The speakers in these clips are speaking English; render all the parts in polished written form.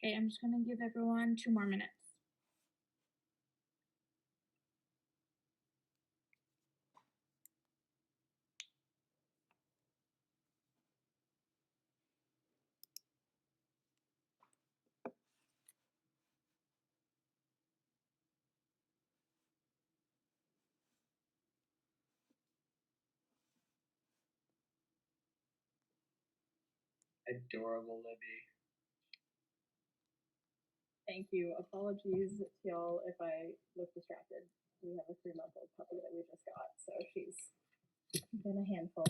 Okay, I'm just gonna give everyone 2 more minutes. Adorable Libby. Thank you. Apologies to y'all if I look distracted. We have a 3-month-old puppy that we just got, so she's been a handful.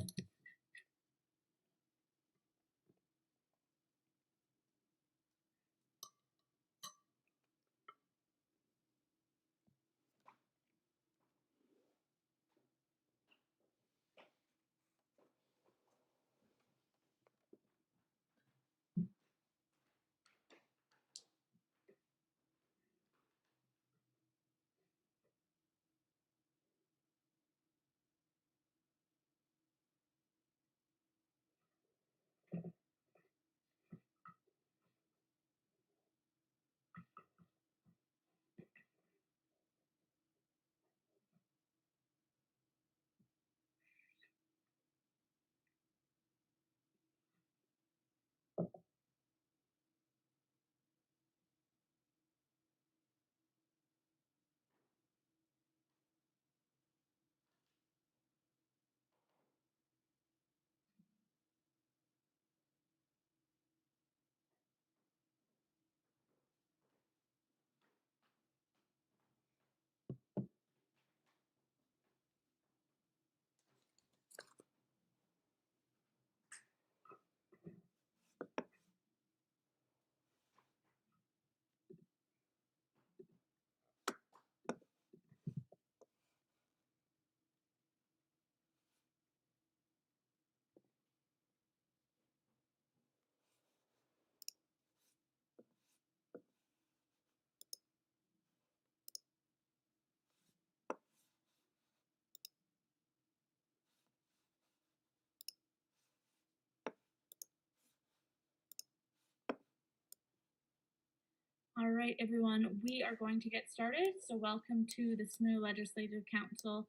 All right, everyone, we are going to get started. So welcome to the SSMU Legislative Council,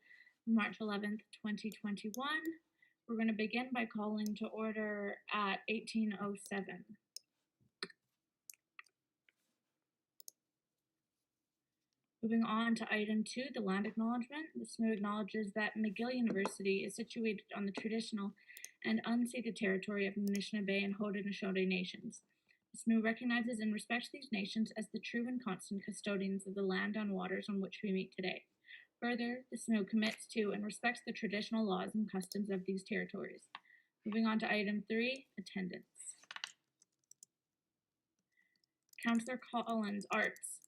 March 11th, 2021. We're going to begin by calling to order at 18:07. Moving on to item 2, the land acknowledgement. The SSMU acknowledges that McGill University is situated on the traditional and unceded territory of Anishinaabe and Haudenosaunee nations. The SSMU recognizes and respects these nations as the true and constant custodians of the land and waters on which we meet today. Further, the SSMU commits to and respects the traditional laws and customs of these territories. Moving on to item 3, attendance. Councillor Collins, Arts.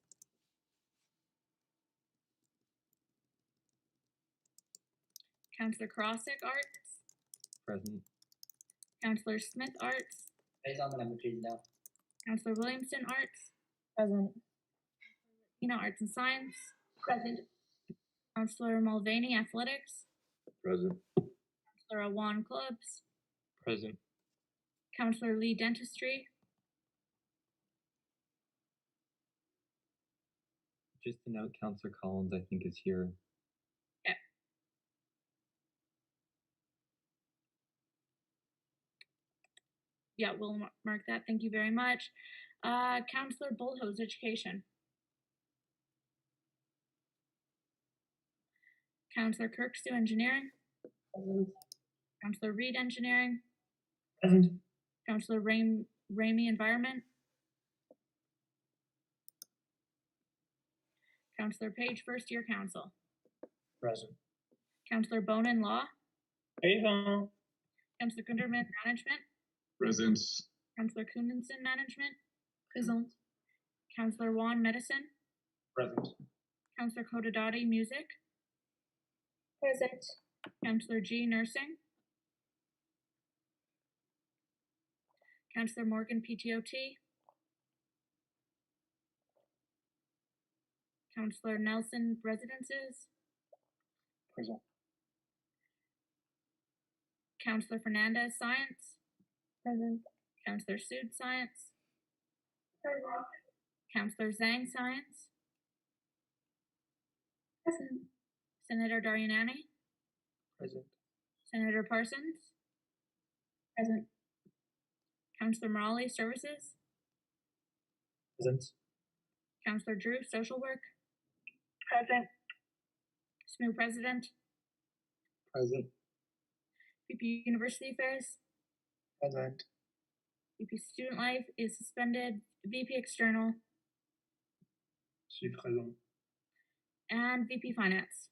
Councillor Krosick, Arts. Present. Councillor Smith, Arts. Liaison Member, please now. Councillor Williamson, Arts. Present. Arts and Science. Present. Councillor Mulvaney, Athletics. Present. Councillor Wan, Clubs. Present. Councillor Lee, Dentistry. Just to note, Councillor Collins, I think, is here. Yep. Yeah, we'll mark that. Thank you very much. Councillor Bullhose, Education. Councillor Kirkstew, Engineering. Present. Councillor Reed, Engineering. Present. Councillor Ramey, Environment. Councillor Page, First Year Council. Present. Councillor Bonin, Law. Liaison. Councillor Gunderman, Management. Present. Councillor Kunenson, Management. Present. Councillor Wan, Medicine. Present. Councillor Kodadati, Music. Present. Councillor G, Nursing. Councillor Morgan, PTOT. Councillor Nelson, Residences. Present. Councillor Fernandez, Science. Present. Councillor Sood, Science. Present. Councillor Zhang, Science. Present. Senator Darianani. Present. Senator Parsons. Present. Councillor Morale, Services. Present. Councillor Drew, Social Work. Present. SMU President. Present. VP University Affairs. Present. VP Student Life is suspended. VP External. Suis présent. And VP Finance.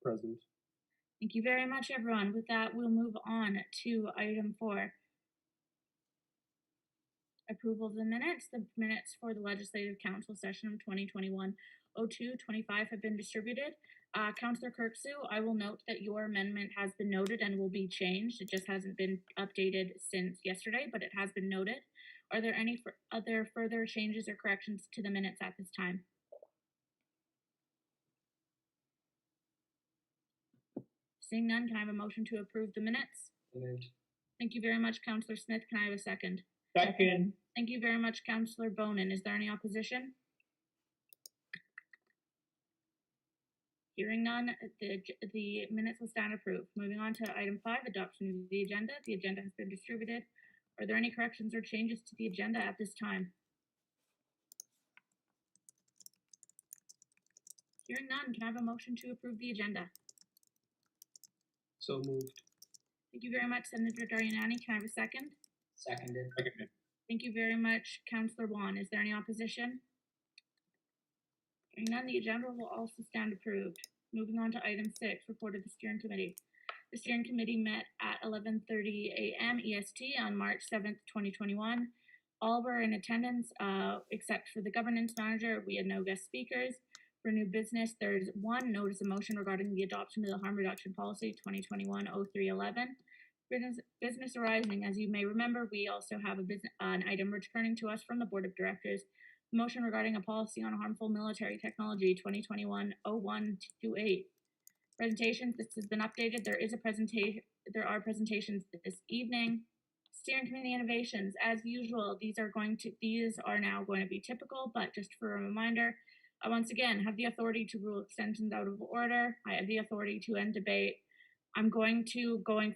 Present. Thank you very much, everyone. With that, we'll move on to item 4. Approval of the minutes. The minutes for the Legislative Council session of 2021-02-25 have been distributed. Councillor Kirksu, I will note that your amendment has been noted and will be changed. It just hasn't been updated since yesterday, but it has been noted. Are there any other further changes or corrections to the minutes at this time? Seeing none, can I have a motion to approve the minutes? Moved. Thank you very much, Councillor Smith. Can I have a second? Second. Thank you very much, Councillor Bonin. Is there any opposition? Hearing none, the minutes will stand approved. Moving on to item 5, adoption of the agenda. The agenda has been distributed. Are there any corrections or changes to the agenda at this time? Hearing none, can I have a motion to approve the agenda? So moved. Thank you very much, Senator Darianani. Can I have a second? Seconded. Seconded. Thank you very much, Councillor Wan. Is there any opposition? Hearing none, the agenda will also stand approved. Moving on to item 6, report of the steering committee. The steering committee met at 11:30 a.m. EST on March 7th, 2021. All were in attendance, except for the governance manager. We had no guest speakers. For new business, there's one notice of motion regarding the adoption of the harm reduction policy 2021-03-11. Business arising, as you may remember, we also have an item returning to us from the board of directors. Motion regarding a policy on harmful military technology 2021-01-28. Presentations, this has been updated. There are presentations this evening. Steering committee innovations, as usual, these are now going to be typical, but just for a reminder, I once again have the authority to rule extensions out of order. I have the authority to end debate. I'm going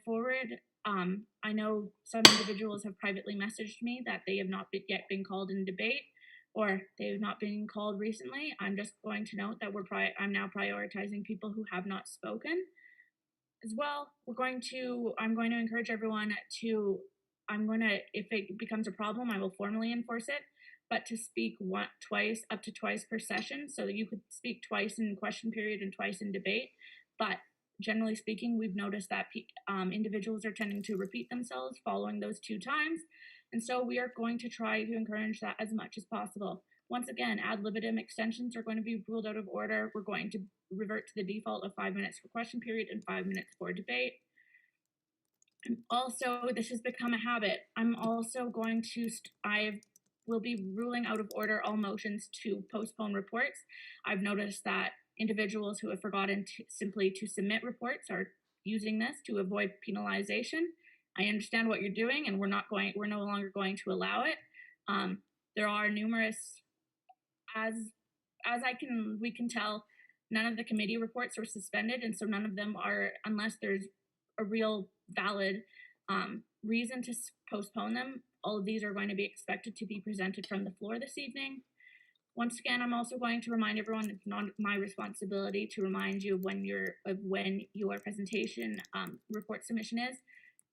forward. I know some individuals have privately messaged me that they have not yet been called in debate, or they have not been called recently. I'm just going to note that I'm now prioritizing people who have not spoken. As well, I'm going to encourage everyone to, if it becomes a problem, I will formally enforce it, but to speak up to twice per session, so that you could speak twice in question period and twice in debate. But generally speaking, we've noticed that individuals are tending to repeat themselves following those 2 times. And so we are going to try to encourage that as much as possible. Once again, ad libitum extensions are going to be ruled out of order. We're going to revert to the default of 5 minutes for question period and 5 minutes for debate. And also, this has become a habit. I'm also going to, will be ruling out of order all motions to postpone reports. I've noticed that individuals who have forgotten simply to submit reports are using this to avoid penalization. I understand what you're doing, and we're no longer going to allow it. There are numerous, we can tell, none of the committee reports were suspended, and so none of them are, unless there's a real valid reason to postpone them. All of these are going to be expected to be presented from the floor this evening. Once again, I'm also going to remind everyone it's not my responsibility to remind you of when your presentation report submission is.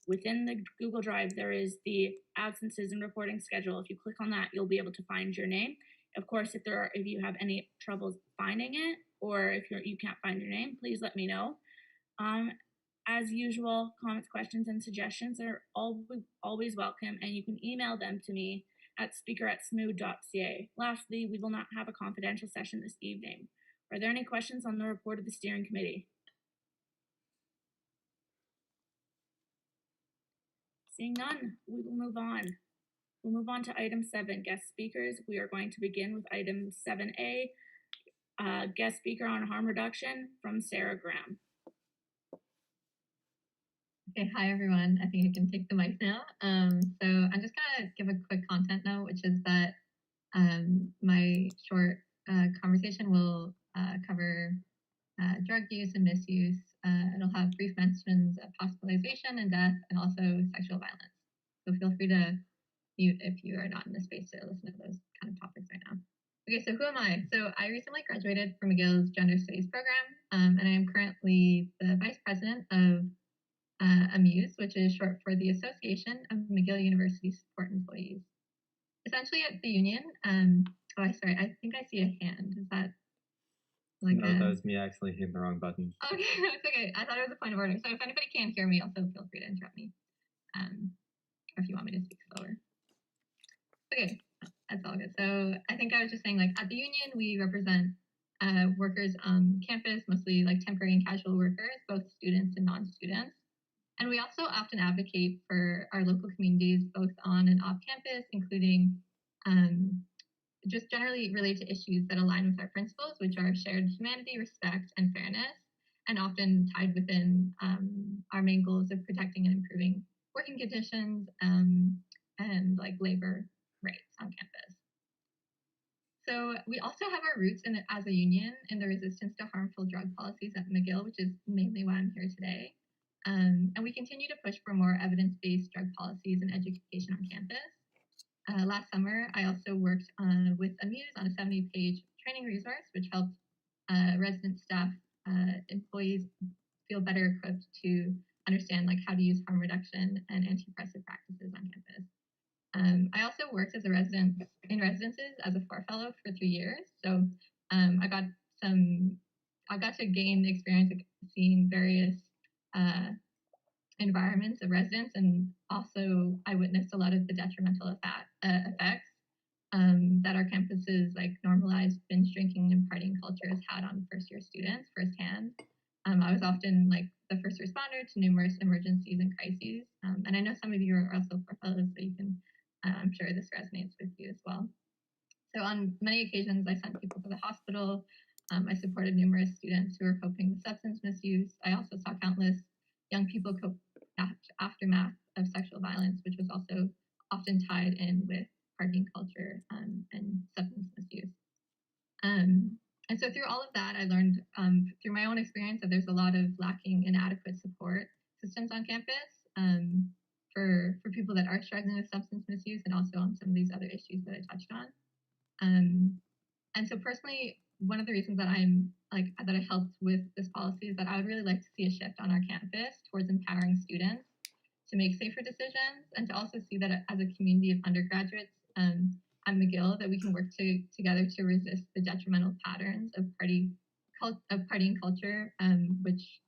Within the Google Drive, there is the absences and reporting schedule. If you click on that, you'll be able to find your name. Of course, if you have any troubles finding it, or if you can't find your name, please let me know. As usual, comments, questions, and suggestions are always welcome, and you can email them to me at speaker@smu.ca. Lastly, we will not have a confidential session this evening. Are there any questions on the report of the steering committee? Seeing none, we will move on. We'll move on to item 7, guest speakers. We are going to begin with item 7A, guest speaker on harm reduction from Sarah Graham. Okay, hi everyone. I think I can take the mic now. So I'm just gonna give a quick content note, which is that My short conversation will cover drug use and misuse. It'll have brief mentions of hospitalization and death, and also sexual violence. So feel free to mute if you are not in the space to listen to those kind of topics right now. Okay, so who am I? So I recently graduated from McGill's Gender Studies program, and I am currently the Vice President of AMUSE, which is short for the Association of McGill University Support Employees. Essentially at the union, I think I see a hand. Is that like no, that was me accidentally hitting the wrong button. Okay, it's okay. I thought it was a point of order. So if anybody can't hear me, also feel free to interrupt me. Or if you want me to speak slower. Okay, that's all good. So I think I was just saying, like, at the union, we represent workers on campus, mostly like temporary and casual workers, both students and non-students. And we also often advocate for our local communities, both on and off campus, including just generally relate to issues that align with our principles, which are shared humanity, respect, and fairness, and often tied within our main goals of protecting and improving working conditions and like labor rights on campus. So we also have our roots as a union in the resistance to harmful drug policies at McGill, which is mainly why I'm here today. And we continue to push for more evidence-based drug policies and education on campus. Last summer, I also worked with AMUSE on a 70-page training resource, which helped resident staff, employees feel better equipped to understand like how to use harm reduction and anti-oppressive practices on campus. I also worked as a resident in residences as a floor fellow for 3 years, so I got to gain experience of seeing various environments of residents, and also I witnessed a lot of the detrimental effects that our campuses like normalized binge drinking and partying culture has had on first-year students firsthand. I was often like the first responder to numerous emergencies and crises, and I know some of you are also floor fellows, so you can, I'm sure this resonates with you as well. So on many occasions, I sent people to the hospital. I supported numerous students who were coping with substance misuse. I also saw countless young people cope aftermath of sexual violence, which was also often tied in with partying culture and substance misuse. And so through all of that, I learned through my own experience that there's a lot of lacking inadequate support systems on campus for people that are struggling with substance misuse, and also on some of these other issues that I touched on. And so personally, one of the reasons that that I helped with this policy is that I would really like to see a shift on our campus towards empowering students to make safer decisions, and to also see that as a community of undergraduates at McGill, that we can work together to resist the detrimental patterns of partying culture, which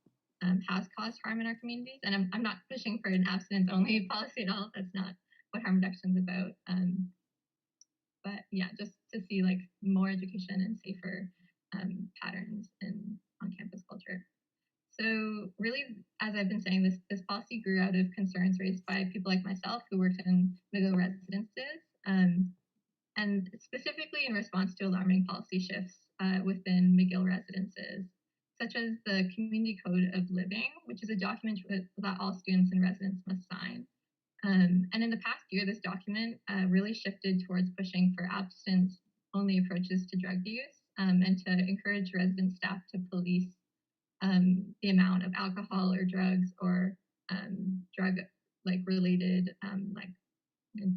has caused harm in our communities. And I'm not pushing for an abstinence-only policy at all. That's not what harm reduction is about. But yeah, just to see like more education and safer patterns on campus culture. So really, as I've been saying, this policy grew out of concerns raised by people like myself who worked in McGill residences, and specifically in response to alarming policy shifts within McGill residences, such as the Community Code of Living, which is a document that all students and residents must sign. And in the past year, this document really shifted towards pushing for abstinence-only approaches to drug use, and to encourage resident staff to police the amount of alcohol or drugs or drug like related like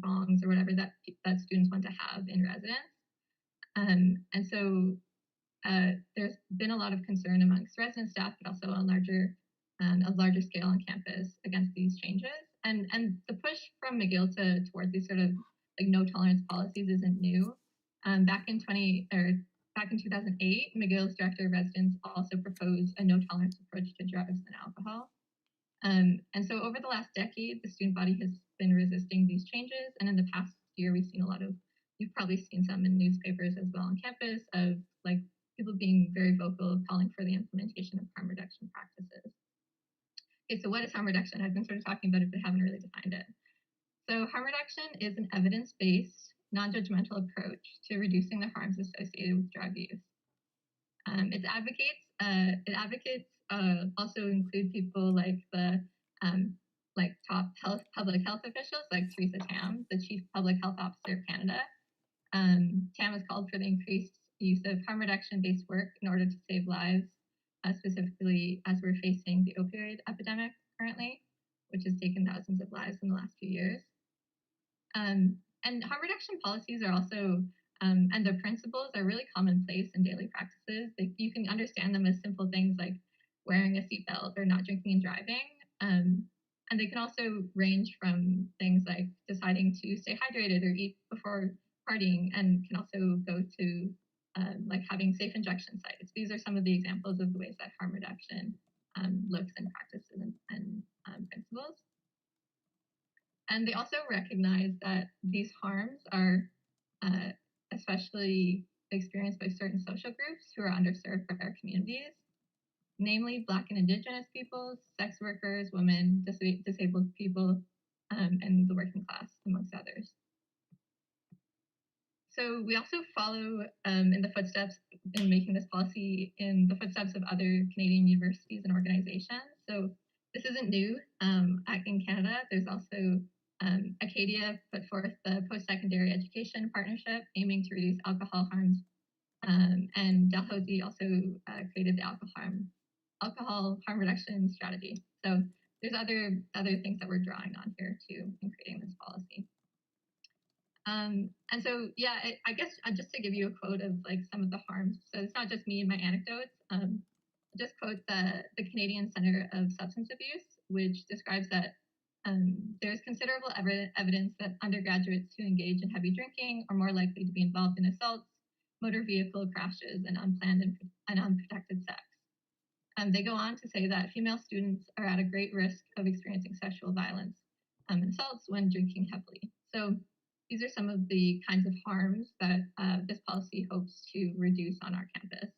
bongs or whatever that students want to have in residence. And so there's been a lot of concern amongst resident staff, but also on a larger scale on campus against these changes. And the push from McGill towards these sort of like no tolerance policies isn't new. Back in 2008, McGill's Director of Residence also proposed a no tolerance approach to drugs and alcohol. And so over the last decade, the student body has been resisting these changes. And in the past year, we've seen you've probably seen some in newspapers as well on campus of like people being very vocal, calling for the implementation of harm reduction practices. Okay, so what is harm reduction? I've been sort of talking about it, but haven't really defined it. So harm reduction is an evidence-based, non-judgmental approach to reducing the harms associated with drug use. It advocates also include people like the top public health officials like Theresa Tam, the Chief Public Health Officer of Canada, TAM has called for the increased use of harm reduction-based work in order to save lives, specifically as we're facing the opioid epidemic currently, which has taken thousands of lives in the last few years. And harm reduction policies are also, and the principles are really commonplace in daily practices. You can understand them as simple things like wearing a seatbelt or not drinking and driving. And they can also range from things like deciding to stay hydrated or eat before partying, and can also go to like having safe injection sites. These are some of the examples of the ways that harm reduction looks in practices and principles. And they also recognize that these harms are especially experienced by certain social groups who are underserved by our communities, namely Black and Indigenous peoples, sex workers, women, disabled people, and the working class, amongst others. So we also follow in the footsteps in making this policy in the footsteps of other Canadian universities and organizations. So this isn't new. In Canada, there's also Acadia put forth the Post-Secondary Education Partnership aiming to reduce alcohol harms, and Dalhousie also created the alcohol harm reduction strategy. So there's other things that we're drawing on here too in creating this policy. And so, yeah, I guess just to give you a quote of like some of the harms. So it's not just me and my anecdotes. Just quote the Canadian Centre of Substance Abuse, which describes that there's considerable evidence that undergraduates who engage in heavy drinking are more likely to be involved in assaults, motor vehicle crashes, and unplanned and unprotected sex. They go on to say that female students are at a great risk of experiencing sexual violence and assaults when drinking heavily. So these are some of the kinds of harms that this policy hopes to reduce on our campus.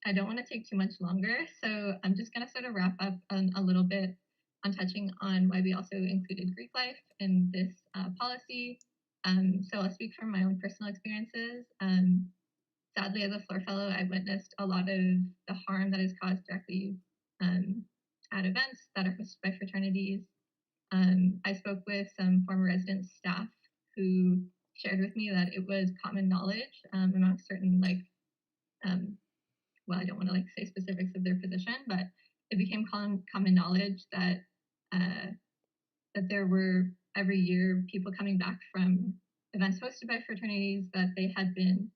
I don't want to take too much longer, so I'm just going to sort of wrap up a little bit on touching on why we also included Greek life in this policy. So I'll speak from my own personal experiences. Sadly, as a floor fellow, I witnessed a lot of the harm that is caused directly at events that are hosted by fraternities. I spoke with some former resident staff who shared with me that it was common knowledge among certain well, I don't want to like say specifics of their position, but it became common knowledge that that there were every year people coming back from events hosted by fraternities that they had been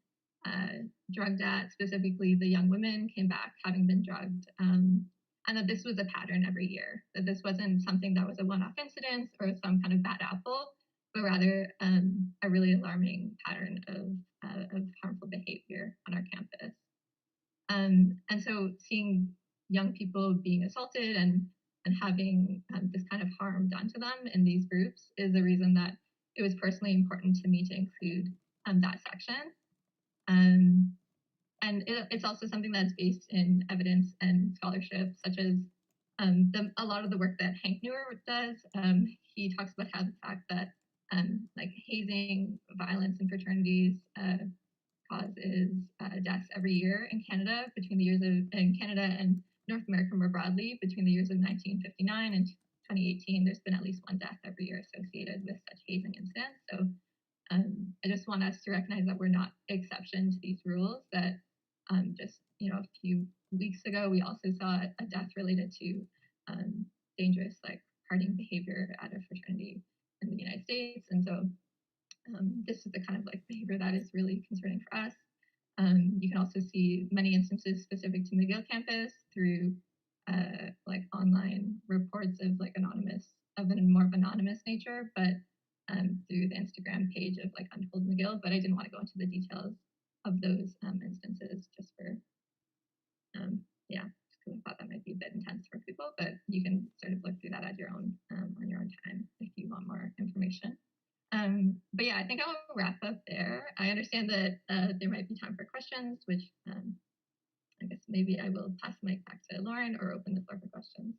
drugged at. Specifically, the young women came back having been drugged, and that this was a pattern every year. That this wasn't something that was a one-off incident or some kind of bad apple, but rather a really alarming pattern of harmful behavior on our campus. And so seeing young people being assaulted and having this kind of harm done to them in these groups is the reason that it was personally important to me to include that section. And it's also something that's based in evidence and scholarship, such as a lot of the work that Hank Newer does. He talks about how the fact that like hazing, violence in fraternities causes deaths every year in Canada in Canada and North America more broadly between the years of 1959 and 2018. There's been at least one death every year associated with such hazing incidents. So I just want us to recognize that we're not exception to these rules. That just a few weeks ago, we also saw a death related to dangerous like partying behavior at a fraternity in the United States, and so this is the kind of like behavior that is really concerning for us. You can also see many instances specific to McGill campus through like online reports of like more anonymous nature, but through the Instagram page of like Untold McGill. But I didn't want to go into the details of those instances just for just because I thought that might be a bit intense for people. But you can sort of look through that at your own on your own time if you want more information. But yeah, I think I'll wrap up there. I understand that there might be time for questions, which I guess maybe I will pass the mic back to Lauren or open the floor for questions.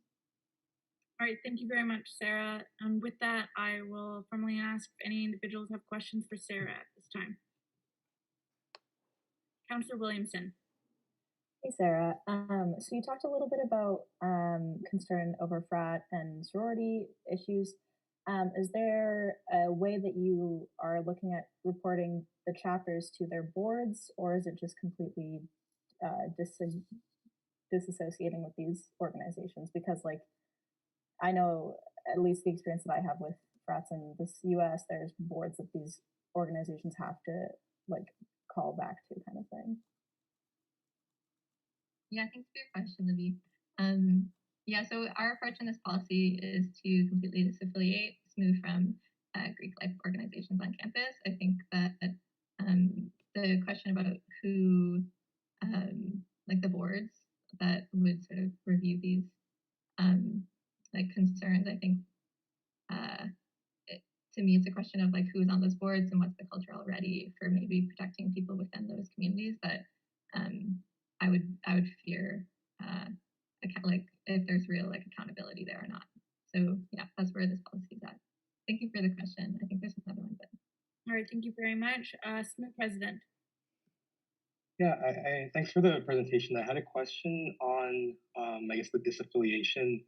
All right, thank you very much, Sarah. With that, I will formally ask if any individuals have questions for Sarah at this time. Councillor Williamson. Hey, Sarah. So you talked a little bit about concern over frat and sorority issues. Is there a way that you are looking at reporting the chapters to their boards, or is it just completely disassociating with these organizations? Because like I know at least the experience that I have with frats in this US, there's boards that these organizations have to like call back to, kind of thing. Yeah, thanks for your question, Libby. Yeah, so our approach in this policy is to completely disaffiliate SMU from Greek life organizations on campus. I think that the question about who, like the boards that would sort of review these like concerns, I think to me it's a question of like who's on those boards and what's the culture already for maybe protecting people within those communities that I would fear like if there's real like accountability there or not. So yeah, that's where this policy is at. Thank you for the question. I think there's another one, but All right, thank you very much. SMU President. Yeah, I thanks for the presentation. I had a question on I guess the disaffiliation.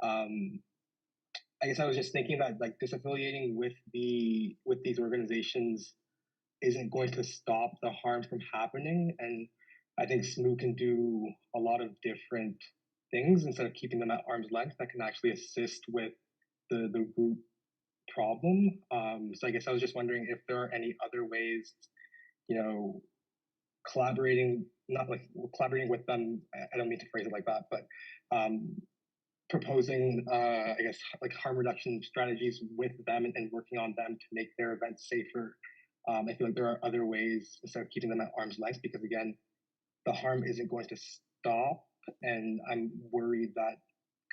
I guess I was just thinking that like disaffiliating with these organizations isn't going to stop the harm from happening, and I think SMU can do a lot of different things instead of keeping them at arm's length that can actually assist with the root problem. So I guess I was just wondering if there are any other ways, you know, collaborating with them. I don't mean to phrase it like that, but proposing, I guess, like harm reduction strategies with them and working on them to make their events safer. I feel like there are other ways instead of keeping them at arm's length, because again, the harm isn't going to stop, and I'm worried that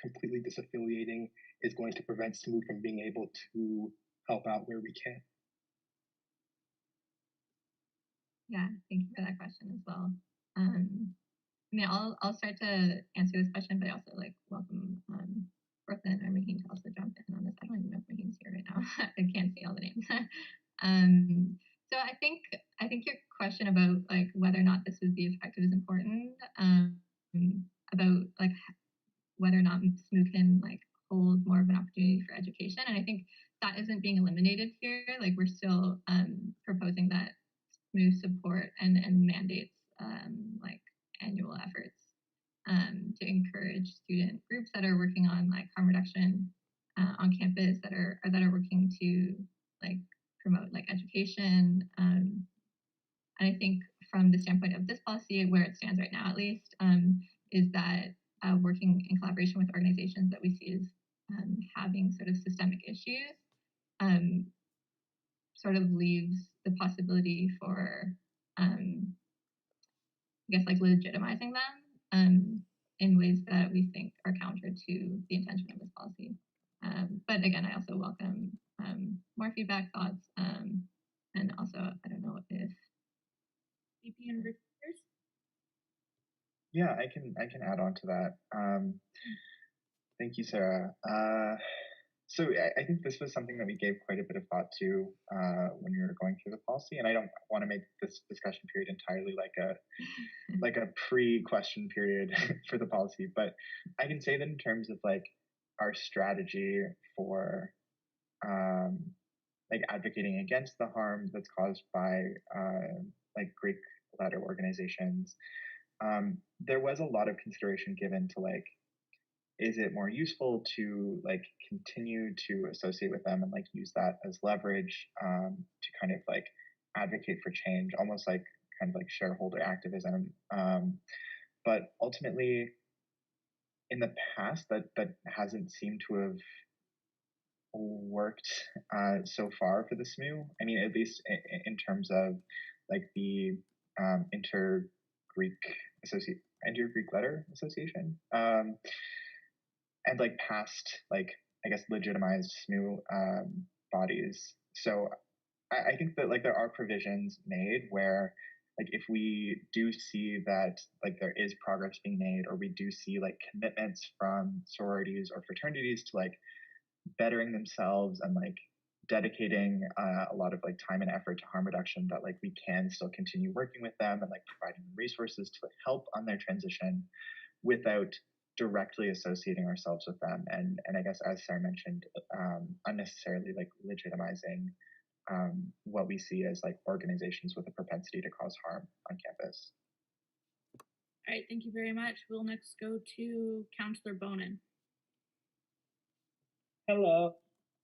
completely disaffiliating is going to prevent SMU from being able to help out where we can. yeah, thank you for that question as well. I mean, I'll start to answer this question, but I also like welcome Brooklyn or Maheen to also jump in on this. I don't even know if Maheen's here right now. I can't see all the names. So I think your question about like whether or not this would be effective is important. About like whether or not SMU can like hold more of an opportunity for education, and I think that isn't being eliminated here. Like we're still proposing that SMU support and mandates like annual efforts to encourage student groups that are working on like harm reduction on campus that are working to like promote like education. And I think from the standpoint of this policy, where it stands right now at least, is that working in collaboration with organizations that we see as having sort of systemic issues sort of leaves the possibility for I guess like legitimizing them in ways that we think are counter to the intention of this policy. But again, I also welcome more feedback, thoughts, and also I don't know if VP and recruiters. Yeah, I can add on to that. Thank you, Sarah. So I think this was something that we gave quite a bit of thought to when we were going through the policy, and I don't want to make this discussion period entirely like a pre-question period for the policy, but I can say that in terms of like our strategy for like advocating against the harm that's caused by like Greek-led organizations, there was a lot of consideration given to like, is it more useful to like continue to associate with them and like use that as leverage to kind of like advocate for change, almost like kind of like shareholder activism. But ultimately, in the past, that hasn't seemed to have worked so far for the SMU. I mean, at least in terms of like the inter-Greek letter association. And like past, like, I guess, legitimized SMU bodies. So I think that like there are provisions made where like if we do see that like there is progress being made, or we do see like commitments from sororities or fraternities to like bettering themselves and like dedicating a lot of like time and effort to harm reduction, that like we can still continue working with them and like providing them resources to like help on their transition without directly associating ourselves with them, and I guess, as Sarah mentioned, unnecessarily like legitimizing what we see as like organizations with a propensity to cause harm on campus. All right, thank you very much. We'll next go to Councillor Bonin. Hello.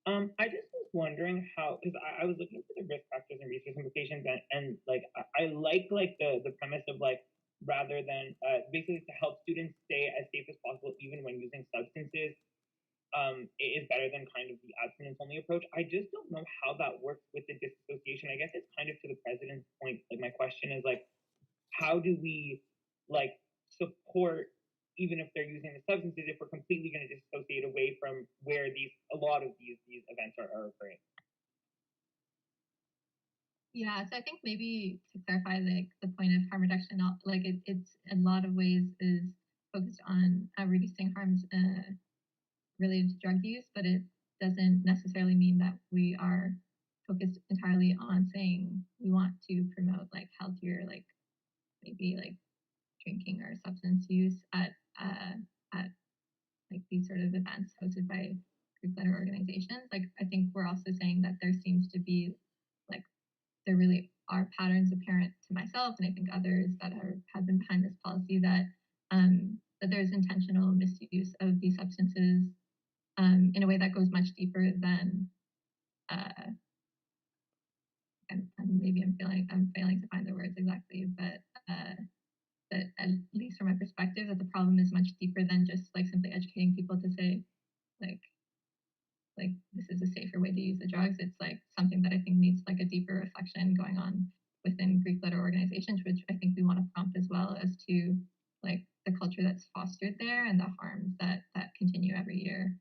I just was wondering how, because I was looking for the risk factors and resource implications, and like I like the premise of like, rather than basically to help students stay as safe as possible even when using substances, it is better than kind of the abstinence only approach. I just don't know how that works with the disassociation. I guess it's kind of to the president's point. Like my question is like, how do we like support, even if they're using the substances, if we're completely going to disassociate away from where a lot of these events are occurring? Yeah, so I think maybe to clarify like the point of harm reduction, like it's in a lot of ways is focused on reducing harms related to drug use, but it doesn't necessarily mean that we are focused entirely on saying we want to promote like healthier, like maybe like drinking or substance use at like these sort of events hosted by Greek-led organizations. Like I think we're also saying that there seems to be like there really are patterns apparent to myself and I think others that have been behind this policy that that there's intentional misuse of these substances in a way that goes much deeper than and maybe I'm failing to find the words exactly, but that at least from my perspective that the problem is much deeper than just like simply educating people to say like this is a safer way to use the drugs. It's like something that I think needs like a deeper reflection going on within Greek-led organizations, which I think we want to prompt as well as to like the culture that's fostered there and the harms that continue every year.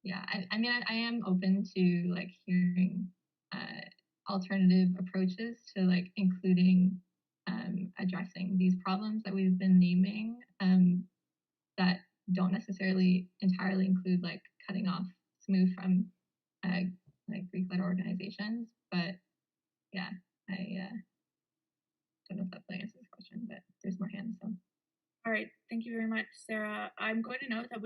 Yeah, I mean, I am open to like hearing alternative approaches to like including addressing these problems that we've been naming that don't necessarily entirely include like cutting off SMU from like Greek-led organizations. But yeah, I don't know if that really answers the question, but there's more hands. So. All right, thank you very much, Sarah. I'm going to note that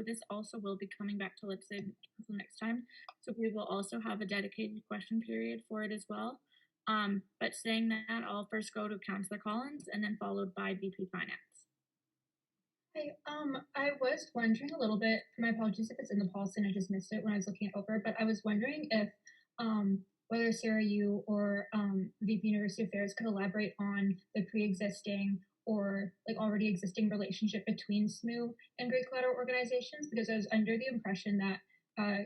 this also will be coming back to Lip Sync Council next time. So we will also have a dedicated question period for it as well. But saying that, I'll first go to Councillor Collins and then followed by VP Finance. Hey, I was wondering a little bit, my apologies if it's in the policy and I just missed it when I was looking it over, but I was wondering if whether Sarah, you or VP University Affairs could elaborate on the pre-existing or like already existing relationship between SMU and Greek-led organizations, because I was under the impression that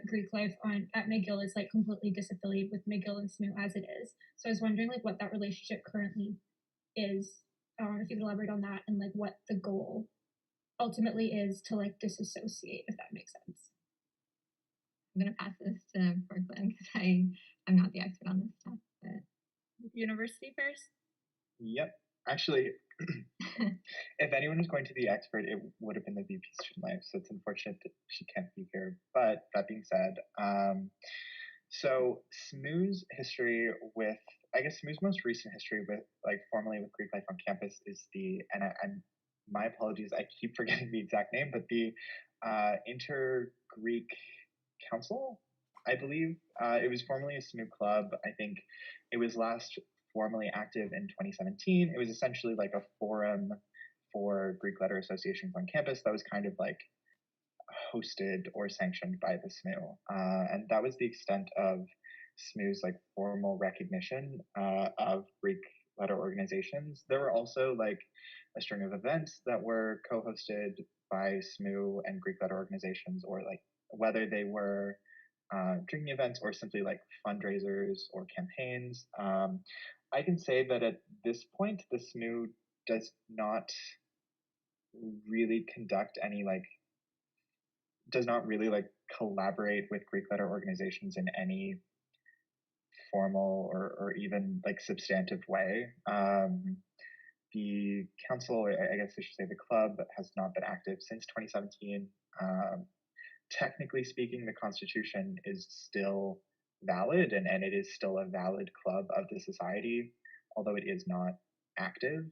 Greek life at McGill is like completely disaffiliated with McGill and SMU as it is. So I was wondering like what that relationship currently is, if you could elaborate on that and like what the goal ultimately is to like disassociate, if that makes sense. I'm gonna pass this to Brooklyn because I'm not the expert on this stuff. But University first. Yep. Actually, if anyone was going to be expert, it would have been the VP Student Life. So it's unfortunate that she can't be here. But that being said, so SMU's history with, I guess SMU's most recent history with, like, formally with Greek life on campus is and my apologies, I keep forgetting the exact name, but the Inter-Greek Council, I believe. It was formerly a SMU club. I think it was last formally active in 2017. It was essentially like a forum for Greek letter associations on campus that was kind of like hosted or sanctioned by the SMU. And that was the extent of SMU's like formal recognition of Greek letter organizations. There were also like a string of events that were co-hosted by SMU and Greek letter organizations, or like whether they were drinking events or simply like fundraisers or campaigns. I can say that at this point, the SMU does not really conduct any does not really collaborate with Greek letter organizations in any formal or even like substantive way. The council, I guess I should say the club, has not been active since 2017. Technically speaking, the Constitution is still valid and it is still a valid club of the society, although it is not active.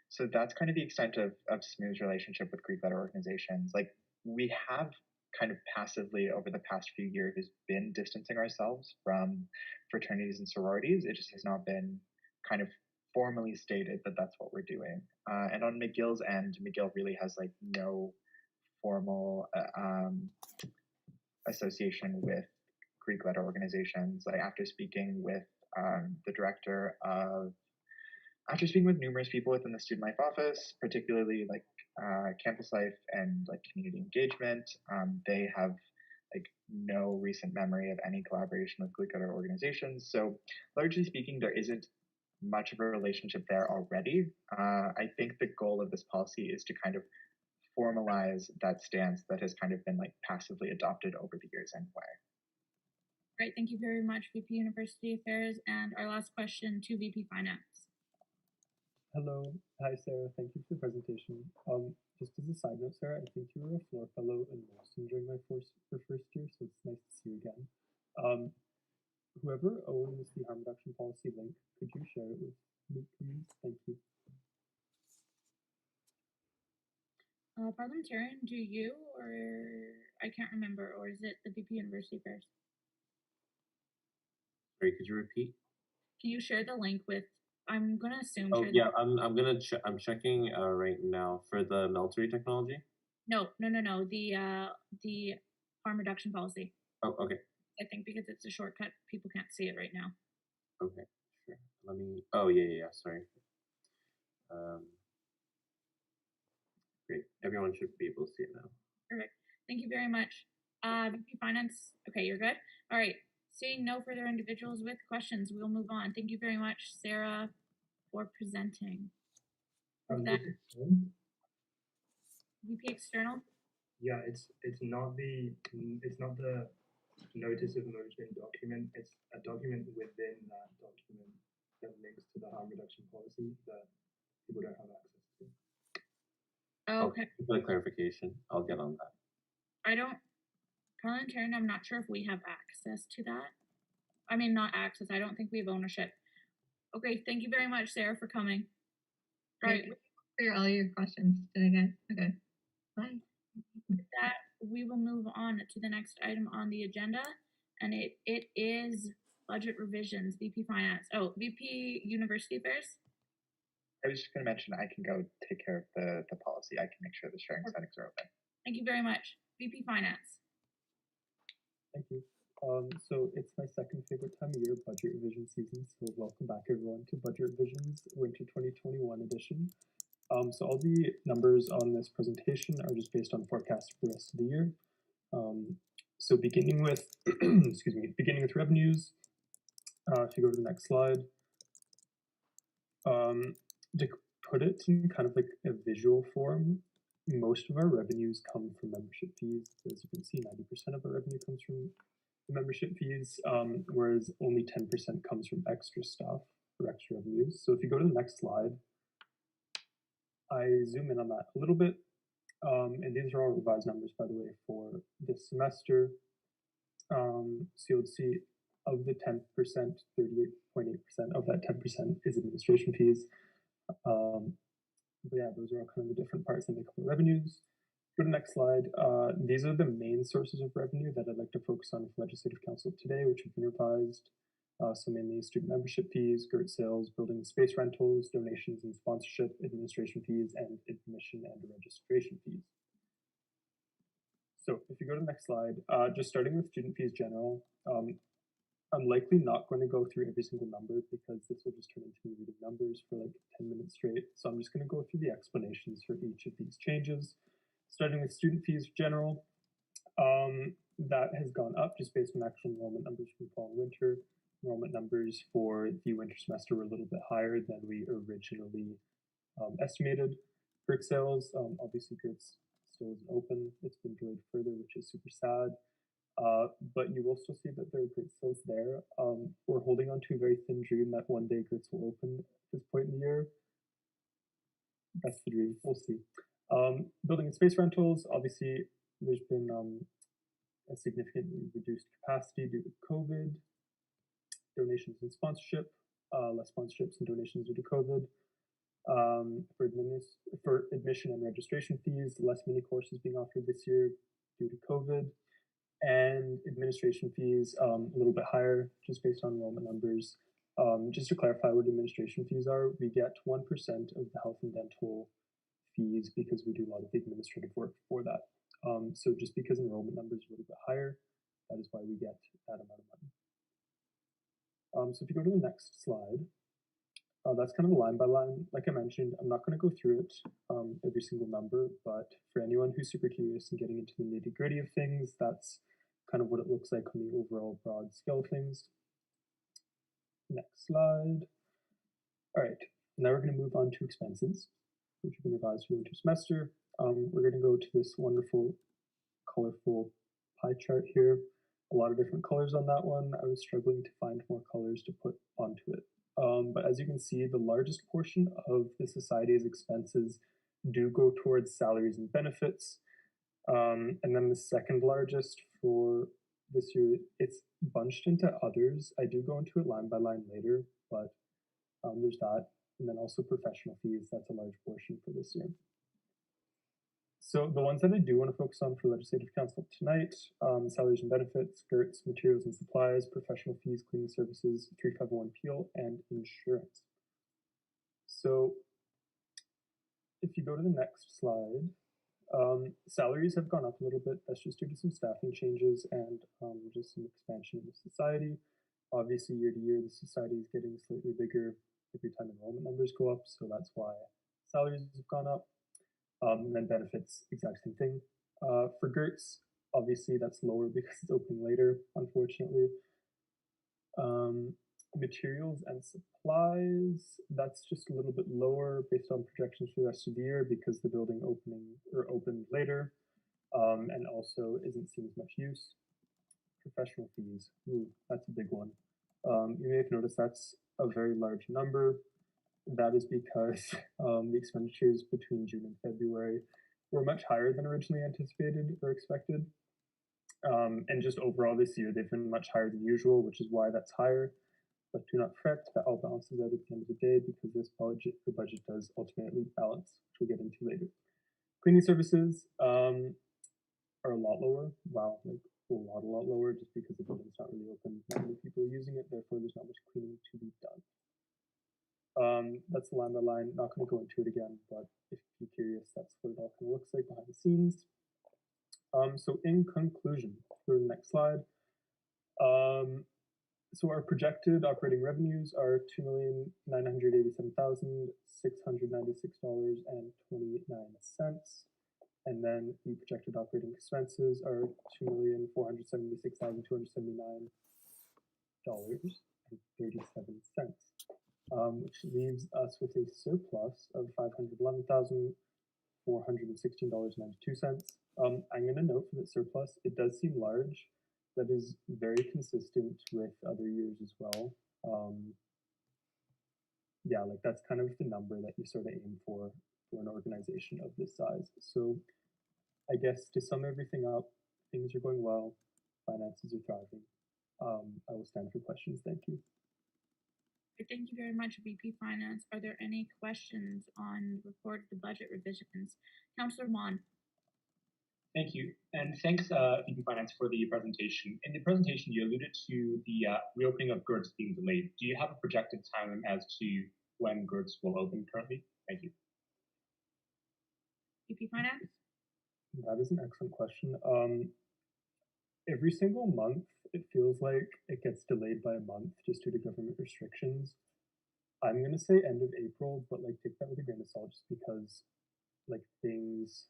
So that's kind of the extent of SMU's relationship with Greek letter organizations. Like, we have kind of passively over the past few years been distancing ourselves from fraternities and sororities. It just has not been kind of formally stated that that's what we're doing. And on McGill's end, McGill really has like no formal association with Greek letter organizations. Like, after speaking with the director of, after speaking with numerous people within the student life office, particularly like campus life and like community engagement, they have like no recent memory of any collaboration with Greek letter organizations. So largely speaking, there isn't much of a relationship there already. I think the goal of this policy is to kind of formalize that stance that has kind of been like passively adopted over the years anyway. Great, thank you very much, VP University Affairs. And our last question to VP Finance. Hello, hi Sarah, thank you for the presentation. Just as a side note, Sarah, I think you were a floor fellow in Wilson during my first year, so it's nice to see you again. Whoever owns the harm reduction policy link, could you share it with me, please? Thank you. Parliamentarian, do you, or I can't remember, or is it the VP University Affairs? Sorry, could you repeat? Can you share the link with? I'm gonna assume. Oh yeah, I'm checking right now for the meltery technology. No. The harm reduction policy. Oh, okay. I think because it's a shortcut, people can't see it right now. Okay, sure. Let me. Oh yeah. Sorry. Great. Everyone should be able to see it now. Perfect. Thank you very much. VP Finance. Okay, you're good. All right. Seeing no further individuals with questions, we'll move on. Thank you very much, Sarah, for presenting. VP External. Yeah, it's not the notice of motion document. It's a document within that document that links to the harm reduction policy that people don't have access to. Okay. For the clarification, I'll get on that. Parliamentarian, I'm not sure if we have access to that. I mean, not access. I don't think we have ownership. Okay, thank you very much, Sarah, for coming. All right. For all your questions today, guys. Okay. Bye. With that, we will move on to the next item on the agenda, and it is budget revisions. VP Finance. Oh, VP University Affairs. I was just going to mention I can go take care of the policy. I can make sure the sharing settings are open. Thank you very much. VP Finance. Thank you. So it's my second favorite time of year, budget revision season. So welcome back everyone to Budget Revisions Winter 2021 edition. So all the numbers on this presentation are just based on forecasts for the rest of the year. So beginning with, beginning with revenues, if you go to the next slide, to put it in kind of like a visual form, most of our revenues come from membership fees. As you can see, 90% of our revenue comes from membership fees, whereas only 10% comes from extra stuff or extra revenues. So if you go to the next slide, I zoom in on that a little bit. And these are all revised numbers, by the way, for this semester. So you'll see of the 10%, 38.8% of that 10% is administration fees. But yeah, those are all kind of the different parts that make up the revenues. Go to the next slide. These are the main sources of revenue that I'd like to focus on for Legislative Council today, which have been revised. So mainly student membership fees, GERT sales, building space rentals, donations and sponsorship, administration fees, and admission and registration fees. So if you go to the next slide, just starting with student fees general, I'm likely not going to go through every single number because this will just turn into me reading numbers for like 10 minutes straight. So I'm just going to go through the explanations for each of these changes. Starting with student fees general, that has gone up just based on actual enrollment numbers from fall and winter. Enrollment numbers for the winter semester were a little bit higher than we originally estimated. GERT sales, obviously GERT's still isn't open. It's been delayed further, which is super sad. But you will still see that there are GERT sales there. We're holding on to a very thin dream that one day GERTs will open at this point in the year. That's the dream, we'll see. Building and space rentals, obviously there's been a significantly reduced capacity due to COVID. Donations and sponsorship, less sponsorships and donations due to COVID. For admission and registration fees, less mini courses being offered this year due to COVID, and administration fees a little bit higher just based on enrollment numbers. Just to clarify what administration fees are, we get 1% of the health and dental fees because we do a lot of the administrative work for that. So just because enrollment numbers are a little bit higher, that is why we get that amount of money. So if you go to the next slide, that's kind of a line by line. Like I mentioned, I'm not going to go through it every single number, but for anyone who's super curious and getting into the nitty gritty of things, that's kind of what it looks like on the overall broad scale of things. Next slide. All right, now we're going to move on to expenses, which have been revised for the winter semester. We're going to go to this wonderful, colorful pie chart here. A lot of different colors on that one. I was struggling to find more colors to put onto it. But as you can see, the largest portion of the society's expenses do go towards salaries and benefits. And then the second largest for this year, it's bunched into others. I do go into it line by line later, but there's that. And then also professional fees, that's a large portion for this year. So the ones that I do want to focus on for Legislative Council tonight, salaries and benefits, GERTs, materials and supplies, professional fees, cleaning services, 351 appeal, and insurance. So if you go to the next slide, salaries have gone up a little bit. That's just due to some staffing changes and just some expansion in the society. Obviously, year to year, the society is getting slightly bigger every time enrollment numbers go up, so that's why salaries have gone up. And then benefits, exact same thing. For GERTs, obviously that's lower because it's opening later, unfortunately. Materials and supplies, that's just a little bit lower based on projections for the rest of the year because the building opened later, and also isn't seeing as much use. Professional fees, ooh, that's a big one. You may have noticed that's a very large number. That is because the expenditures between June and February were much higher than originally anticipated or expected. And just overall this year, they've been much higher than usual, which is why that's higher. But do not fret, that all balances out at the end of the day because this budget does ultimately balance, which we'll get into later. Cleaning services are a lot lower. Wow, like a lot lower just because the building's not really open. Not many people are using it, therefore there's not much cleaning to be done. That's line by line, not going to go into it again, but if you're curious, that's what it all kind of looks like behind the scenes. So in conclusion, go to the next slide. So our projected operating revenues are $2,987,696.29. And then the projected operating expenses are $2,476,279.37. Which leaves us with a surplus of $511,416.92. I'm going to note for the surplus, it does seem large. That is very consistent with other years as well. Yeah, like that's kind of the number that you sort of aim for an organization of this size. So I guess to sum everything up, things are going well, finances are thriving. I will stand for questions. Thank you. Thank you very much, VP Finance. Are there any questions on the report of the budget revisions? Councillor Wan. Thank you, and thanks, VP Finance, for the presentation. In the presentation, you alluded to the reopening of GERTs being delayed. Do you have a projected time as to when GERTs will open currently? Thank you. VP Finance? That is an excellent question. Every single month, it feels like it gets delayed by a month just due to government restrictions. I'm going to say end of April, but like take that with a grain of salt just because like things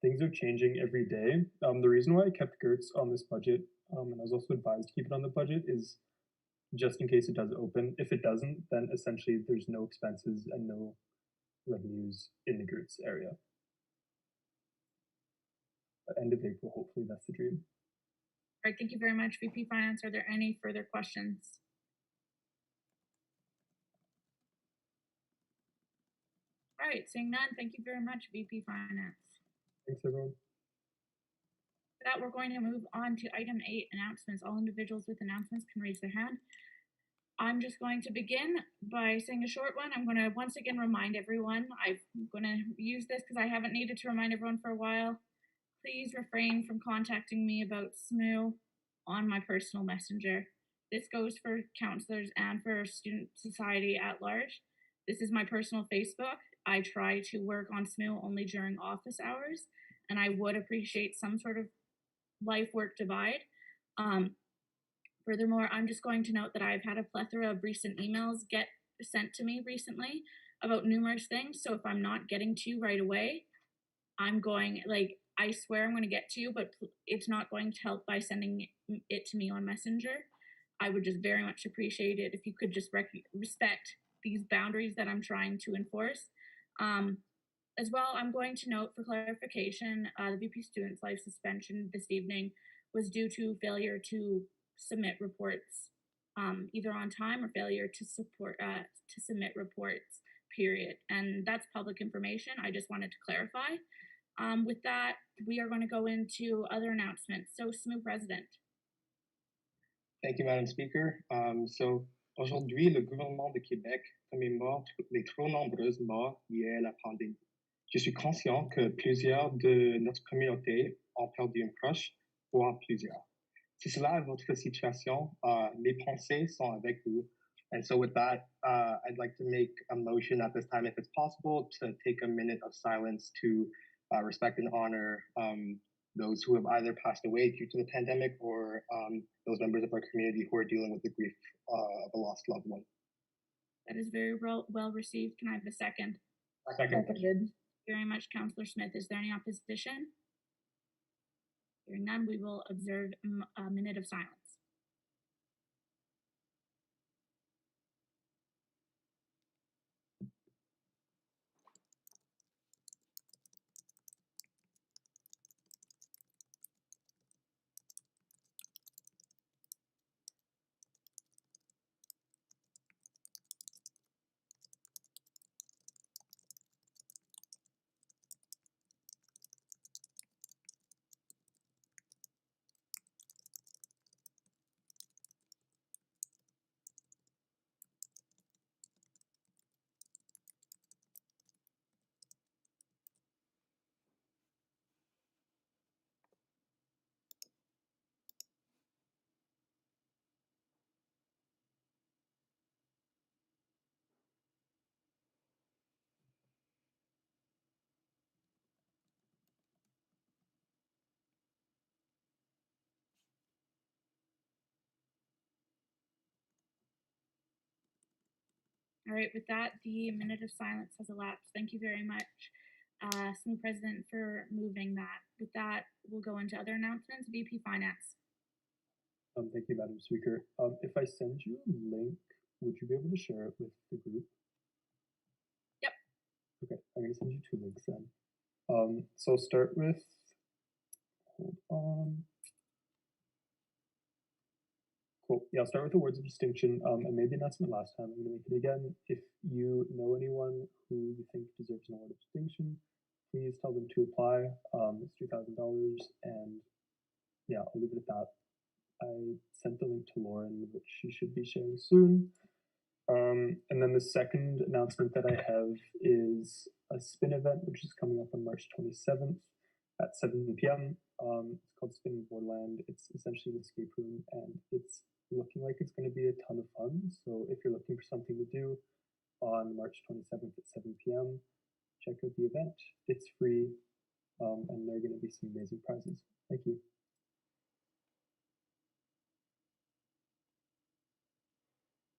are changing every day. The reason why I kept GERTs on this budget, and I was also advised to keep it on the budget, is just in case it does open. If it doesn't, then essentially there's no expenses and no revenues in the GERTs area. But end of April, hopefully that's the dream. All right, thank you very much, VP Finance. Are there any further questions? All right, seeing none, thank you very much, VP Finance. Thanks, everyone. For that, we're going to move on to item 8, announcements. All individuals with announcements can raise their hand. I'm just going to begin by saying a short one. I'm going to once again remind everyone, I'm going to use this because I haven't needed to remind everyone for a while. Please refrain from contacting me about SSMU on my personal messenger. This goes for counselors and for student society at large. This is my personal Facebook. I try to work on SSMU only during office hours, and I would appreciate some sort of life-work divide. Furthermore, I'm just going to note that I've had a plethora of recent emails get sent to me recently about numerous things. So if I'm not getting to you right away, I'm going, like, I swear I'm going to get to you, but it's not going to help by sending it to me on Messenger. I would just very much appreciate it if you could just respect these boundaries that I'm trying to enforce. As well, I'm going to note for clarification, the VP Student's Life suspension this evening was due to failure to submit reports either on time or failure to submit reports, period. And that's public information. I just wanted to clarify. With that, we are going to go into other announcements. So, SSMU President. Thank you, Madam Speaker. Aujourd'hui, le gouvernement de Québec commémore les trop nombreuses morts liées à la pandémie. Je suis conscient que plusieurs de notre communauté ont perdu un proche, voire plusieurs. Si cela est votre situation, mes pensées sont avec vous. And so with that, I'd like to make a motion at this time, if it's possible, to take a minute of silence to respect and honor those who have either passed away due to the pandemic or those members of our community who are dealing with the grief of a lost loved one. That is very well received. Can I have a second? Seconded. Thank you very much, Councillor Smith. Is there any opposition? Hearing none, we will observe a minute of silence. All right, with that, the minute of silence has elapsed. Thank you very much, SSMU President, for moving that. With that, we'll go into other announcements. VP Finance. Thank you, Madam Speaker. If I send you a link, would you be able to share it with the group? Yep. Okay, I'm going to send you 2 links then. So I'll start with, hold on. Cool. Yeah, I'll start with the words of distinction. I made the announcement last time. I'm going to make it again. If you know anyone who you think deserves an award of distinction, please tell them to apply. It's $2,000, and yeah, I'll leave it at that. I sent the link to Lauren, which she should be sharing soon. And then the second announcement that I have is a spin event, which is coming up on March 27th at 7 p.m. It's called Spin Borderland. It's essentially an escape room, and it's looking like it's going to be a ton of fun. So if you're looking for something to do on March 27th at 7 p.m., check out the event. It's free, and there are going to be some amazing prizes. Thank you.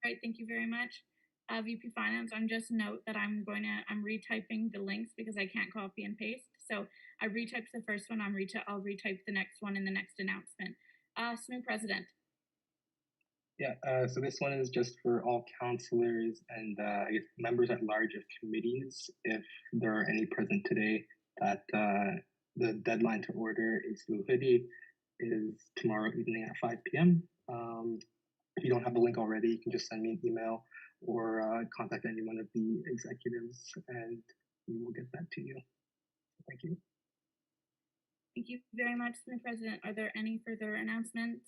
All right, thank you very much. VP Finance, I'm just note that I'm retyping the links because I can't copy and paste. So I retyped the first one, I'll retype the next one in the next announcement. SSMU President. Yeah, so this one is just for all councillors and I guess members at large of committees, if there are any present today, that the deadline to order a SSMU hoodie is tomorrow evening at 5 p.m. If you don't have the link already, you can just send me an email or contact any one of the executives and we will get that to you. Thank you. Thank you very much, SSMU President. Are there any further announcements?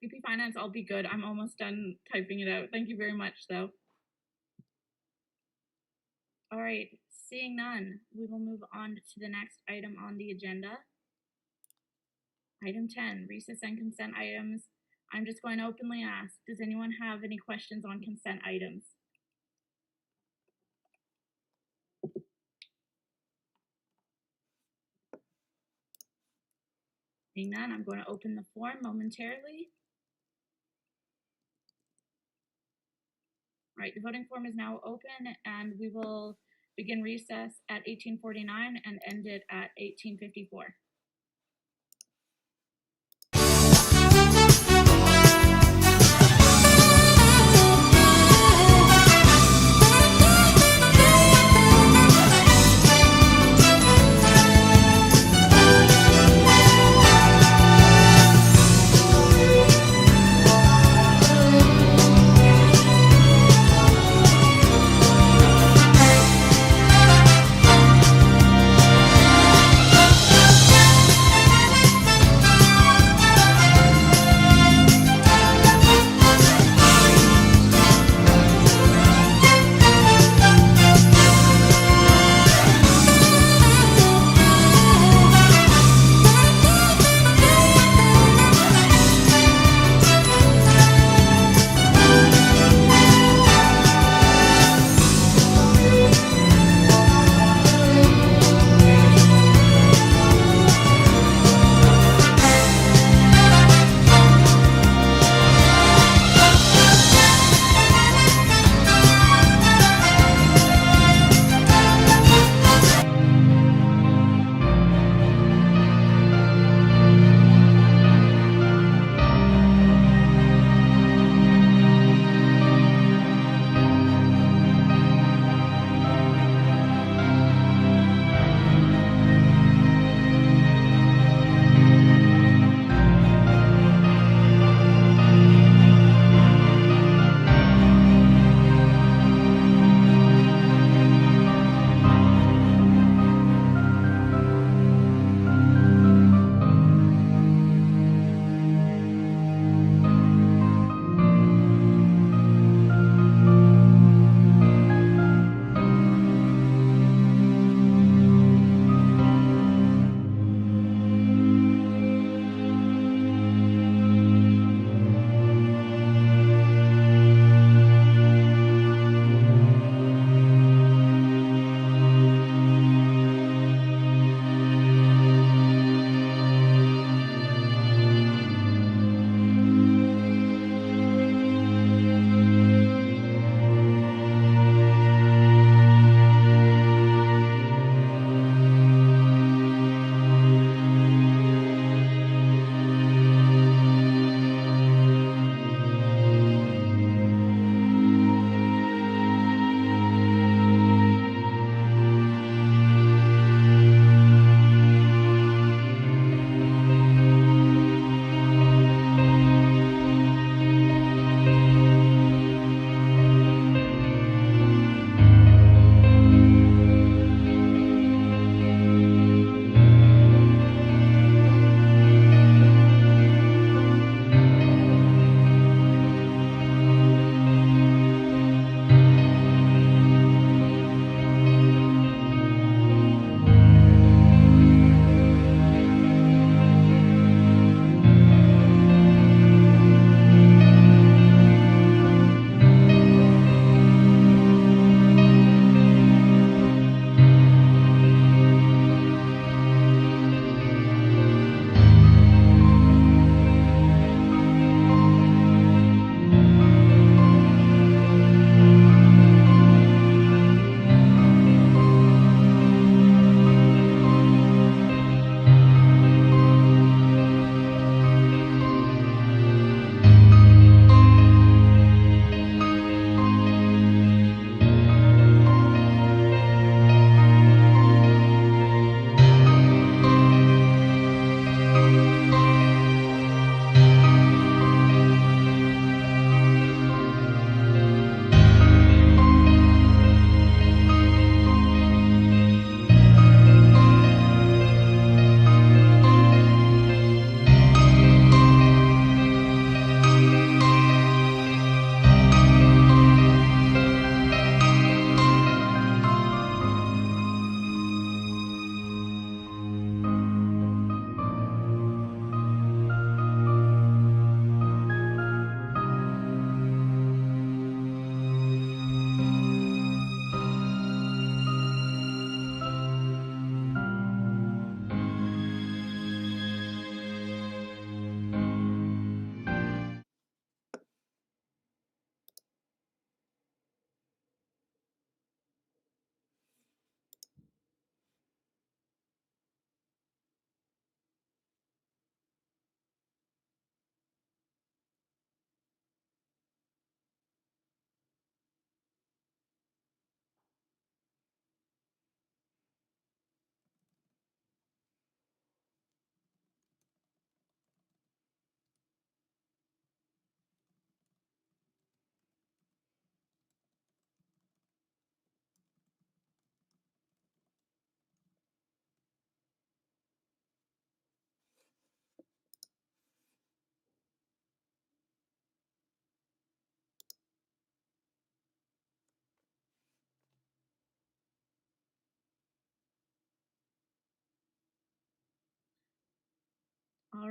VP Finance, I'll be good. I'm almost done typing it out. Thank you very much, though. All right, seeing none, we will move on to the next item on the agenda. Item 10, recess and consent items. I'm just going to openly ask, does anyone have any questions on consent items? Seeing none, I'm going to open the form momentarily. All right, the voting form is now open, and we will begin recess at 18:49 and end it at 18:54.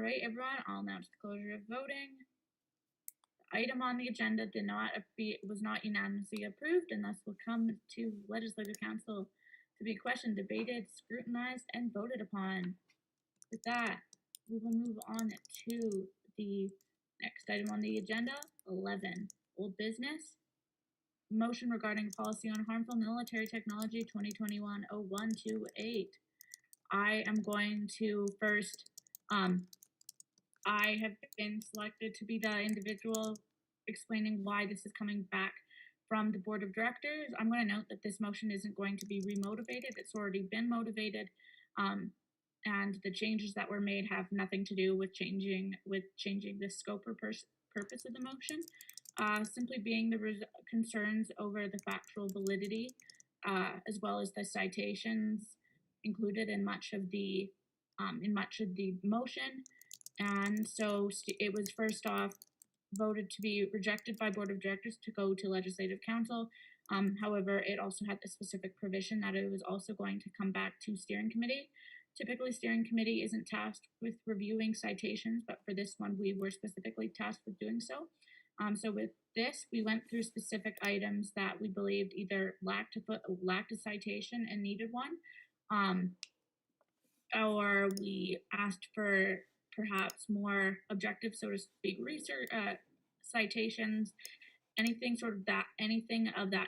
right, everyone, I'll announce the closure of voting. The item on the agenda was not unanimously approved and thus will come to Legislative Council to be questioned, debated, scrutinized, and voted upon. With that, we will move on to the next item on the agenda, 11, old business. Motion regarding policy on harmful military technology 2021-0128. I am going to first, I have been selected to be the individual explaining why this is coming back from the board of directors. I'm going to note that this motion isn't going to be remotivated. It's already been motivated. And the changes that were made have nothing to do with changing the scope or purpose of the motion. Simply being the concerns over the factual validity, as well as the citations included in much of the motion. And so it was first off voted to be rejected by board of directors to go to legislative council. However, it also had the specific provision that it was also going to come back to steering committee. Typically, steering committee isn't tasked with reviewing citations, but for this one, we were specifically tasked with doing so. So with this, we went through specific items that we believed either lacked a citation and needed one, or we asked for perhaps more objective, so to speak, research citations, anything of that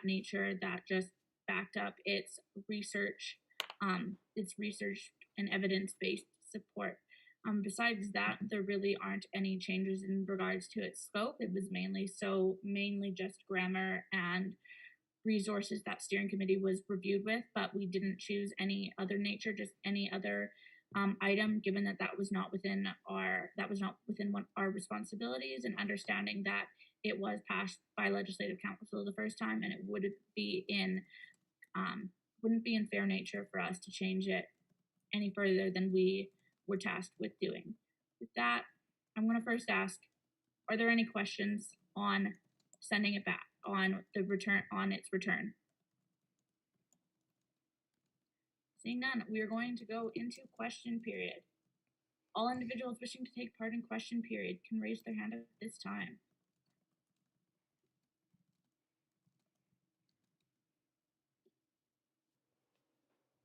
nature that just backed up its research and evidence-based support. Besides that, there really aren't any changes in regards to its scope. It was mainly just grammar and resources that steering committee was reviewed with, but we didn't choose any other nature, just any other item, given that was not within our responsibilities, and understanding that it was passed by legislative council the first time, and it wouldn't be in fair nature for us to change it any further than we were tasked with doing. With that, I'm going to first ask, are there any questions on sending it back, on its return? Seeing none, we are going to go into question period. All individuals wishing to take part in question period can raise their hand at this time.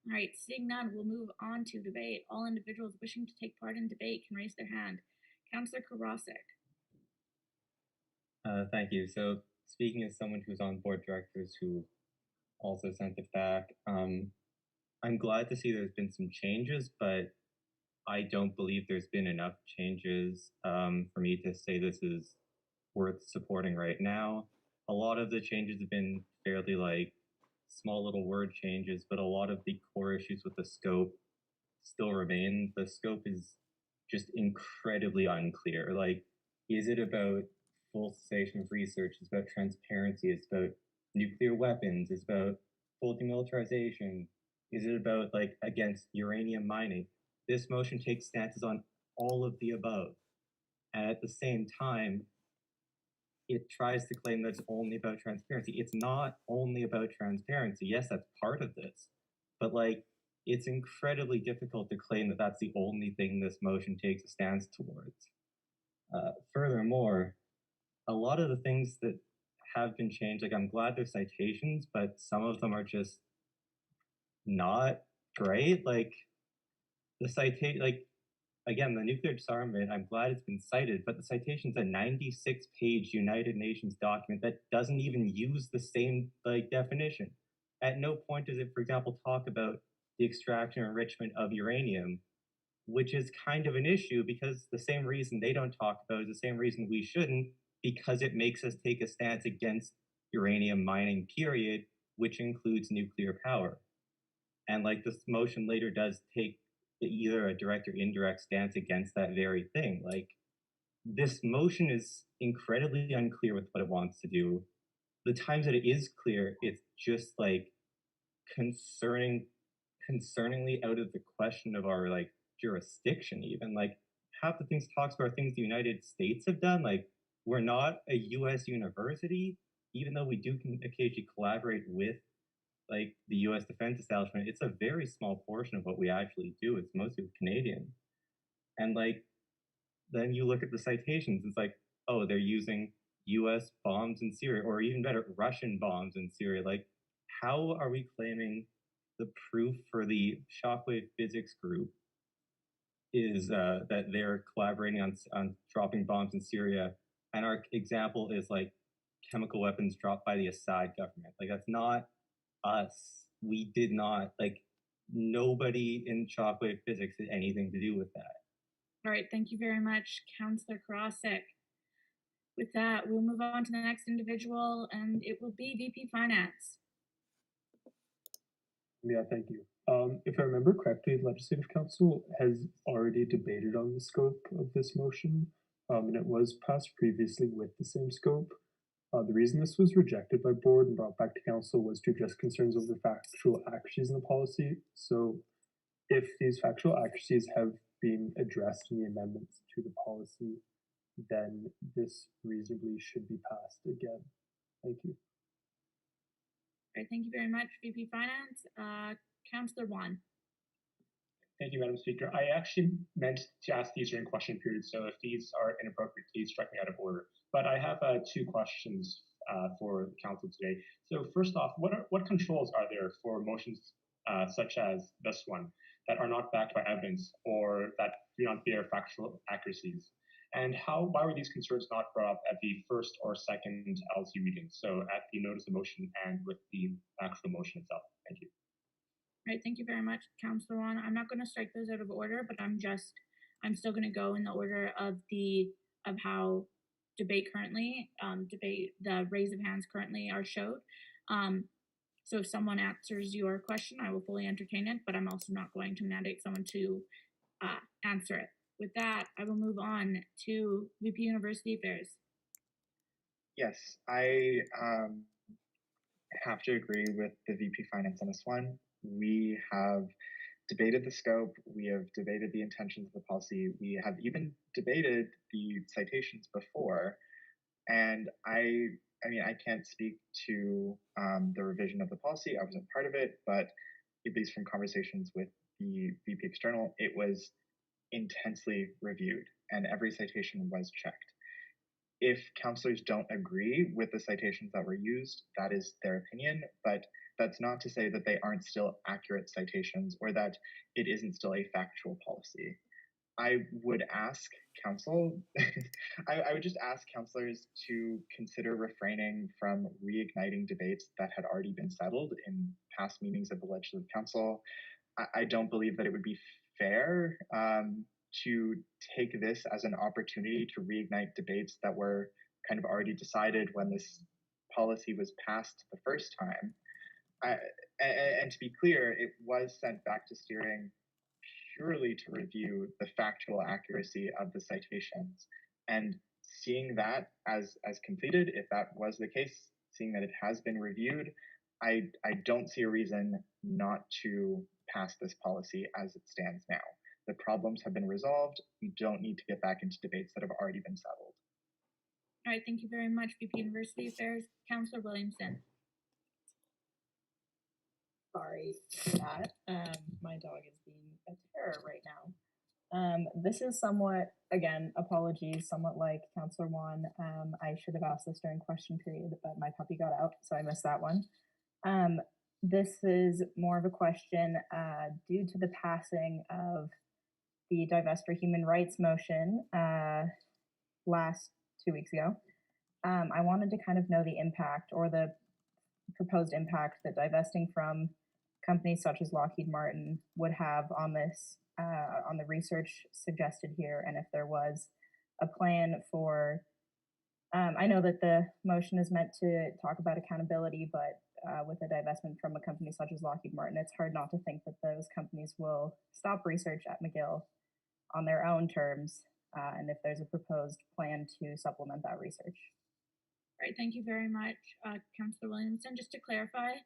All right, seeing none, we'll move on to debate. All individuals wishing to take part in debate can raise their hand. Councillor Karasik. Thank you. So speaking as someone who's on board directors who also sent it back, I'm glad to see there's been some changes, but I don't believe there's been enough changes for me to say this is worth supporting right now. A lot of the changes have been fairly small little word changes, but a lot of the core issues with the scope still remain. The scope is just incredibly unclear. Is it about full cessation of research? It's about transparency. It's about nuclear weapons. It's about full demilitarization. Is it about against uranium mining? This motion takes stances on all of the above. And at the same time, it tries to claim that it's only about transparency. It's not only about transparency. Yes, that's part of this. But it's incredibly difficult to claim that that's the only thing this motion takes a stance towards. Furthermore, a lot of the things that have been changed, I'm glad there's citations, but some of them are just not great. Again, the nuclear disarmament, I'm glad it's been cited, but the citation's a 96-page United Nations document that doesn't even use the same definition. At no point does it, for example, talk about the extraction or enrichment of uranium, which is kind of an issue because the same reason they don't talk about is the same reason we shouldn't, because it makes us take a stance against uranium mining, period, which includes nuclear power. And this motion later does take either a direct or indirect stance against that very thing. This motion is incredibly unclear with what it wants to do. The times that it is clear, it's just concerningly out of the question of our jurisdiction even. Half the things talks about are things the United States have done. We're not a US university, even though we do occasionally collaborate with the US defense establishment. It's a very small portion of what we actually do. It's mostly Canadian. And then you look at the citations, it's like, oh, they're using US bombs in Syria, or even better, Russian bombs in Syria. Like, how are we claiming the proof for the shockwave physics group is that they're collaborating on dropping bombs in Syria, and our example is like chemical weapons dropped by the Assad government? Like, that's not us. We did not, like, nobody in shockwave physics had anything to do with that. All right, thank you very much, Councillor Karasik. With that, we'll move on to the next individual, and it will be VP Finance. Yeah, thank you. If I remember correctly, the Legislative Council has already debated on the scope of this motion, and it was passed previously with the same scope. The reason this was rejected by board and brought back to council was to address concerns over factual accuracies in the policy. So if these factual accuracies have been addressed in the amendments to the policy, then this reasonably should be passed again. Thank you. All right, thank you very much, VP Finance. Councillor Wan. Thank you, Madam Speaker. I actually meant to ask these during question period, so if these are inappropriate, please strike me out of order. But I have two questions for the council today. So first off, what controls are there for motions such as this one that are not backed by evidence or that do not bear factual accuracies? And why were these concerns not brought up at the first or second LC reading? So at the notice of motion and with the actual motion itself. Thank you. All right, thank you very much, Councillor Wan. I'm not going to strike those out of order, but I'm still going to go in the order of how the raise of hands currently are showed. So if someone answers your question, I will fully entertain it, but I'm also not going to mandate someone to answer it. With that, I will move on to VP University Affairs. Yes, I have to agree with the VP Finance on this one. We have debated the scope, we have debated the intentions of the policy, we have even debated the citations before, and I mean, I can't speak to the revision of the policy. I wasn't part of it, but at least from conversations with the VP External, it was intensely reviewed and every citation was checked. If councillors don't agree with the citations that were used, that is their opinion, but that's not to say that they aren't still accurate citations or that it isn't still a factual policy. I would ask council, I would just ask councillors to consider refraining from reigniting debates that had already been settled in past meetings of the Legislative Council. I don't believe that it would be fair to take this as an opportunity to reignite debates that were kind of already decided when this policy was passed the first time. And to be clear, it was sent back to steering purely to review the factual accuracy of the citations. And seeing that as completed, if that was the case, seeing that it has been reviewed, I don't see a reason not to pass this policy as it stands now. The problems have been resolved. We don't need to get back into debates that have already been settled. All right, thank you very much, VP University Affairs. Councillor Williamson. Sorry for that. My dog is being a terror right now. This is somewhat, again, apologies, somewhat like Councillor Wan. I should have asked this during question period, but my puppy got out, so I missed that one. This is more of a question due to the passing of the Divest for Human Rights motion last 2 weeks ago. I wanted to kind of know the impact or the proposed impact that divesting from companies such as Lockheed Martin would have on this, on the research suggested here, and if there was a plan for, I know that the motion is meant to talk about accountability, but with a divestment from a company such as Lockheed Martin, it's hard not to think that those companies will stop research at McGill on their own terms, and if there's a proposed plan to supplement that research. All right, thank you very much, Councillor Williamson. Just to clarify,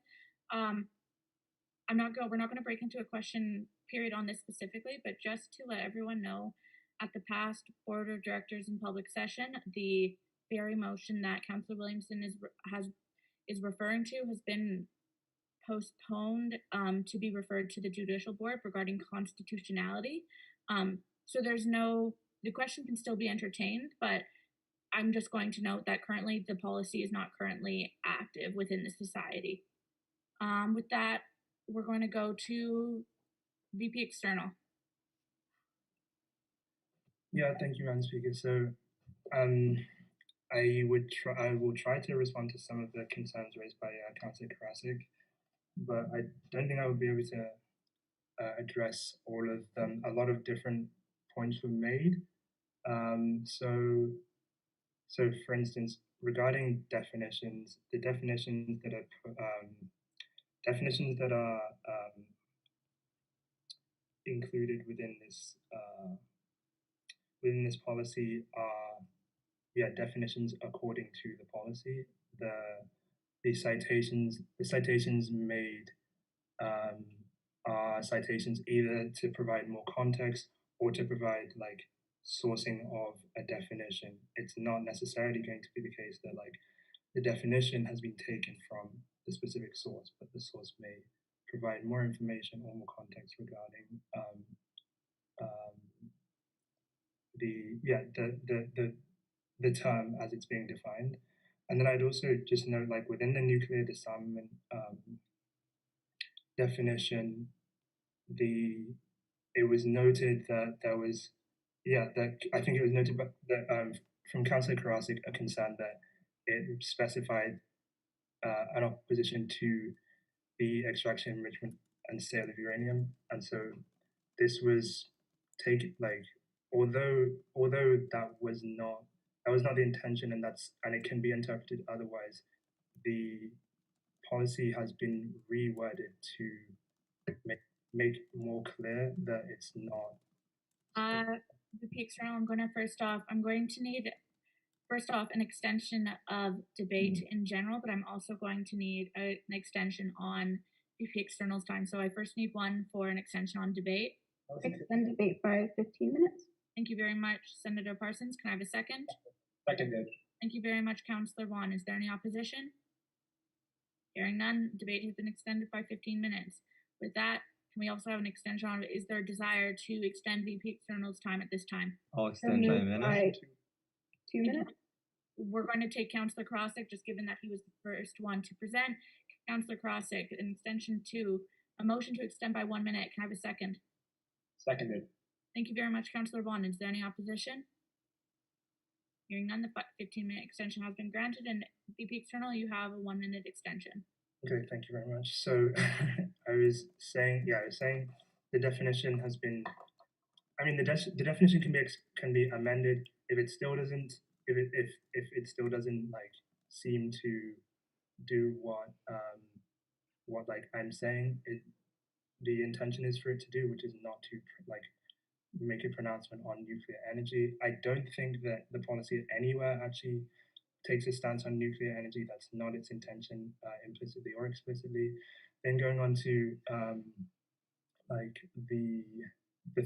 we're not going to break into a question period on this specifically, but just to let everyone know, at the past Board of Directors in public session, the very motion that Councillor Williamson is referring to has been postponed to be referred to the Judicial Board regarding constitutionality. So there's no the question can still be entertained, but I'm just going to note that currently the policy is not currently active within the society. With that, we're going to go to VP External. Yeah, thank you, Madam Speaker. So, I will try to respond to some of the concerns raised by Councillor Karasik, but I don't think I will be able to address all of them. A lot of different points were made. So for instance, regarding definitions, the definitions that are included within this policy are definitions according to the policy. The citations made are citations either to provide more context or to provide like sourcing of a definition. It's not necessarily going to be the case that like the definition has been taken from the specific source, but the source may provide more information or more context regarding the term as it's being defined. And then I'd also just note, like within the nuclear disarmament definition, it was noted that there was, I think it was noted that from Councillor Karasik a concern that it specified an opposition to the extraction, enrichment, and sale of uranium, and so this was taken like, although that was not the intention, and it can be interpreted otherwise. The policy has been reworded to make more clear that it's not. VP External, I'm going to need an extension of debate in general, but I'm also going to need an extension on VP External's time. So I first need one for an extension on debate. Extend debate by 15 minutes. Thank you very much, Senator Parsons. Can I have a second? Seconded. Thank you very much, Councillor Wan. Is there any opposition? Hearing none, debate has been extended by 15 minutes. With that, can we also have an extension on, is there a desire to extend VP External's time at this time? I'll extend by a minute. 2 minutes. We're going to take Councillor Karasik, just given that he was the first one to present. Councillor Karasik, an extension to a motion to extend by 1 minute. Can I have a second? Seconded. Thank you very much, Councillor Wan. Is there any opposition? Hearing none, the 15-minute extension has been granted, and VP External, you have a 1 minute extension. Okay, thank you very much. So I was saying the definition has been, the definition can be amended if it still doesn't, if it still doesn't like seem to do what like I'm saying the intention is for it to do, which is not to like make a pronouncement on nuclear energy. I don't think that the policy anywhere actually takes a stance on nuclear energy. That's not its intention, implicitly or explicitly. Then going on to like the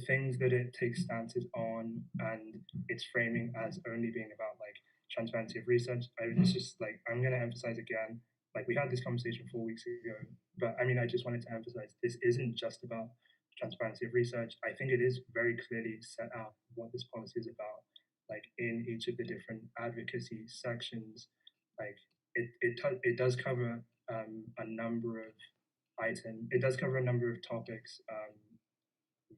things that it takes stances on and its framing as only being about like transparency of research. It's just like, I'm going to emphasize again, like we had this conversation 4 weeks ago, but I just wanted to emphasize this isn't just about transparency of research. I think it is very clearly set out what this policy is about, like in each of the different advocacy sections. Like it does cover a number of items. It does cover a number of topics.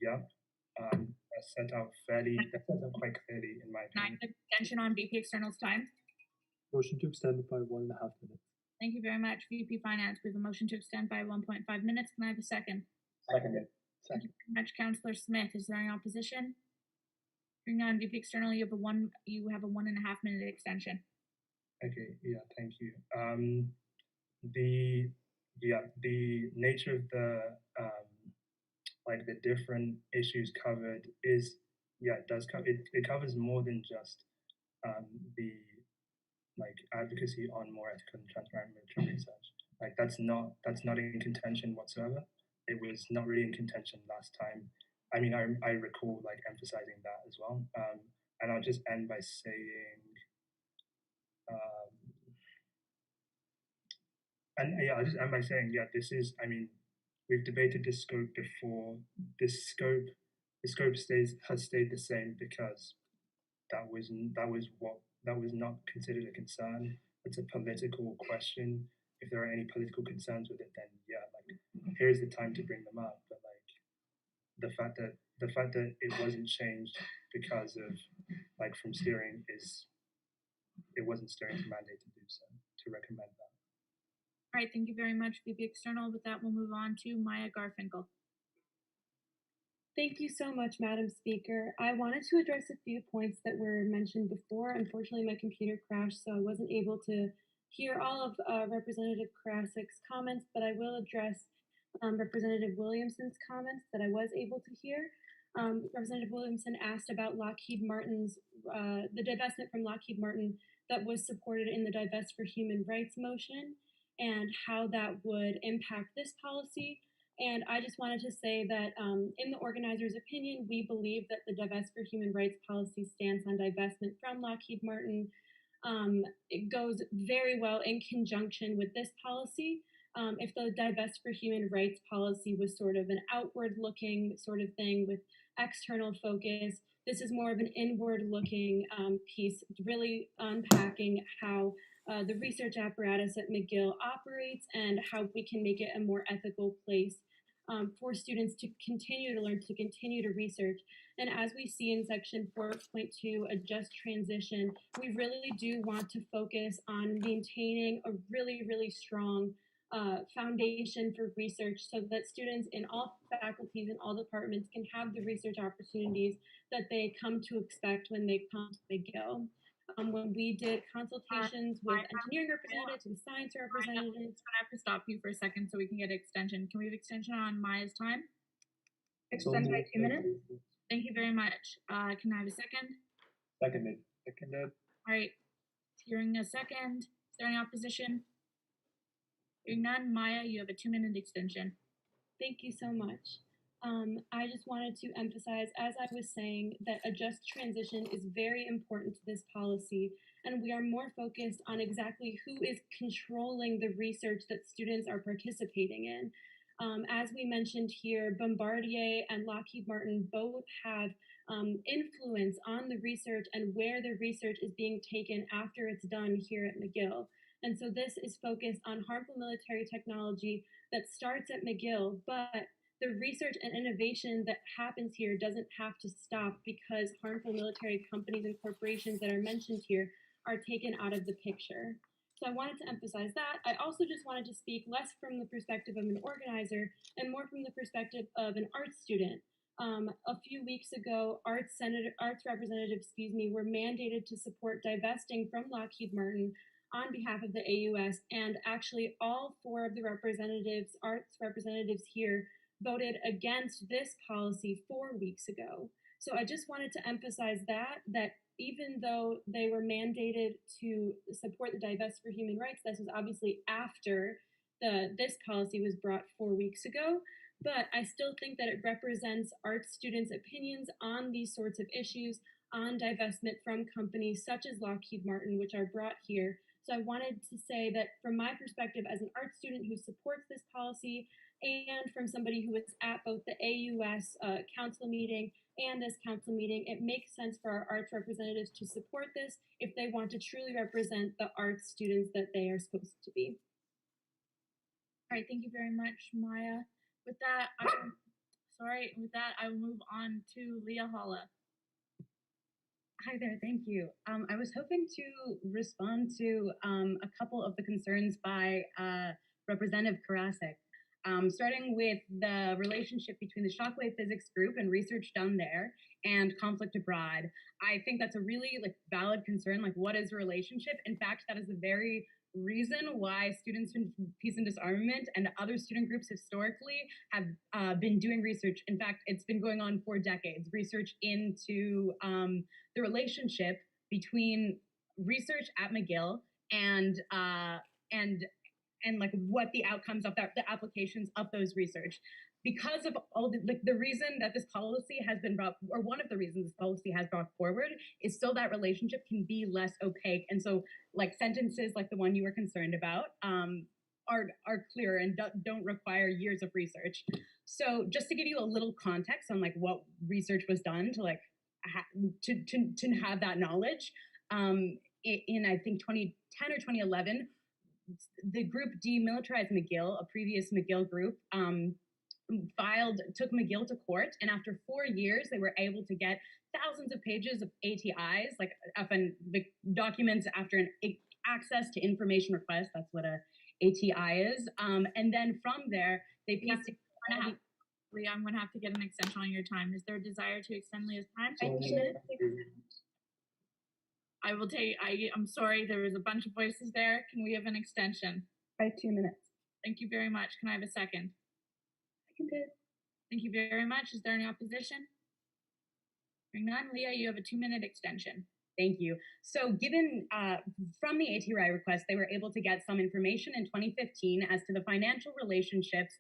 That's set out quite clearly in my opinion. Can I have an extension on VP External's time? Motion to extend by 1.5 minutes. Thank you very much, VP Finance. We have a motion to extend by 1.5 minutes. Can I have a second? Seconded. Thank you very much, Councillor Smith. Is there any opposition? Hearing none, VP External, you have a 1.5 minute extension. Okay, yeah, thank you. The nature of the like the different issues covered is it covers more than just the like advocacy on more ethical and transparent military research. Like that's not in contention whatsoever. It was not really in contention last time. I recall like emphasizing that as well. And I'll just end by saying, this is, we've debated this scope before. The scope has stayed the same because that was not considered a concern. It's a political question. If there are any political concerns with it, then yeah, like here's the time to bring them up. But like the fact that it wasn't changed because of like from steering it wasn't steering's mandate to do so, to recommend that. All right, thank you very much, VP External. With that, we'll move on to Maya Garfinkel. Thank you so much, Madam Speaker. I wanted to address a few points that were mentioned before. Unfortunately, my computer crashed, so I wasn't able to hear all of Representative Karasik's comments, but I will address Representative Williamson's comments that I was able to hear. Representative Williamson asked about Lockheed Martin's, the divestment from Lockheed Martin that was supported in the Divest for Human Rights motion and how that would impact this policy. And I just wanted to say that in the organizer's opinion, we believe that the Divest for Human Rights policy stance on divestment from Lockheed Martin, it goes very well in conjunction with this policy. If the Divest for Human Rights policy was sort of an outward looking sort of thing with external focus, this is more of an inward looking piece, really unpacking how the research apparatus at McGill operates and how we can make it a more ethical place for students to continue to learn, to continue to research. And as we see in section 4.2, a just transition, we really do want to focus on maintaining a really, really strong foundation for research so that students in all faculties and all departments can have the research opportunities that they come to expect when they come to McGill. When we did consultations with engineering representatives and science representatives. I have to stop you for a second so we can get extension. Can we have extension on Maya's time? Extend by 2 minutes. Thank you very much. Can I have a second? Seconded. All right. Hearing a second. Is there any opposition? Hearing none, Maya, you have a 2-minute extension. Thank you so much. I just wanted to emphasize, as I was saying, that a just transition is very important to this policy, and we are more focused on exactly who is controlling the research that students are participating in. As we mentioned here, Bombardier and Lockheed Martin both have influence on the research and where the research is being taken after it's done here at McGill. And so this is focused on harmful military technology that starts at McGill, but the research and innovation that happens here doesn't have to stop because harmful military companies and corporations that are mentioned here are taken out of the picture. So I wanted to emphasize that. I also just wanted to speak less from the perspective of an organizer and more from the perspective of an arts student. A few weeks ago, arts representatives, were mandated to support divesting from Lockheed Martin on behalf of the AUS, and actually all 4 of the representatives, arts representatives here, voted against this policy 4 weeks ago. So I just wanted to emphasize that even though they were mandated to support the Divest for Human Rights, this was obviously after this policy was brought 4 weeks ago, but I still think that it represents arts students' opinions on these sorts of issues, on divestment from companies such as Lockheed Martin, which are brought here. So I wanted to say that from my perspective as an art student who supports this policy, and from somebody who was at both the AUS council meeting and this council meeting, it makes sense for our arts representatives to support this if they want to truly represent the arts students that they are supposed to be. All right, thank you very much, Maya. With that, I will move on to Leah Holla. Hi there, thank you. I was hoping to respond to a couple of the concerns by Representative Karasik. Starting with the relationship between the Shockwave Physics Group and research done there and conflict abroad. I think that's a really valid concern, what is the relationship? In fact, that is the very reason why Students in Peace and Disarmament and other student groups historically have been doing research. In fact, it's been going on for decades, research into the relationship between research at McGill and what the outcomes of the applications of those research. Because of all the reason that this policy has been brought, or one of the reasons this policy has brought forward, is so that relationship can be less opaque. And so sentences like the one you were concerned about are clear and don't require years of research. So just to give you a little context on what research was done to to have that knowledge. In I think 2010 or 2011, the group Demilitarized McGill, a previous McGill group, took McGill to court, and after 4 years, they were able to get thousands of pages of ATIs, like the documents after an access to information request. That's what a ATI is. And then from there, they pieced together. Leah, I'm going to have to get an extension on your time. Is there a desire to extend Leah's time? I will take, I'm sorry, there was a bunch of voices there. Can we have an extension? By 2 minutes. Thank you very much. Can I have a second? Seconded. Thank you very much. Is there any opposition? Hearing none, Leah, you have a 2-minute extension. Thank you. So given from the ATRI request, they were able to get some information in 2015 as to the financial relationships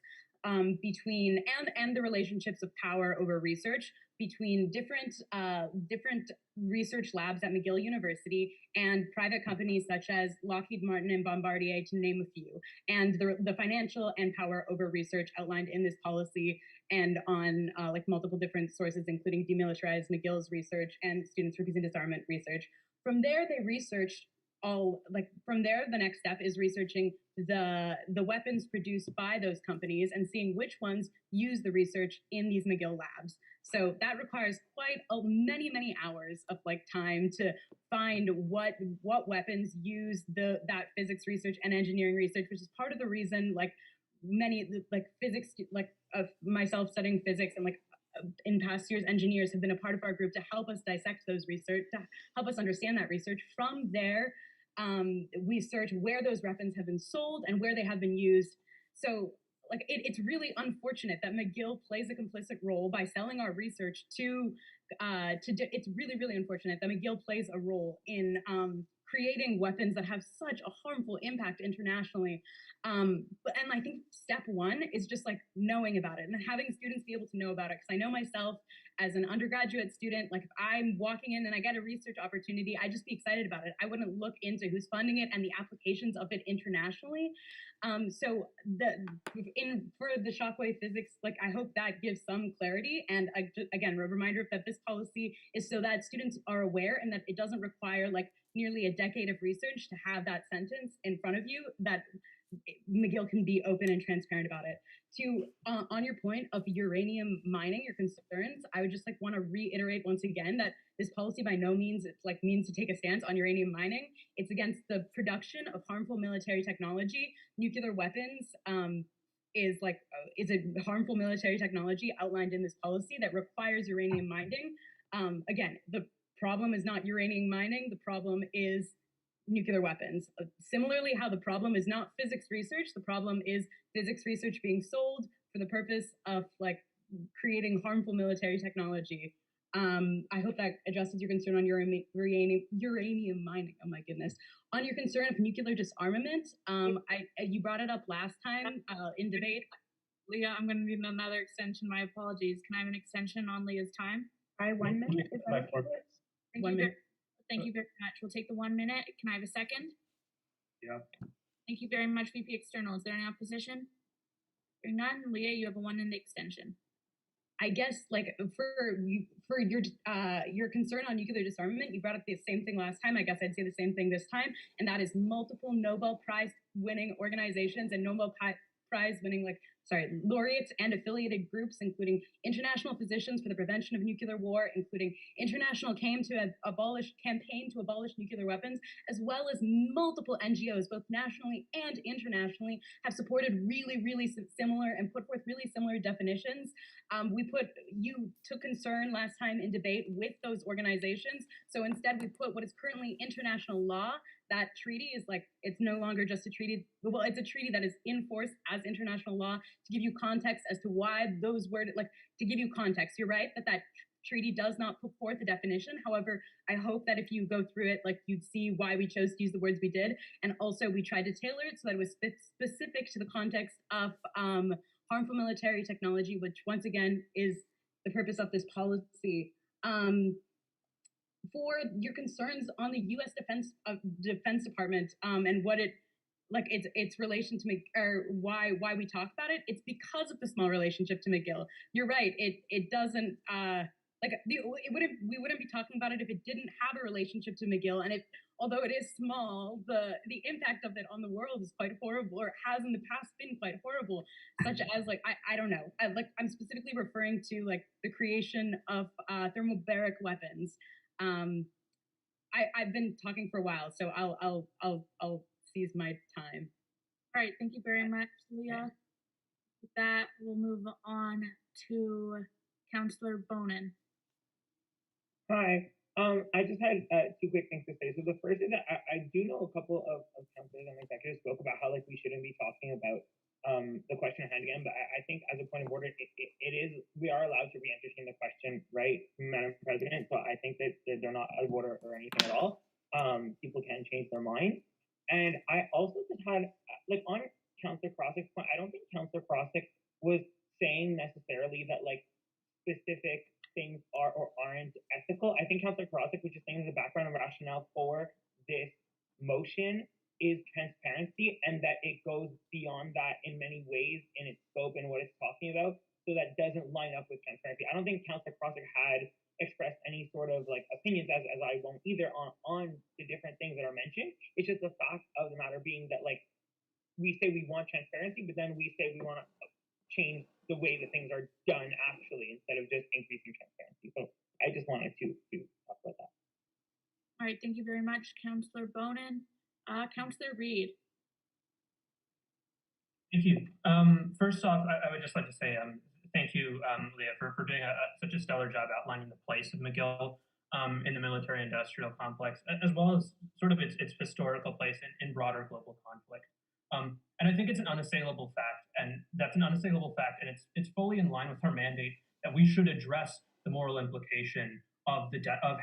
between and the relationships of power over research between different research labs at McGill University and private companies such as Lockheed Martin and Bombardier, to name a few, and the financial and power over research outlined in this policy and on like multiple different sources, including Demilitarized McGill's research and Students for Peace and Disarmament research. From there, they researched from there, the next step is researching the weapons produced by those companies and seeing which ones use the research in these McGill labs. So that requires quite many hours of time to find what weapons use that physics research and engineering research, which is part of the reason many physics myself studying physics and in past years, engineers have been a part of our group to help us dissect those research, to help us understand that research. From there, we search where those weapons have been sold and where they have been used. So it's really unfortunate that McGill plays a complicit role by selling our research it's really unfortunate that McGill plays a role in creating weapons that have such a harmful impact internationally. And I think step one is just knowing about it and having students be able to know about it. Because I know myself as an undergraduate student, if I'm walking in and I get a research opportunity, I'd just be excited about it. I wouldn't look into who's funding it and the applications of it internationally. So for the shockwave physics, I hope that gives some clarity. And again, a reminder that this policy is so that students are aware and that it doesn't require nearly a decade of research to have that sentence in front of you, that McGill can be open and transparent about it. On your point of uranium mining, your concerns, I would just want to reiterate once again that this policy by no means means to take a stance on uranium mining. It's against the production of harmful military technology. Nuclear weapons is a harmful military technology outlined in this policy that requires uranium mining. Again, the problem is not uranium mining. The problem is nuclear weapons. Similarly, how the problem is not physics research, the problem is physics research being sold for the purpose of creating harmful military technology. I hope that addresses your concern on uranium mining. Oh my goodness. On your concern of nuclear disarmament, you brought it up last time in debate. Leah, I'm going to need another extension. My apologies. Can I have an extension on Leah's time? By 1 minute? Is that Thank you very much. We'll take the 1 minute. Can I have a second? Yeah. Thank you very much, VP External. Is there any opposition? Hearing none, Leah, you have a 1 minute extension. I guess for your concern on nuclear disarmament, you brought up the same thing last time. I guess I'd say the same thing this time, and that is multiple Nobel Prize winning organizations and Nobel Prize winning laureates and affiliated groups, including International Physicians for the Prevention of Nuclear War, including International Campaign to Abolish Nuclear Weapons, as well as multiple NGOs, both nationally and internationally, have supported really similar and put forth really similar definitions. You took concern last time in debate with those organizations, so instead we put what is currently international law. That treaty is it's no longer just a treaty. Well, it's a treaty that is in force as international law. To give you context as to why those words, to give you context, you're right that treaty does not put forth a definition. However, I hope that if you go through it, you'd see why we chose to use the words we did. And also we tried to tailor it so that it was specific to the context of harmful military technology, which once again is the purpose of this policy. For your concerns on the U.S. Defense Department and what its relation to why we talk about it, it's because of the small relationship to McGill. You're right. It doesn't like we wouldn't be talking about it if it didn't have a relationship to McGill, and although it is small, the impact of it on the world is quite horrible, or has in the past been quite horrible, such as like I don't know, I'm specifically referring to like the creation of thermobaric weapons. I've been talking for a while, so I'll seize my time. All right, thank you very much, Leah. With that, we'll move on to Councillor Bonin. Hi. I just had two quick things to say. So the first is that I do know a couple of councillors and executives spoke about how like we shouldn't be talking about the question at hand again, but I think as a point of order, it is, we are allowed to re-entertain the question, right, Madam President? So I think that they're not out of order or anything at all. People can change their mind. And I also just had, like on Councillor Crossick's point, I don't think Councillor Crossick was saying necessarily that like specific things are or aren't ethical. I think Councillor Crossick was just saying the background and rationale for this motion is transparency, and that it goes beyond that in many ways in its scope and what it's talking about, so that doesn't line up with transparency. I don't think Councillor Crossick had expressed any sort of like opinions, as I won't either, on the different things that are mentioned. It's just the fact of the matter being that like we say we want transparency, but then we say we want to change the way that things are done actually, instead of just increasing transparency. So I just wanted to talk about that. All right, thank you very much, Councillor Bonin. Councillor Reid. Thank you. First off, I would just like to say thank you, Leah, for doing such a stellar job outlining the place of McGill in the military-industrial complex, as well as sort of its historical place in broader global conflict. And I think it's an unassailable fact, and it's fully in line with our mandate that we should address the moral implication of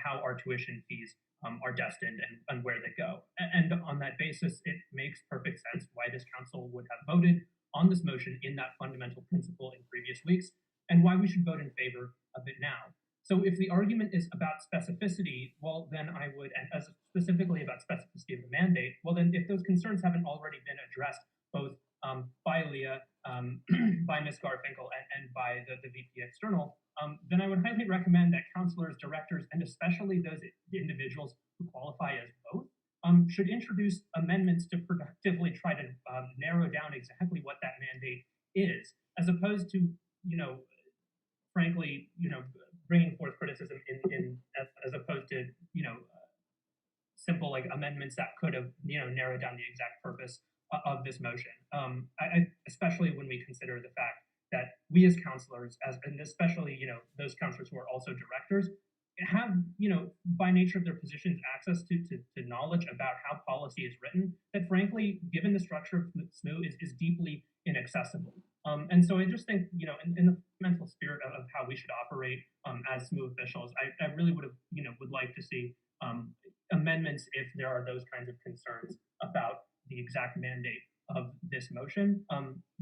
how our tuition fees are destined and where they go. And on that basis, it makes perfect sense why this council would have voted on this motion in that fundamental principle in previous weeks, and why we should vote in favor of it now. So if the argument is about specificity, well, then I would, and as specifically about specificity of the mandate, well, then if those concerns haven't already been addressed both by Leah, by Ms. Garfinkel, and by the VP External, then I would highly recommend that councillors, directors, and especially those individuals who qualify as both should introduce amendments to productively try to narrow down exactly what that mandate is, as opposed to, frankly, bringing forth criticism as opposed to, simple like amendments that could have, narrowed down the exact purpose of this motion. Especially when we consider the fact that we as councillors, and especially, those councillors who are also directors, have, by nature of their positions, access to knowledge about how policy is written that, frankly, given the structure of SMU, is deeply inaccessible. And so I just think, in the mental spirit of how we should operate as SMU officials, I really would like to see amendments if there are those kinds of concerns about the exact mandate of this motion,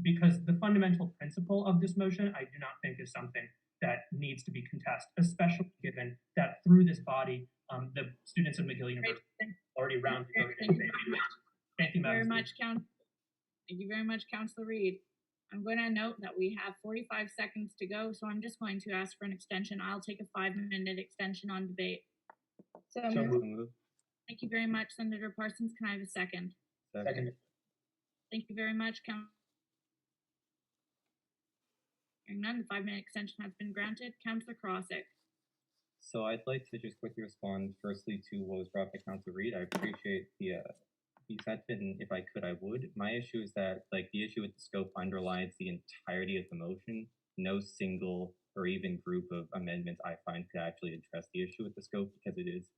because the fundamental principle of this motion, I do not think is something that needs to be contested, especially given that through this body, the students of McGill University already roundly voted in favor. Thank you, Madam Speaker. Thank you very much, Councillor Reid. I'm going to note that we have 45 seconds to go, so I'm just going to ask for an extension. I'll take a 5-minute extension on debate. So moved. Thank you very much, Senator Parsons. Can I have a second? Second. Thank you very much, Hearing none, the 5-minute extension has been granted. Councillor Crossick. So I'd like to just quickly respond firstly to what was brought up by Councillor Reid. I appreciate the sentiment, and if I could, I would. My issue is that the issue with the scope underlies the entirety of the motion. No single or even group of amendments I find could actually address the issue with the scope, because it is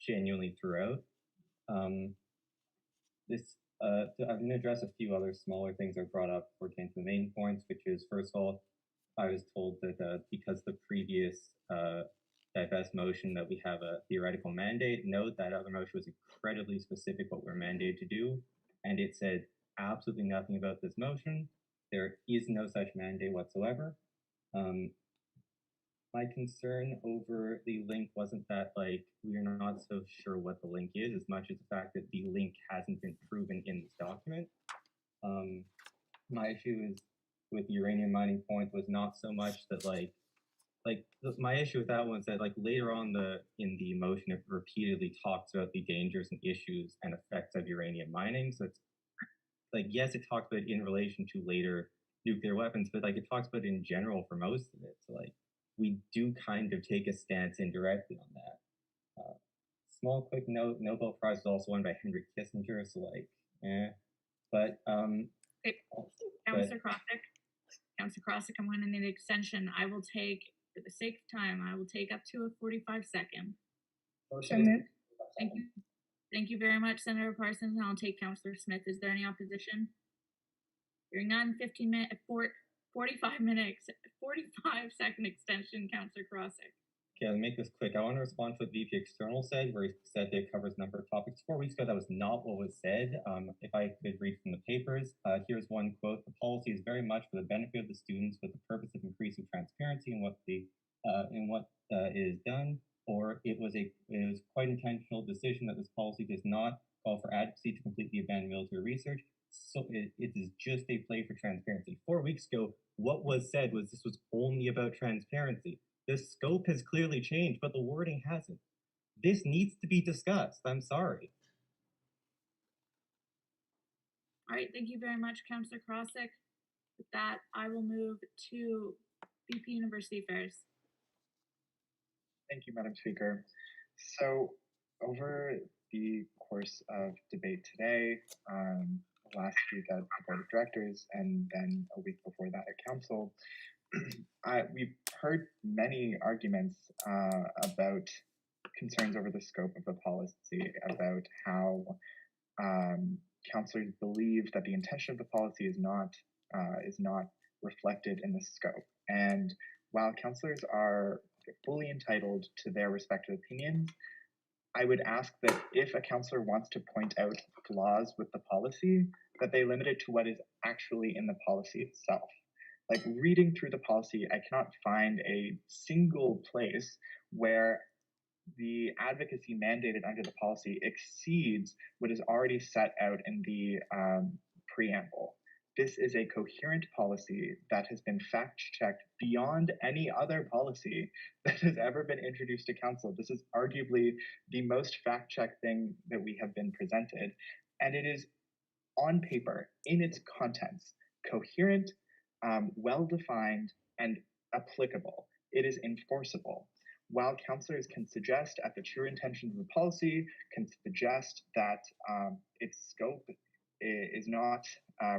genuinely throughout. I'm going to address a few other smaller things that are brought up pertaining to the main points, which is, first of all, I was told that because the previous divest motion that we have a theoretical mandate. Note that other motion was incredibly specific what we're mandated to do, and it said absolutely nothing about this motion. There is no such mandate whatsoever. My concern over the link wasn't that we're not so sure what the link is, as much as the fact that the link hasn't been proven in this document. My issue is with the uranium mining point was not so much that my issue with that one is that like later on in the motion it repeatedly talks about the dangers and issues and effects of uranium mining. So it's like, yes, it talks about it in relation to later nuclear weapons, but like it talks about it in general for most of it. So like we do kind of take a stance indirectly on that. Small quick note: Nobel Prize was also won by Henry Kissinger, so like, but Okay, Councillor Crossick. Councillor Crossick, I'm winning an extension. I will take, for the sake of time, I will take up to a 45-second. Thank you. Thank you very much, Senator Parsons, and I'll take Councillor Smith. Is there any opposition? Hearing none, 45-second extension, Councillor Crossick. Okay, I'll make this quick. I want to respond to what VP External said, where he said that it covers a number of topics. 4 weeks ago, that was not what was said. If I could read from the papers, here's one quote: "The policy is very much for the benefit of the students with the purpose of increasing transparency in what is done, or it was quite an intentional decision that this policy does not call for advocacy to completely abandon military research. So it is just a play for transparency." 4 weeks ago, what was said was this was only about transparency. The scope has clearly changed, but the wording hasn't. This needs to be discussed. I'm sorry. All right, thank you very much, Councillor Crossick. With that, I will move to VP University Affairs. Thank you, Madam Speaker. So over the course of debate today, last week at the Board of Directors, and then a week before that at Council, we've heard many arguments about concerns over the scope of the policy, about how councillors believe that the intention of the policy is not reflected in the scope. And while councillors are fully entitled to their respective opinions, I would ask that if a councillor wants to point out flaws with the policy, that they limit it to what is actually in the policy itself. Like reading through the policy, I cannot find a single place where the advocacy mandated under the policy exceeds what is already set out in the preamble. This is a coherent policy that has been fact-checked beyond any other policy that has ever been introduced to council. This is arguably the most fact-checked thing that we have been presented, and it is on paper, in its contents, coherent, well-defined, and applicable. It is enforceable. While councillors can suggest at the true intentions of the policy, can suggest that its scope is not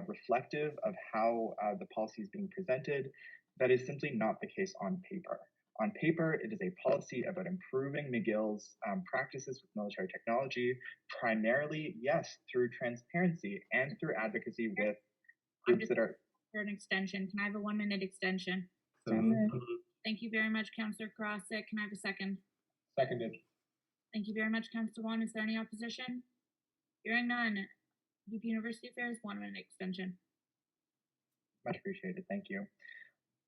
reflective of how the policy is being presented, that is simply not the case on paper. On paper, it is a policy about improving McGill's practices with military technology, primarily, yes, through transparency and through advocacy with groups that are... For an extension. Can I have a 1 minute extension? Thank you very much, Councillor Crossick. Can I have a second? Seconded. Thank you very much, Councillor Wan. Is there any opposition? Hearing none. VP University Affairs, 1 minute extension. Much appreciated. Thank you.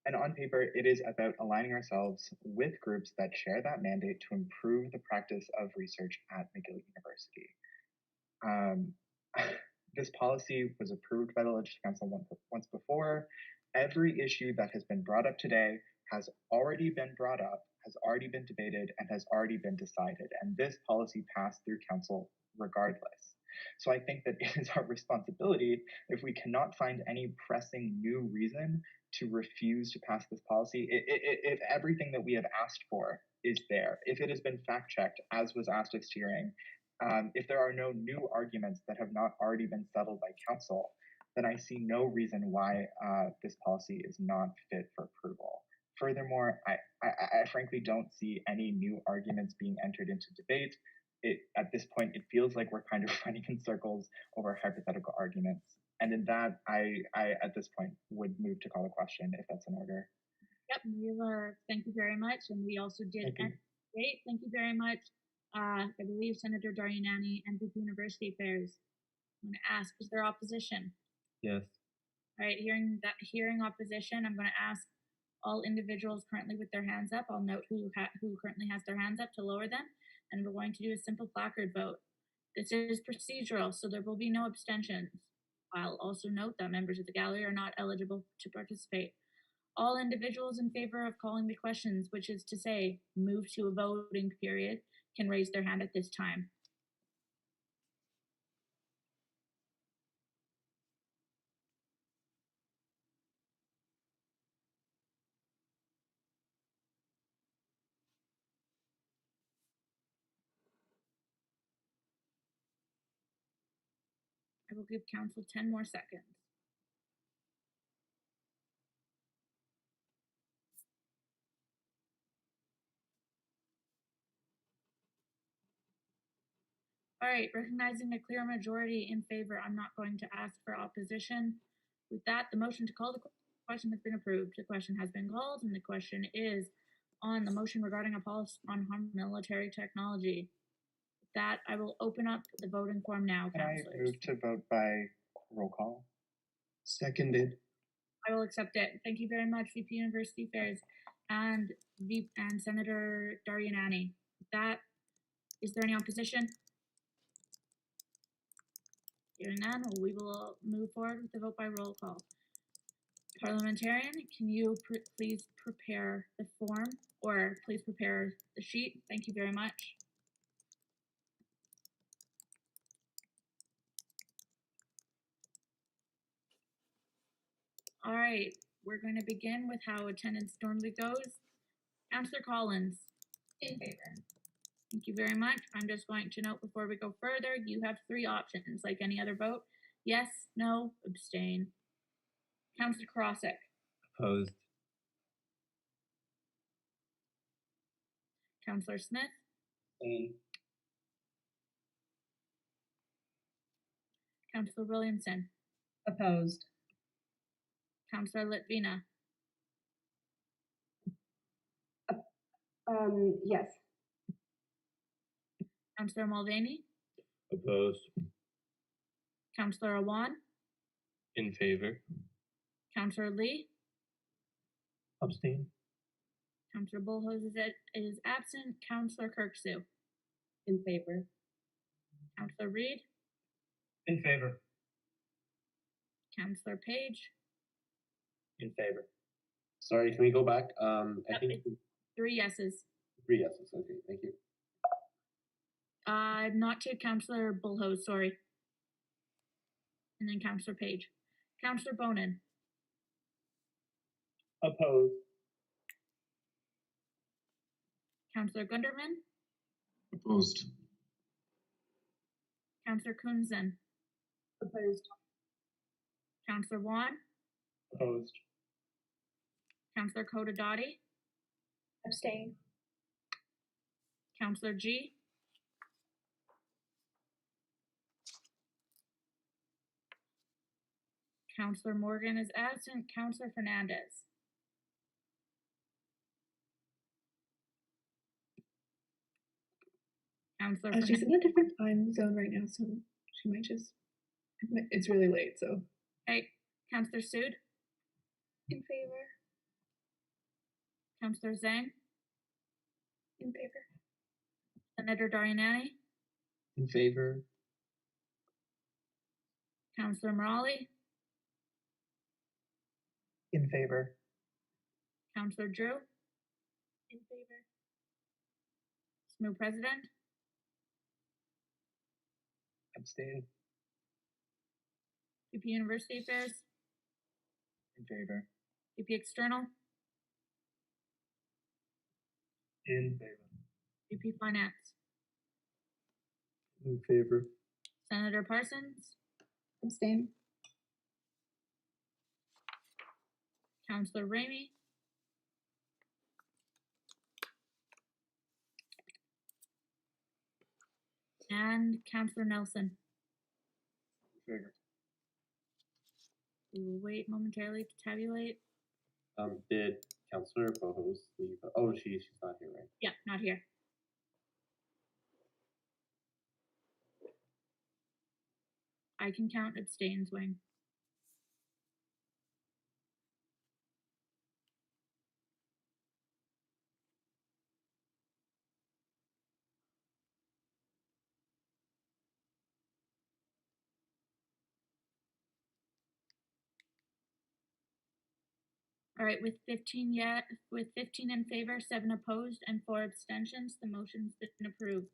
And on paper, it is about aligning ourselves with groups that share that mandate to improve the practice of research at McGill University. This policy was approved by the Legislative Council once before. Every issue that has been brought up today has already been brought up, has already been debated, and has already been decided. And this policy passed through council regardless. So I think that it is our responsibility, if we cannot find any pressing new reason to refuse to pass this policy, if everything that we have asked for is there, if it has been fact-checked, as was asked at steering, if there are no new arguments that have not already been settled by council, then I see no reason why this policy is not fit for approval. Furthermore, I frankly don't see any new arguments being entered into debate. At this point, it feels like we're kind of running in circles over hypothetical arguments. And in that, I at this point would move to call a question, if that's in order. Yep, thank you very much. And we also did end debate. Thank you very much. I believe Senator Darianani and VP University Affairs. I'm going to ask, is there opposition? Yes. All right, hearing opposition, I'm going to ask all individuals currently with their hands up. I'll note who currently has their hands up to lower them, and we're going to do a simple placard vote. This is procedural, so there will be no abstentions. I'll also note that members of the gallery are not eligible to participate. All individuals in favor of calling the questions, which is to say, move to a voting period, can raise their hand at this time. I will give council 10 more seconds. All right, recognizing a clear majority in favor, I'm not going to ask for opposition. With that, the motion to call the question has been approved. The question has been called, and the question is on the motion regarding a policy on military technology. With that, I will open up the voting form now, Can I councillors. move to vote by roll call? Seconded. I will accept it. Thank you very much, VP University Affairs and Senator Daryanani. With that, is there any opposition? Hearing none, we will move forward with the vote by roll call. Parliamentarian, can you please prepare the form, or please prepare the sheet? Thank you very much. All right, we're going to begin with how attendance normally goes. Councillor Collins. In favor. Thank you very much. I'm just going to note before we go further, you have 3 options, like any other vote. Yes, no, abstain. Councillor Karasik. Opposed. Councillor Smith. Abstain. Councillor Williamson. Opposed. Councillor Litvina. Yes. Councillor Mulvaney. Opposed. Councillor Wan. In favor. Councillor Lee. Abstain. Councillor Bullhose is absent. Councillor Kirksue. In favor. Councillor Reed. In favor. Councillor Page. In favor. Sorry, can we go back? I Yep, think 3 yeses. 3 yeses. Okay, thank you. Not to Councillor Bullhose, sorry. And then Councillor Page. Councillor Bonin. Opposed. Councillor Gunderman. Opposed. Councillor Kunzen. Opposed. Councillor Wan. Opposed. Councillor Kodadati. Abstain. Councillor G. Councillor Morgan is absent. Councillor Fernandez. Councillor She's in a different time zone right now, so she might just. It's really late, so. Hey, Councillor Sood. In favor. Councillor Zhang. In favor. Senator Daryanani. In favor. Councillor Morali. In favor. Councillor Drew. In favor. SMU President. Abstain. VP University Affairs. In favor. VP External. In favor. VP Finance. In favor. Senator Parsons. Abstain. Councillor Ramey. And Councillor Nelson. In favor. We will wait momentarily to tabulate. Did Councillor Bohos leave? Oh, she's not here, right? Yeah, not here. I can count abstains, Wayne. All right, with 15 in favor, 7 opposed, and 4 abstentions, the motion's been approved.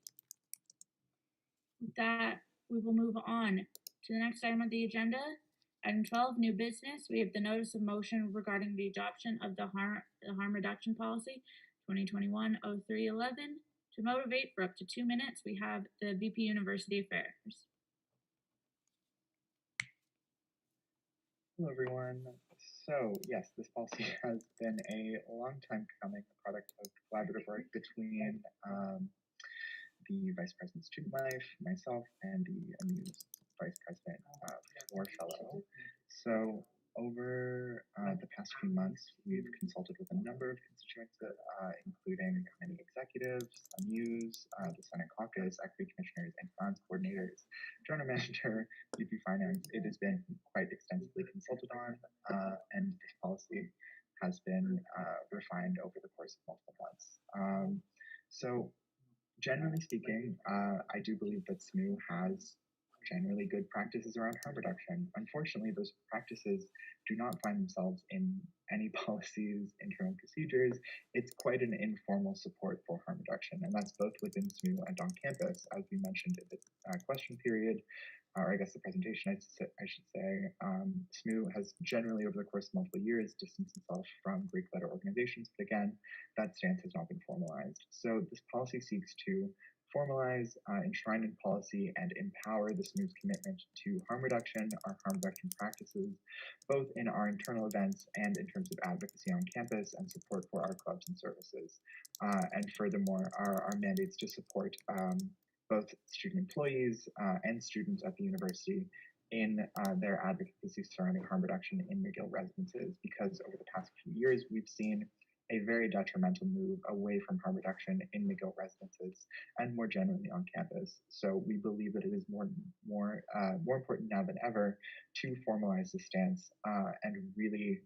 With that, we will move on to the next item on the agenda. Item 12, new business. We have the notice of motion regarding the adoption of the harm reduction policy 2021-0311. To motivate for up to 2 minutes, we have the VP University Affairs. Hello, everyone. So, yes, this policy has been a long time coming, a product of collaborative work between the Vice President Student Life, myself, and the MU's Vice President or Fellow. So, over the past few months, we've consulted with a number of constituents, including many executives, MUs, the Senate Caucus, equity commissioners, and finance coordinators. General Manager, VP Finance, it has been quite extensively consulted on, and this policy has been refined over the course of multiple months. So, generally speaking, I do believe that SMU has generally good practices around harm reduction. Unfortunately, those practices do not find themselves in any policies, internal procedures. It's quite an informal support for harm reduction, and that's both within SMU and on campus, as we mentioned in the question period, or I guess the presentation, I should say. SMU has generally, over the course of multiple years, distanced itself from Greek letter organizations, but again, that stance has not been formalized. So this policy seeks to formalize, enshrine in policy, and empower the SMU's commitment to harm reduction, our harm reduction practices, both in our internal events and in terms of advocacy on campus and support for our clubs and services. And furthermore, our mandates to support both student employees and students at the university in their advocacy surrounding harm reduction in McGill residences, because over the past few years, we've seen a very detrimental move away from harm reduction in McGill residences and more generally on campus. So we believe that it is more important now than ever to formalize the stance and really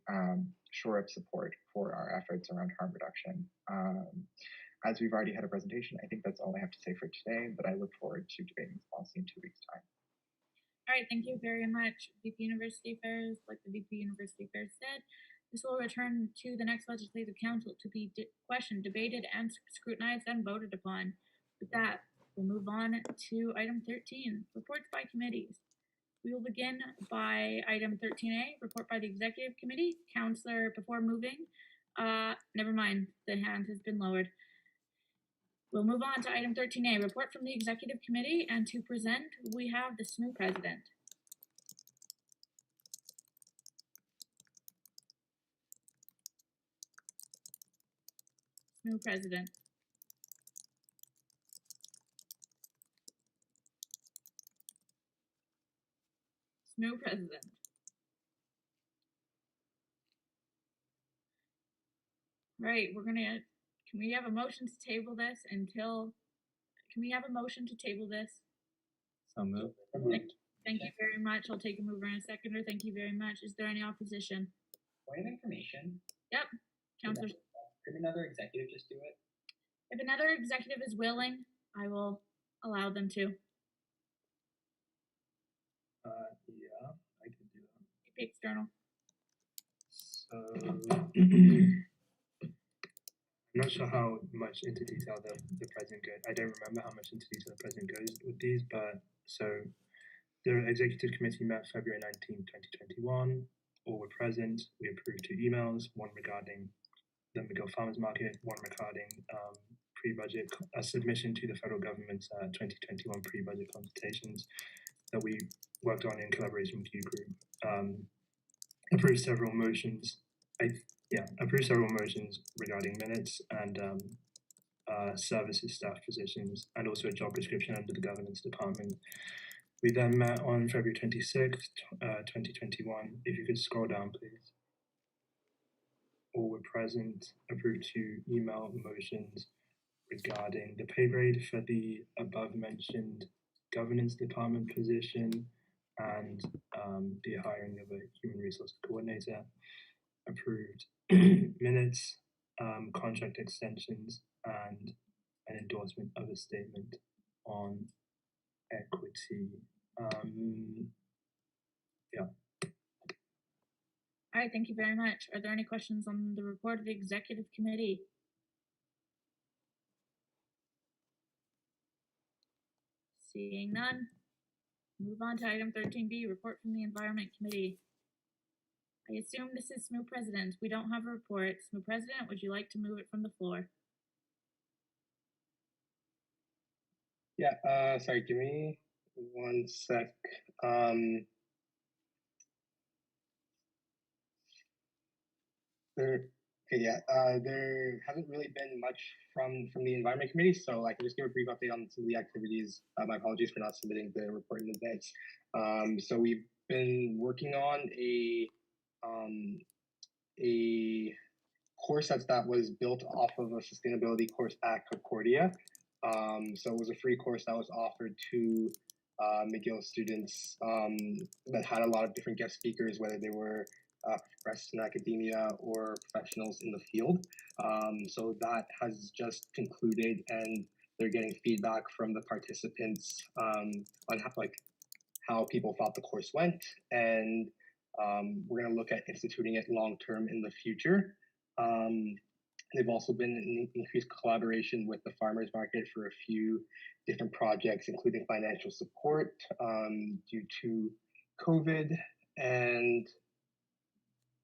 shore up support for our efforts around harm reduction. As we've already had a presentation, I think that's all I have to say for today, but I look forward to debating this policy in 2 weeks' time. All right, thank you very much, VP University Affairs. Like the VP University Affairs said, this will return to the next Legislative Council to be questioned, debated, and scrutinized and voted upon. With that, we'll move on to item 13, reports by committees. We will begin by item 13A, report by the Executive Committee. Councillor, before moving, never mind, the hand has been lowered. We'll move on to item 13A, report from the Executive Committee, and to present, we have the SMU President. SMU President. SMU President. Right, can we have a motion to table this until, can we have a motion to table this? So moved. Thank you very much. I'll take a mover and a seconder. Thank you very much. Is there any opposition? Point of information. Yep, Councillor. Could another executive just do it? If another executive is willing, I will allow them to. Yeah, I can do that. VP External. So I'm not sure how much into detail the president goes. I don't remember how much into detail the president goes with these, but so the executive committee met February 19, 2021. All were present. We approved 2 emails, one regarding the McGill Farmers Market, one regarding pre-budget, a submission to the federal government's 2021 pre-budget consultations that we worked on in collaboration with U-Group. Approved several motions. Approved several motions regarding minutes and services staff positions, and also a job description under the governance department. We then met on February 26th, 2021. If you could scroll down, please. All were present, approved 2 email motions regarding the pay grade for the above mentioned governance department position and the hiring of a human resource coordinator. Approved minutes, contract extensions, and an endorsement of a statement on equity. All All right, thank you very much. Are there any questions on the report of the executive committee? Seeing none, move on to item 13B, report from the Environment Committee. I assume this is SMU President. We don't have a report. SMU President, would you like to move it from the floor? Yeah, sorry, give me 1 sec. There hasn't really been much from the Environment Committee, so I can just give a brief update on some of the activities. My apologies for not submitting the report in advance. So we've been working on a course that was built off of a sustainability course at Concordia. So it was a free course that was offered to McGill students that had a lot of different guest speakers, whether they were professors in academia or professionals in the field. So that has just concluded, and they're getting feedback from the participants on how people thought the course went, and we're going to look at instituting it long term in the future. They've also been in increased collaboration with the farmers market for a few different projects, including financial support due to COVID, and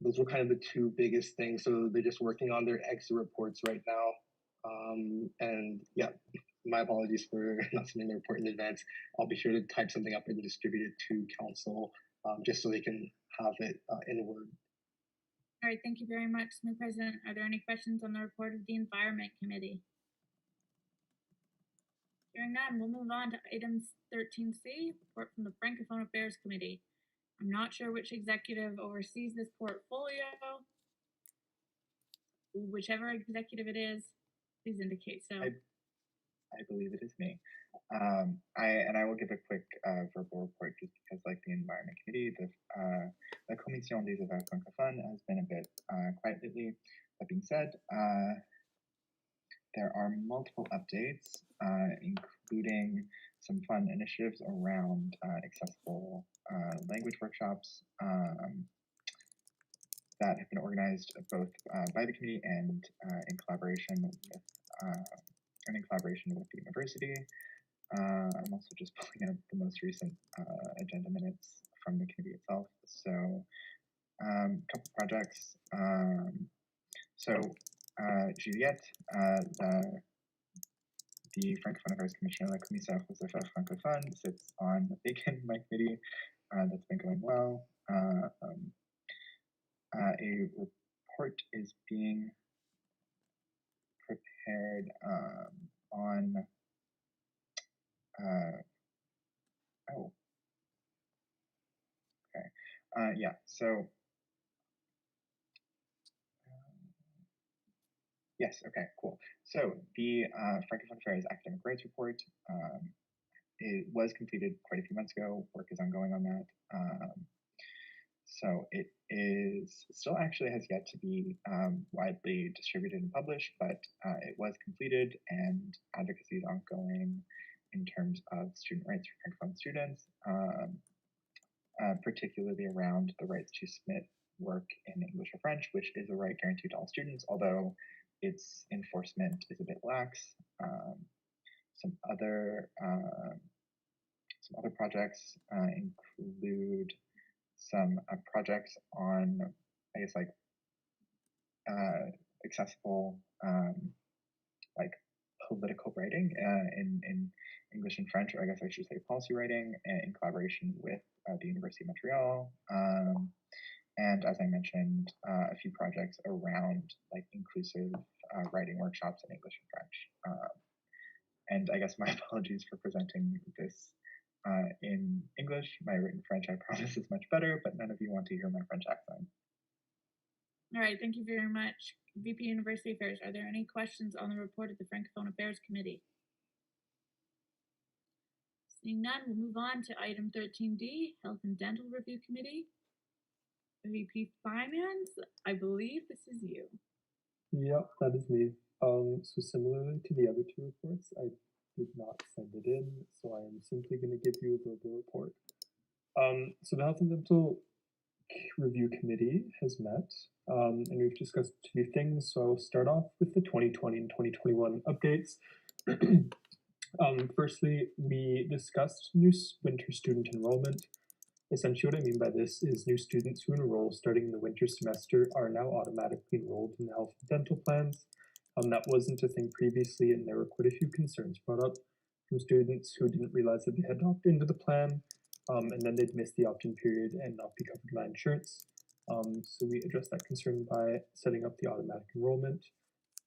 those were kind of the two biggest things. So they're just working on their exit reports right now. And yeah, my apologies for not submitting the report in advance. I'll be sure to type something up and distribute it to council just so they can have it in Word. All right, thank you very much, SMU President. Are there any questions on the report of the Environment Committee? Hearing none, we'll move on to items 13C, report from the Francophone Affairs Committee. I'm not sure which executive oversees this portfolio. Whichever executive it is, please indicate so. I believe it is me. I will give a quick verbal report just because, like the Environment Committee, the Commission des Affaires Francophones has been a bit quiet lately. That being said, there are multiple updates, including some fun initiatives around accessible language workshops that have been organized both by the committee and in collaboration with the university. I'm also just pulling up the most recent agenda minutes from the committee itself. So, a couple projects. Juliette, the Francophone Affairs Commissioner, la Commissaire aux Affaires Francophones, sits on the Bacon, my committee. That's been going well. A report is being prepared on yeah, so yes, okay, cool. So the Francophone Affairs Academic Rights Report it was completed quite a few months ago. Work is ongoing on that. So it is still actually has yet to be widely distributed and published, but it was completed and advocacy is ongoing in terms of student rights for Francophone students, particularly around the rights to submit work in English or French, which is a right guaranteed to all students, although its enforcement is a bit lax. Some other projects include some projects on, I guess, like accessible like political writing in English and French, or I guess I should say policy writing, in collaboration with the University of Montreal. And as I mentioned, a few projects around like inclusive writing workshops in English and French. And I guess my apologies for presenting this in English. My written French, I promise, is much better, but none of you want to hear my French accent. All right, thank you very much. VP University Affairs, are there any questions on the report of the Francophone Affairs Committee? Seeing none, we'll move on to item 13D, Health and Dental Review Committee. VP Finance, I believe this is you. Yep, that is me. So similarly to the other two reports, I did not send it in, so I am simply going to give you a verbal report. So the Health and Dental Review Committee has met, and we've discussed a few things. So I'll start off with the 2020 and 2021 updates. Firstly, we discussed new winter student enrollment. Essentially, what I mean by this is new students who enroll starting in the winter semester are now automatically enrolled in the health and dental plans. That wasn't a thing previously, and there were quite a few concerns brought up from students who didn't realize that they had opted into the plan, and then they'd miss the opt-in period and not be covered by insurance. So we addressed that concern by setting up the automatic enrollment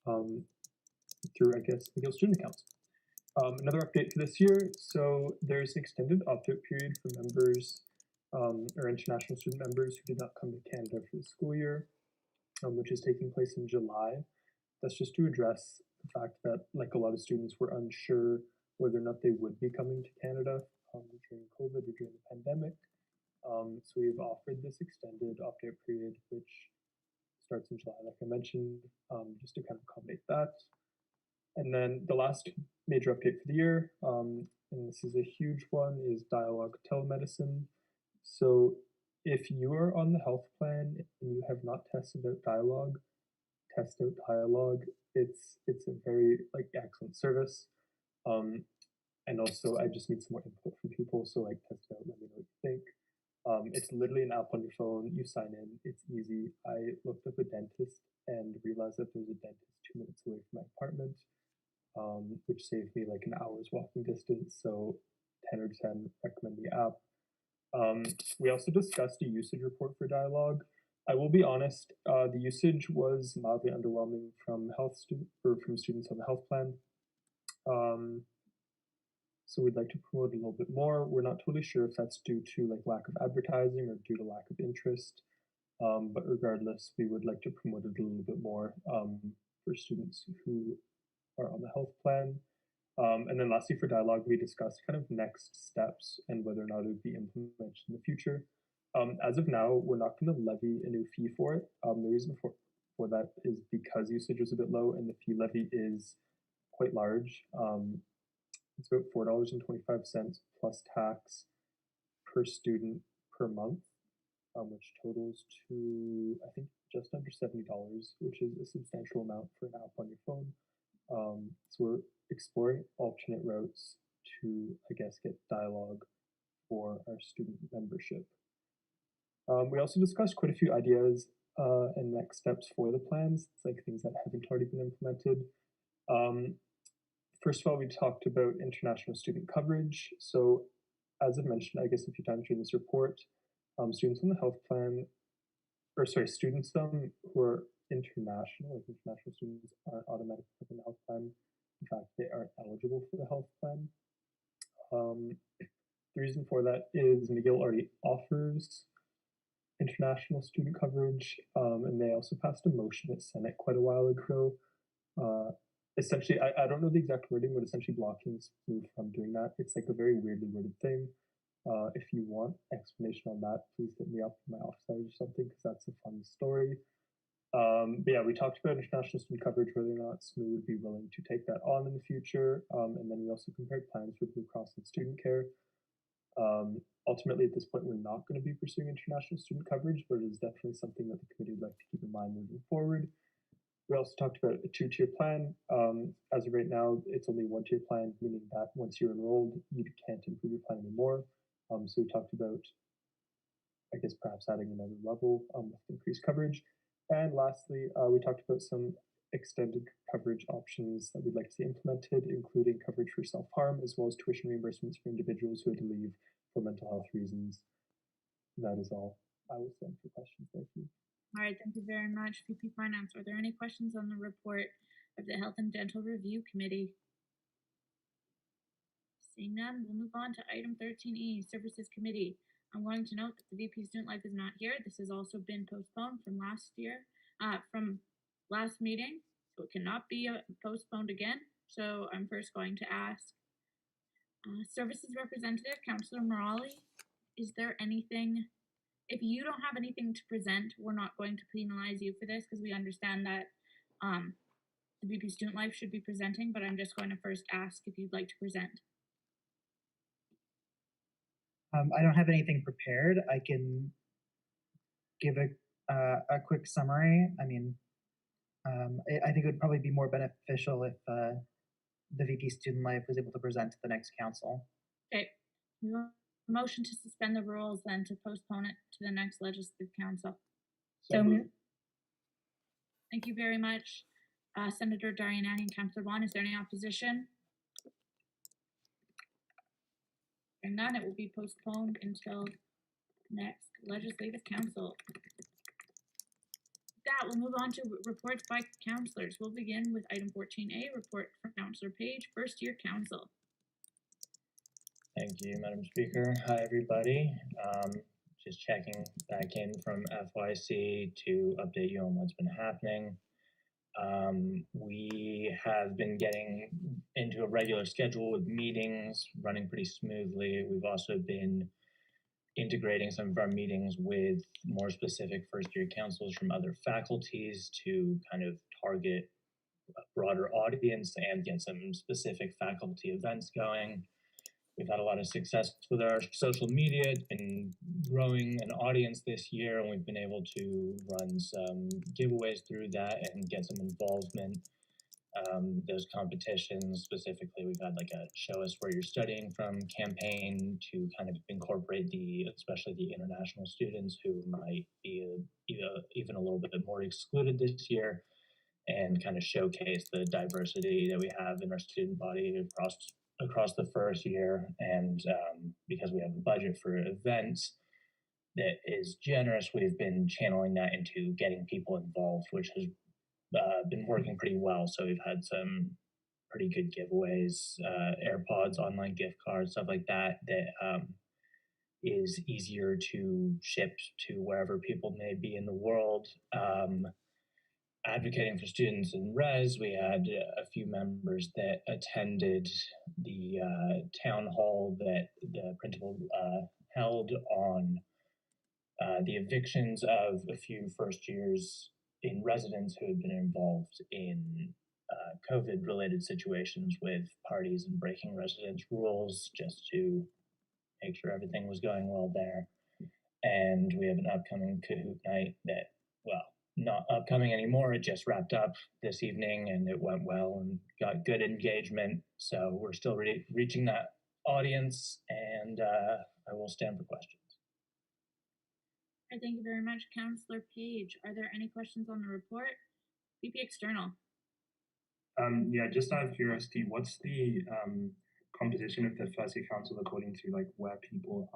through, I guess, McGill student accounts. Another update for this year, so there's an extended opt-out period for members or international student members who did not come to Canada for the school year, which is taking place in July. That's just to address the fact that, like, a lot of students were unsure whether or not they would be coming to Canada during COVID or during the pandemic. So we've offered this extended opt-out period, which starts in July, like I mentioned, just to kind of accommodate that. And then the last major update for the year, and this is a huge one, is dialogue telemedicine. So if you are on the health plan and you have not tested out dialogue, test out dialogue. It's a very excellent service. And also I just need some more input from people. So test it out, let me know what you think. It's literally an app on your phone. You sign in. It's easy. I looked up a dentist and realized that there's a dentist 2 minutes away from my apartment, which saved me an hour's walking distance. So 10 out of 10, recommend the app. We also discussed a usage report for dialogue. I will be honest, the usage was mildly underwhelming from from students on the health plan. So we'd like to promote it a little bit more. We're not totally sure if that's due to lack of advertising or due to lack of interest. But regardless, we would like to promote it a little bit more for students who are on the health plan. And then lastly, for dialogue, we discussed kind of next steps and whether or not it would be implemented in the future. As of now, we're not going to levy a new fee for it. The reason for that is because usage was a bit low and the fee levy is quite large. It's about $4.25 plus tax per student per month, which totals to, I think, just under $70, which is a substantial amount for an app on your phone. So we're exploring alternate routes to, I guess, get dialogue for our student membership. We also discussed quite a few ideas and next steps for the plans. It's things that haven't already been implemented. First of all, we talked about international student coverage. So as I've mentioned, I guess a few times during this report, students on the health plan, students who are international, international students aren't automatically put in the health plan. In fact, they aren't eligible for the health plan. The reason for that is McGill already offers international student coverage, and they also passed a motion at Senate quite a while ago. Essentially, I don't know the exact wording, but essentially blocking SMU from doing that. It's a very weirdly worded thing. If you want explanation on that, please hit me up in my office hours or something, because that's a fun story. But yeah, we talked about international student coverage, whether or not SMU would be willing to take that on in the future. And then we also compared plans for Blue Cross and student care. Ultimately, at this point, we're not going to be pursuing international student coverage, but it is definitely something that the committee would like to keep in mind moving forward. We also talked about a two-tier plan. As of right now, it's only one-tier plan, meaning that once you're enrolled, you can't improve your plan anymore. So we talked about, I guess, perhaps adding another level with increased coverage. And lastly, we talked about some extended coverage options that we'd like to see implemented, including coverage for self-harm, as well as tuition reimbursements for individuals who had to leave for mental health reasons. That is all. I will stand for questions. Thank you. All right, thank you very much, VP Finance. Are there any questions on the report of the Health and Dental Review Committee? Seeing none, we'll move on to item 13E, Services Committee. I'm going to note that the VP Student Life is not here. This has also been postponed from last meeting, so it cannot be postponed again. So I'm first going to ask Services Representative, Councillor Morali, is there anything? If you don't have anything to present, we're not going to penalize you for this because we understand that the VP Student Life should be presenting, but I'm just going to first ask if you'd like to present. I don't have anything prepared. I can give a quick summary. I mean, I think it would probably be more beneficial if the VP Student Life was able to present to the next council. Okay. Motion to suspend the rules, then to postpone it to the next legislative council. So moved. Thank you very much, Senator Darianani and Councillor Wan. Is there any opposition? Hearing none, it will be postponed until next legislative council. With that, we'll move on to reports by councillors. We'll begin with item 14A, report from Councillor Page, first year council. Thank you, Madam Speaker. Hi, everybody. Just checking back in from FYC to update you on what's been happening. We have been getting into a regular schedule with meetings running pretty smoothly. We've also been integrating some of our meetings with more specific first-year councils from other faculties to kind of target a broader audience and get some specific faculty events going. We've had a lot of success with our social media. It's been growing an audience this year, and we've been able to run some giveaways through that and get some involvement. Those competitions, specifically, we've had like a show us where you're studying from campaign to kind of incorporate especially the international students who might be even a little bit more excluded this year, and kind of showcase the diversity that we have in our student body across the first year. And because we have a budget for events that is generous, we've been channeling that into getting people involved, which has been working pretty well. So we've had some pretty good giveaways, AirPods, online gift cards, stuff like that, that is easier to ship to wherever people may be in the world. Advocating for students in res, we had a few members that attended the town hall that the principal held on the evictions of a few first years in residence who had been involved in COVID-related situations with parties and breaking residence rules, just to make sure everything was going well there. And we have an upcoming Kahoot night that, well, not upcoming anymore. It just wrapped up this evening and it went well and got good engagement. So we're still reaching that audience, and I will stand for questions. All right, thank you very much, Councillor Page. Are there any questions on the report? VP External. Yeah, just out of curiosity, what's the composition of the first year council according to like where people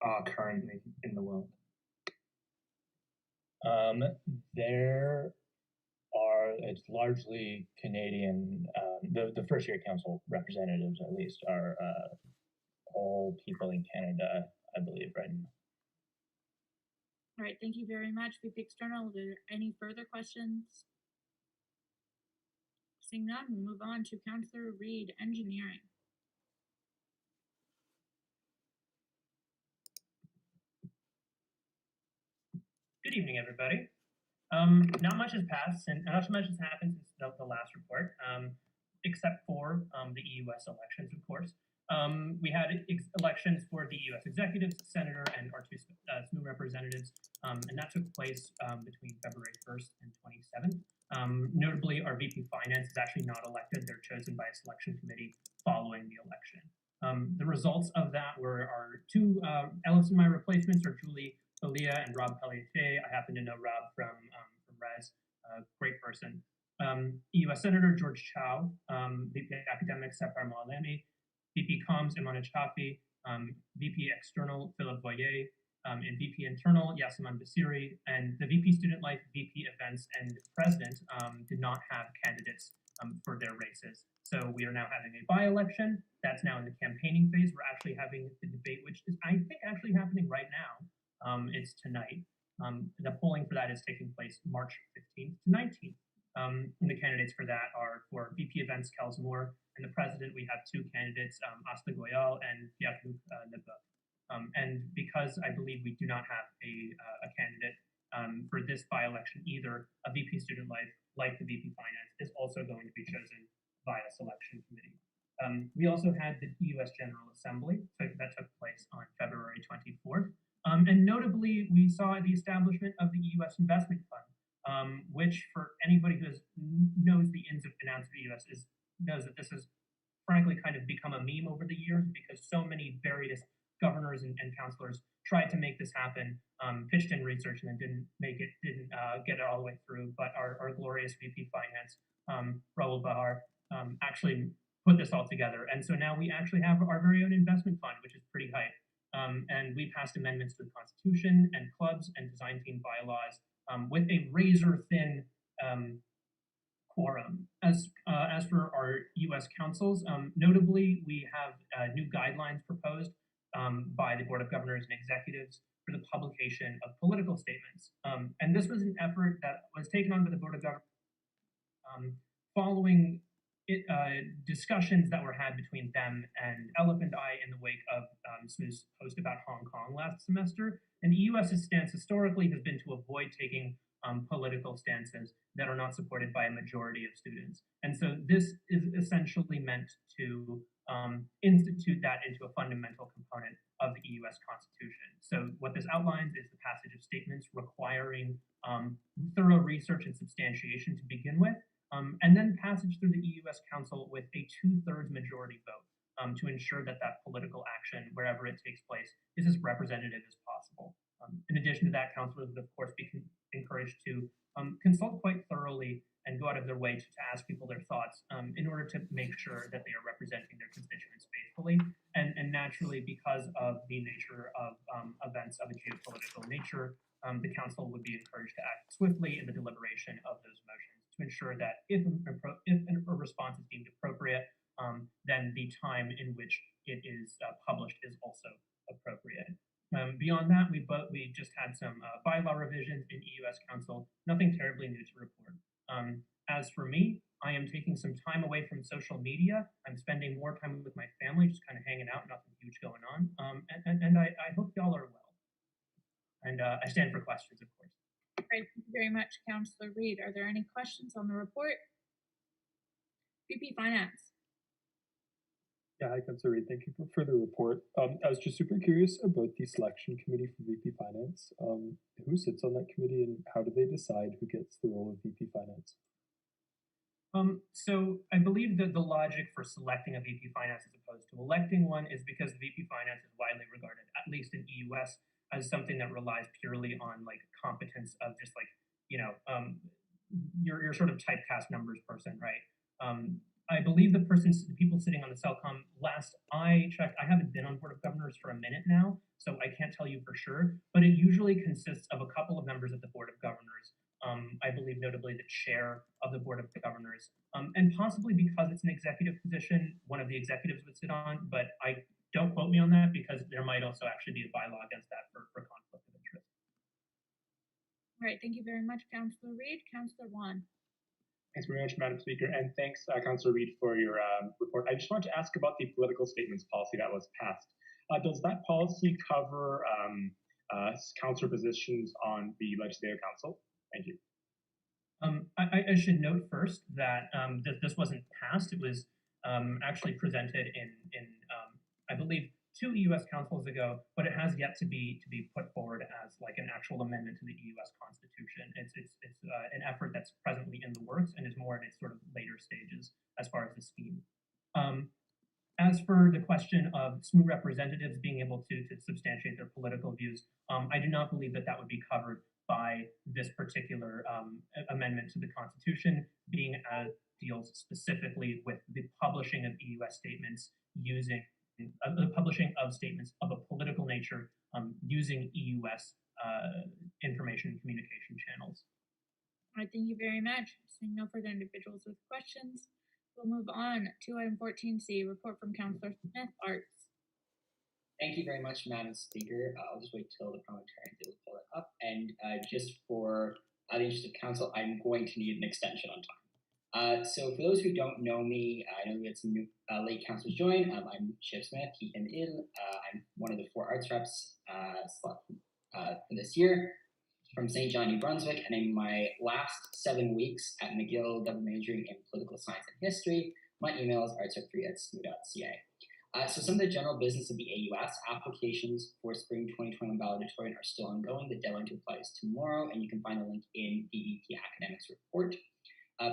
are currently in the world? It's largely Canadian. The first year council representatives, at least, are all people in Canada, I believe, right now. All right, thank you very much, VP External. Are there any further questions? Seeing none, we'll move on to Councillor Reid, Engineering. Good evening, everybody. Not much has passed, and not much has happened since the last report, except for the EUS elections, of course. We had elections for the EUS executives, senator, and our two SMU representatives, and that took place between February 1st and 27th. Notably, our VP Finance is actually not elected. They're chosen by a selection committee following the election. The results of that were our two Alex and my replacements are Julie Alia and Rob Pelletier. I happen to know Rob from Res, great person. EUS Senator George Chow, VP Academics Separ Malemi, VP Comms Imane Chafi, VP External Philip Voyer, and VP Internal Yasaman Basiri, and the VP Student Life, VP Events, and President did not have candidates for their races. So we are now having a by-election. That's now in the campaigning phase. We're actually having the debate, which is, I think, actually happening right now. It's tonight. The polling for that is taking place March 15th to 19th. And the candidates for that are for VP Events, Kels Moore, and the president, we have two candidates, Asta Goyal and Yacoub Neba. And because I believe we do not have a candidate for this by-election either, a VP Student Life, like the VP Finance, is also going to be chosen via selection committee. We also had the EUS General Assembly that took place on February 24th. And notably, we saw the establishment of the U.S. Investment Fund, which for anybody who knows the ins and outs of the U.S. knows that this has frankly kind of become a meme over the years because so many various governors and councillors tried to make this happen, pitched in research and then didn't get it all the way through. But our glorious VP Finance, Raul Bahar, actually put this all together. And so now we actually have our very own investment fund, which is pretty hype. And we passed amendments to the Constitution and clubs and design team bylaws with a razor-thin quorum. As for our U.S. councils, notably, we have new guidelines proposed by the Board of Governors and Executives for the publication of political statements. And this was an effort that was taken on by the Board of Governors following discussions that were had between them and Elephant Eye in the wake of SMU's post about Hong Kong last semester. And the U.S.'s stance historically has been to avoid taking political stances that are not supported by a majority of students. And so this is essentially meant to institute that into a fundamental component of the U.S. Constitution. So what this outlines is the passage of statements requiring thorough research and substantiation to begin with, and then passage through the U.S. Council with a 2/3 majority vote to ensure that that political action, wherever it takes place, is as representative as possible. In addition to that, councillors would, of course, be encouraged to consult quite thoroughly and go out of their way to ask people their thoughts in order to make sure that they are representing their constituents faithfully. And naturally, because of the nature of events of a geopolitical nature, the council would be encouraged to act swiftly in the deliberation of those motions to ensure that if a response is deemed appropriate, then the time in which it is published is also appropriate. Beyond that, we just had some bylaw revisions in EU.S. Council, nothing terribly new to report. As for me, I am taking some time away from social media. I'm spending more time with my family, just kind of hanging out, nothing huge going on. And I hope y'all are well. And I stand for questions, of course. Great, thank you very much, Councillor Reid. Are there any questions on the report? VP Finance. Yeah, hi, Councillor Reid. Thank you for the report. I was just super curious about the selection committee for VP Finance. Who sits on that committee and how do they decide who gets the role of VP Finance? So I believe that the logic for selecting a VP Finance as opposed to electing one is because VP Finance is widely regarded, at least in EUS, as something that relies purely on like competence of just like, you know, your sort of typecast numbers person, right? I believe the people sitting on the CELCOM, last I checked, I haven't been on Board of Governors for a minute now, so I can't tell you for sure, but it usually consists of a couple of members of the Board of Governors. I believe notably the chair of the Board of Governors, and possibly because it's an executive position, one of the executives would sit on, but don't quote me on that because there might also actually be a bylaw against that for conflict of interest. All right, thank you very much, Councillor Reid. Councillor Wan. Thanks very much, Madam Speaker, and thanks, Councillor Reid, for your report. I just want to ask about the political statements policy that was passed. Does that policy cover councillor positions on the Legislative Council? Thank you. I should note first that this wasn't passed. It was actually presented in I believe 2 EUS councils ago, but it has yet to be put forward as like an actual amendment to the EUS Constitution. It's an effort that's presently in the works and is more in its sort of later stages as far as the scheme. As for the question of SMU representatives being able to substantiate their political views, I do not believe that would be covered by this particular amendment to the Constitution, being deals specifically with the publishing of EUS statements using the publishing of statements of a political nature using EUS information and communication channels. All right, thank you very much. Seeing no further individuals with questions, we'll move on to item 14C, report from Councillor Smith, Arts. Thank you very much, Madam Speaker. I'll just wait till the parliamentarians will pull it up. And just for the interest of council, I'm going to need an extension on time. So for those who don't know me, I know we had some new late councillors join. I'm Chip Smith, he and Il. I'm one of the 4 arts reps for this year from St. John, New Brunswick. And in my last 7 weeks at McGill, double majoring in political science and history, my email is artsrep3@smu.ca. So some of the general business of the AUS applications for spring 2021 valedictorian are still ongoing. The deadline to apply is tomorrow, and you can find a link in the VP Academics report.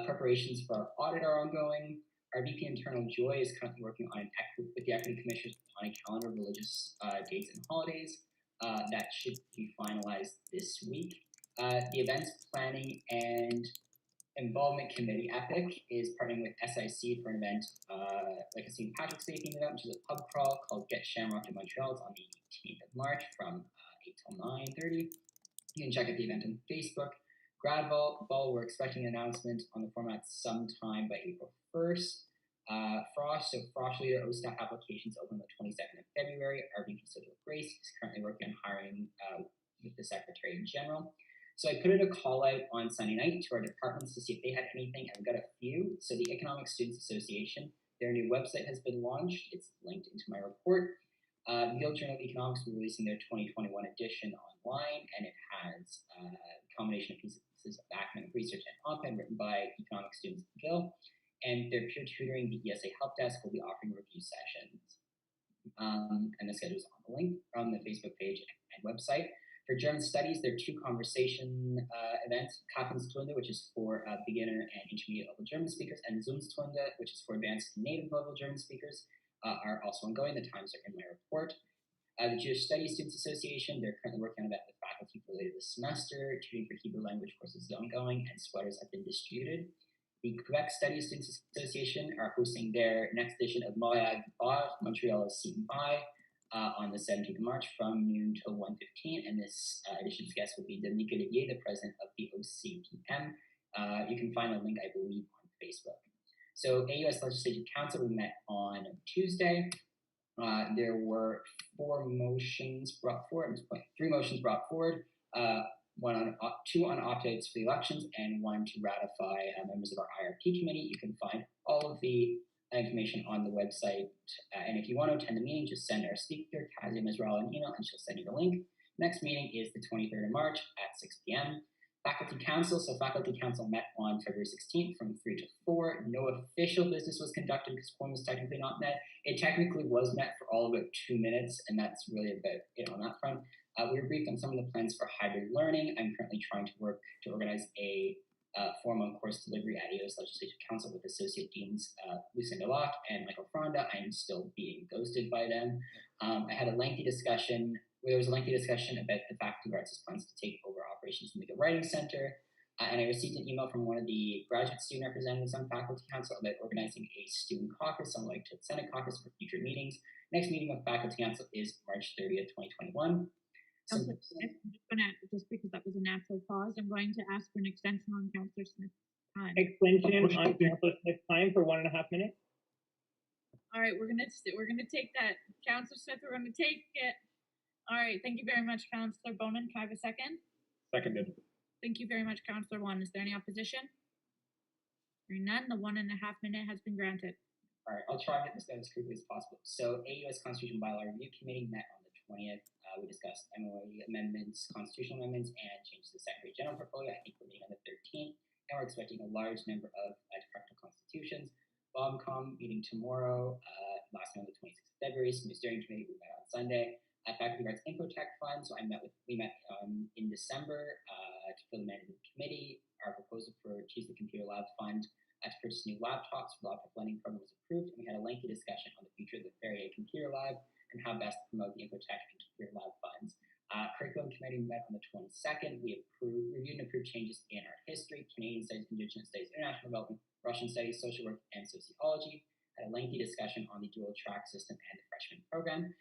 Preparations for our audit are ongoing. Our VP Internal Joy is currently working on with the Equity Commission on a calendar of religious dates and holidays. That should be finalized this week. The Events Planning and Involvement Committee, EPIC, is partnering with SIC for an event like a St. Patrick's Day themed event, which is a pub crawl called Get Shamrocked in Montreal. It's on the 18th of March from 8 till 9:30. You can check out the event on Facebook. Grad Ball, we're expecting an announcement on the format sometime by April 1st. Frosh Leader OSTAF applications open the 22nd of February. Our VP Social Grace is currently working on hiring with the Secretary General. So I put in a call out on Sunday night to our departments to see if they had anything, and we've got a few. So the Economic Students Association, their new website has been launched. It's linked into my report. The Guild Journal of Economics will be releasing their 2021 edition online, and it has a combination of pieces of academic research and op-ed written by economic students at the Guild. And their peer tutoring, the ESA Help Desk, will be offering review sessions. And the schedule is on the link on the Facebook page and website. For German studies, there are two conversation events, Kaffenstunde, which is for beginner and intermediate level German speakers, and Zoomstunde, which is for advanced native level German speakers, are also ongoing. The times are in my report. The Jewish Studies Students Association, they're currently working on that with faculty for later this semester. Tutoring for Hebrew language courses is ongoing, and sweaters have been distributed. The Quebec Studies Students Association are hosting their next edition of Montreal Seton By on the 17th of March from noon till 1:15, and this edition's guest will be Dominique Olivier, the president of the OCPM. You can find a link, I believe, on Facebook. So AUS Legislative Council, we met on Tuesday. There were three motions brought forward, two on opt-outs for the elections and one to ratify members of our IRP committee. You can find all of the information on the website. And if you want to attend the meeting, just send our speaker, Kazia Mizrael, an email and she'll send you the link. Next meeting is the 23rd of March at 6 p.m. Faculty Council. So Faculty Council met on February 16th from 3 to 4. No official business was conducted because quorum was technically not met. It technically was met for all about 2 minutes, and that's really about it on that front. We were briefed on some of the plans for hybrid learning. I'm currently trying to work to organize a formal course delivery at AUS Legislative Council with Associate Deans Lucinda Locke and Michael Fronda. I'm still being ghosted by them. I had a lengthy discussion. There was a lengthy discussion about the Faculty of Arts' plans to take over operations from the Writing Center. And I received an email from one of the graduate student representatives on Faculty Council about organizing a student caucus, unlike to Senate caucus, for future meetings. Next meeting of Faculty Council is March 30th, 2021. Councillor Smith, I'm just going to, just because that was a natural pause, I'm going to ask for an extension on Councillor Smith's time. Extension on Councillor Smith's time for 1.5 minutes. All right, we're gonna take that. Councillor Smith, we're gonna take it. All right, thank you very much, Councillor Bowman. Can I have a second? Seconded. Thank you very much, Councillor Wan. Is there any opposition? Hearing none, the 1.5 minute has been granted. All right, I'll try and get this done as quickly as possible. So AUS Constitution Bylaw Review Committee met on the 20th. We discussed MOA amendments, constitutional amendments, and changes to the Secretary General portfolio. I think we're meeting on the 13th, and we're expecting a large number of departmental constitutions. BOMCOM meeting tomorrow, last one on the 26th of February. So the steering committee, we met on Sunday. Faculty Arts Infotech Fund, so we met in December to fill the management committee. Our proposal for Choose the Computer Lab Fund to purchase new laptops for the laptop lending program was approved, and we had a lengthy discussion on the future of the Ferrier Computer Lab and how best to promote the Infotech and Computer Lab funds. Curriculum Committee met on the 22nd. We reviewed and approved changes in art history, Canadian Studies, Indigenous Studies, International Development, Russian Studies, Social Work, and Sociology. Had a lengthy discussion on the dual track system and the freshman program.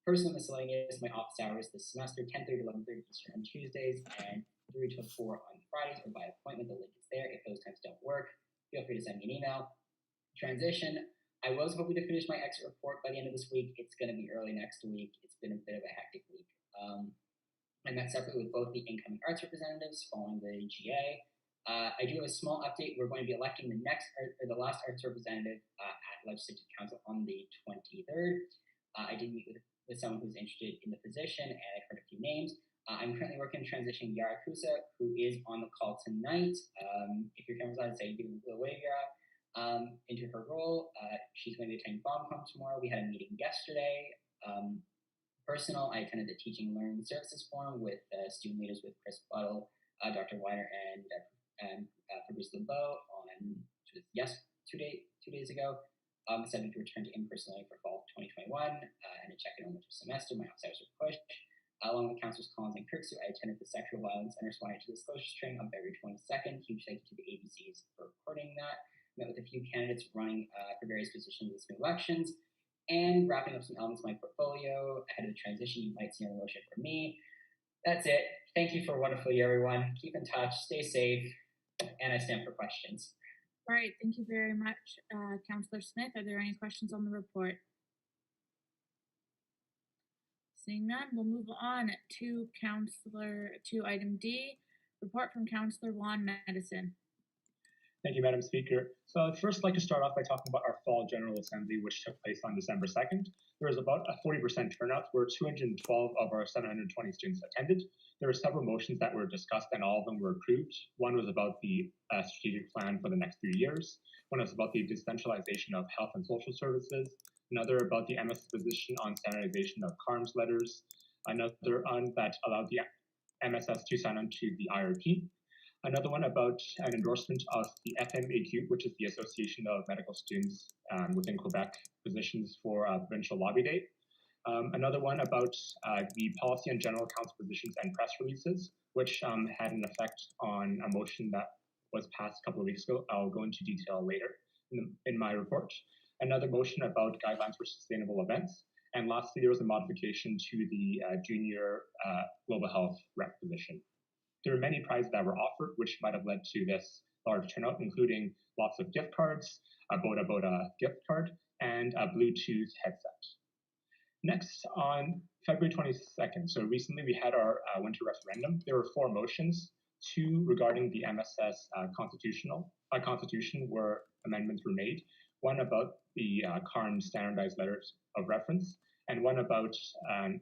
Personal miscellaneous, my office hours this semester, 10:30 to 11:30 Eastern on Tuesdays, and 3 to 4 on Fridays, or by appointment. The link is there. If those times don't work, feel free to send me an email. Transition, I was hoping to finish my exit report by the end of this week. It's going to be early next week. It's been a bit of a hectic week. I met separately with both the incoming arts representatives following the GA. I do have a small update. We're going to be electing the last arts representative at Legislative Council on the 23rd. I did meet with someone who's interested in the position, and I've heard a few names. I'm currently working on transitioning Yara Kusa, who is on the call tonight. If your camera's on, say give a little wave, Yara. into her role. She's going to be attending BombCom tomorrow. We had a meeting yesterday. Personal, I attended the Teaching and Learning Services Forum with student leaders with Chris Buttle, Dr. Weiner, and Fabrice Lebeau on 2 days ago. Decided to return to in-person learning for fall 2021 and to check in on winter semester. My outsiders were pushed. Along with Councillors Collins and Kirksu, I attended the Sexual Violence and Responding to Disclosures training on February 22nd. Huge thank you to the ABCs for recording that. Met with a few candidates running for various positions in the elections. And wrapping up some elements of my portfolio ahead of the transition, you might see on the motion from me. That's it. Thank you for a wonderful year, everyone. Keep in touch, stay safe, and I stand for questions. All right, thank you very much, Councillor Smith. Are there any questions on the report? Seeing none, we'll move on to item D, report from Councillor Wan, Medicine. Thank you, Madam Speaker. So I'd first like to start off by talking about our Fall General Assembly, which took place on December 2nd. There was about a 40% turnout, where 212 of our 720 students attended. There were several motions that were discussed, and all of them were approved. One was about the strategic plan for the next 3 years. One was about the decentralization of health and social services. Another about the MS position on standardization of CARMS letters. Another on that allowed the MSS to sign on to the IRP. Another one about an endorsement of the FMAQ, which is the Association of Medical Students within Quebec positions for Provincial Lobby Day. Another one about the Policy and General Council positions and press releases, which had an effect on a motion that was passed a couple of weeks ago. I'll go into detail later in my report. Another motion about guidelines for sustainable events. And lastly, there was a modification to the junior global health rep position. There were many prizes that were offered, which might have led to this large turnout, including lots of gift cards, a Boda Boda gift card, and a Bluetooth headset. Next, on February 22nd, so recently we had our winter referendum. There were 4 motions, 2 regarding the MSS constitution where amendments were made, one about the CARMS standardized letters of reference, and one about an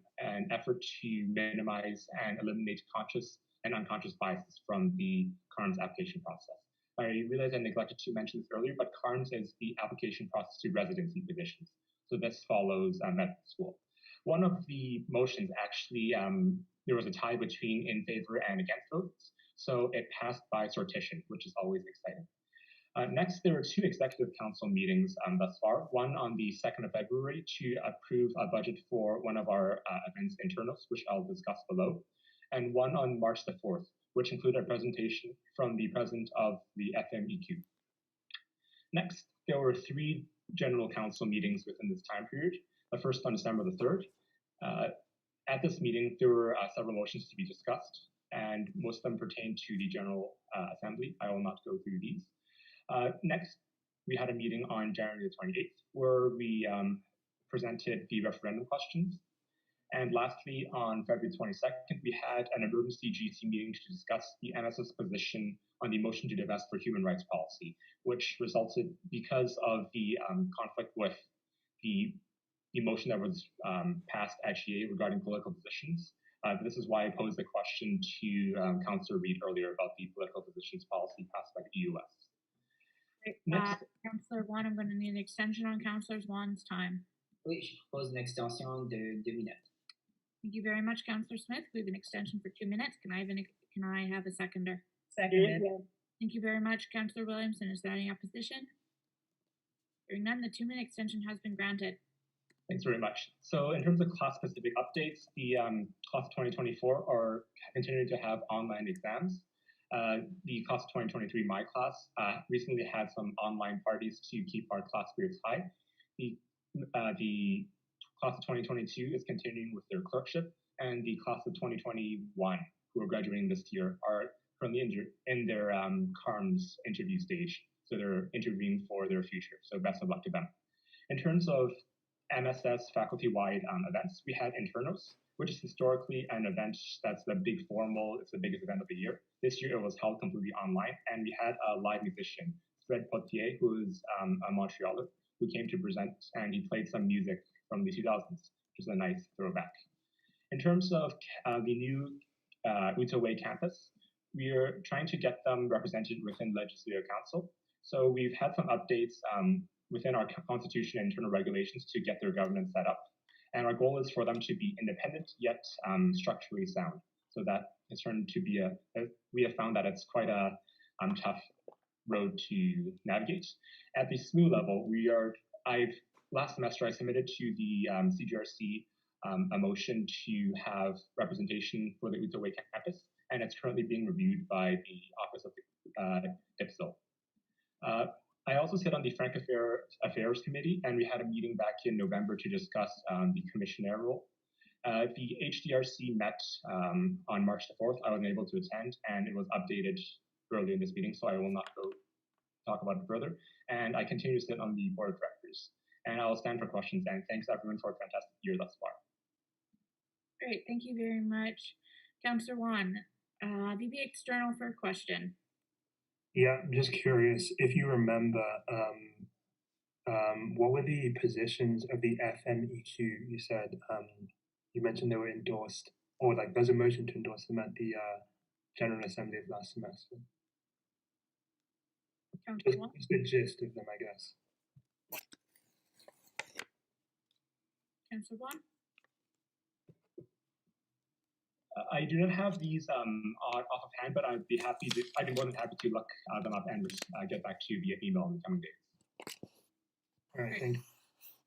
effort to minimize and eliminate conscious and unconscious biases from the CARMS application process. I realized I neglected to mention this earlier, but CARMS is the application process to residency positions. So this follows medical school. One of the motions actually, there was a tie between in favor and against votes. So it passed by sortition, which is always exciting. Next, there were 2 executive council meetings thus far, one on the 2nd of February to approve a budget for one of our events internals, which I'll discuss below, and one on March the 4th, which included a presentation from the president of the FMEQ. Next, there were 3 general council meetings within this time period, the first on December the 3rd. At this meeting, there were several motions to be discussed, and most of them pertain to the General Assembly. I will not go through these. Next, we had a meeting on January the 28th, where we presented the referendum questions. And lastly, on February 22nd, we had an emergency GC meeting to discuss the MSS position on the motion to divest for human rights policy, which resulted because of the conflict with the motion that was passed at GA regarding political positions. This is why I posed the question to Councillor Reid earlier about the political positions policy passed by the EUS. Next, Councillor Wan, I'm going to need an extension on Councillor Wan's time. Oui, je propose une extension de 2 minutes. Thank you very much, Councillor Smith. We have an extension for 2 minutes. Can I have a seconder? Seconded. Thank you very much, Councillor Williamson. Is there any opposition? Hearing none, the 2-minute extension has been granted. Thanks very much. So in terms of class-specific updates, the class of 2024 are continuing to have online exams. The class of 2023, my class, recently had some online parties to keep our class spirits high. The class of 2022 is continuing with their clerkship, and the class of 2021, who are graduating this year, are currently in their CARMS interview stage. So they're interviewing for their future. So best of luck to them. In terms of MSS faculty-wide events, we had internals, which is historically an event that's the big formal, it's the biggest event of the year. This year it was held completely online, and we had a live musician, Fred Potier, who is a Montrealer, who came to present, and he played some music from the 2000s, which is a nice throwback. In terms of the new Outaouais campus, we are trying to get them represented within Legislative Council. So we've had some updates within our constitution and internal regulations to get their governance set up. And our goal is for them to be independent, yet structurally sound. So that is turned to be we have found that it's quite a tough road to navigate. At the SMU level, last semester I submitted to the CGRC a motion to have representation for the Outaouais campus, and it's currently being reviewed by the Office of the DIPSL. I also sit on the Frank Affairs Committee, and we had a meeting back in November to discuss the commissioner role. The HDRC met on March the 4th. I wasn't able to attend, and it was updated earlier in this meeting, so I will not go talk about it further. And I continue to sit on the board of directors. And I will stand for questions, and thanks everyone for a fantastic year thus far. Great, thank you very much. Councillor Wan, VP External for a question. Yeah, I'm just curious if you remember, what were the positions of the FMEQ? You said, you mentioned they were endorsed, or like there's a motion to endorse them at the General Assembly of last semester. Just the gist of them, I guess. Councillor Wan? I do not have these off of hand, but I'd be more than happy to look them up and get back to you via email in the coming days. All right, thank you.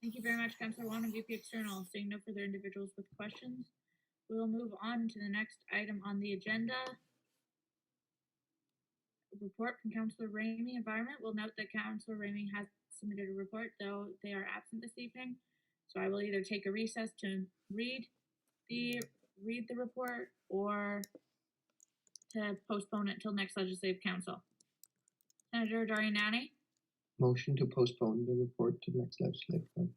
Thank you very much, Councillor Wan and VP External. Seeing no further individuals with questions, we will move on to the next item on the agenda. A report from Councillor Ramey, Environment. We'll note that Councillor Ramey has submitted a report, though they are absent this evening. So I will either take a recess to read the report or to postpone it until next legislative council. Senator Darianani? Motion to postpone the report to next legislative council.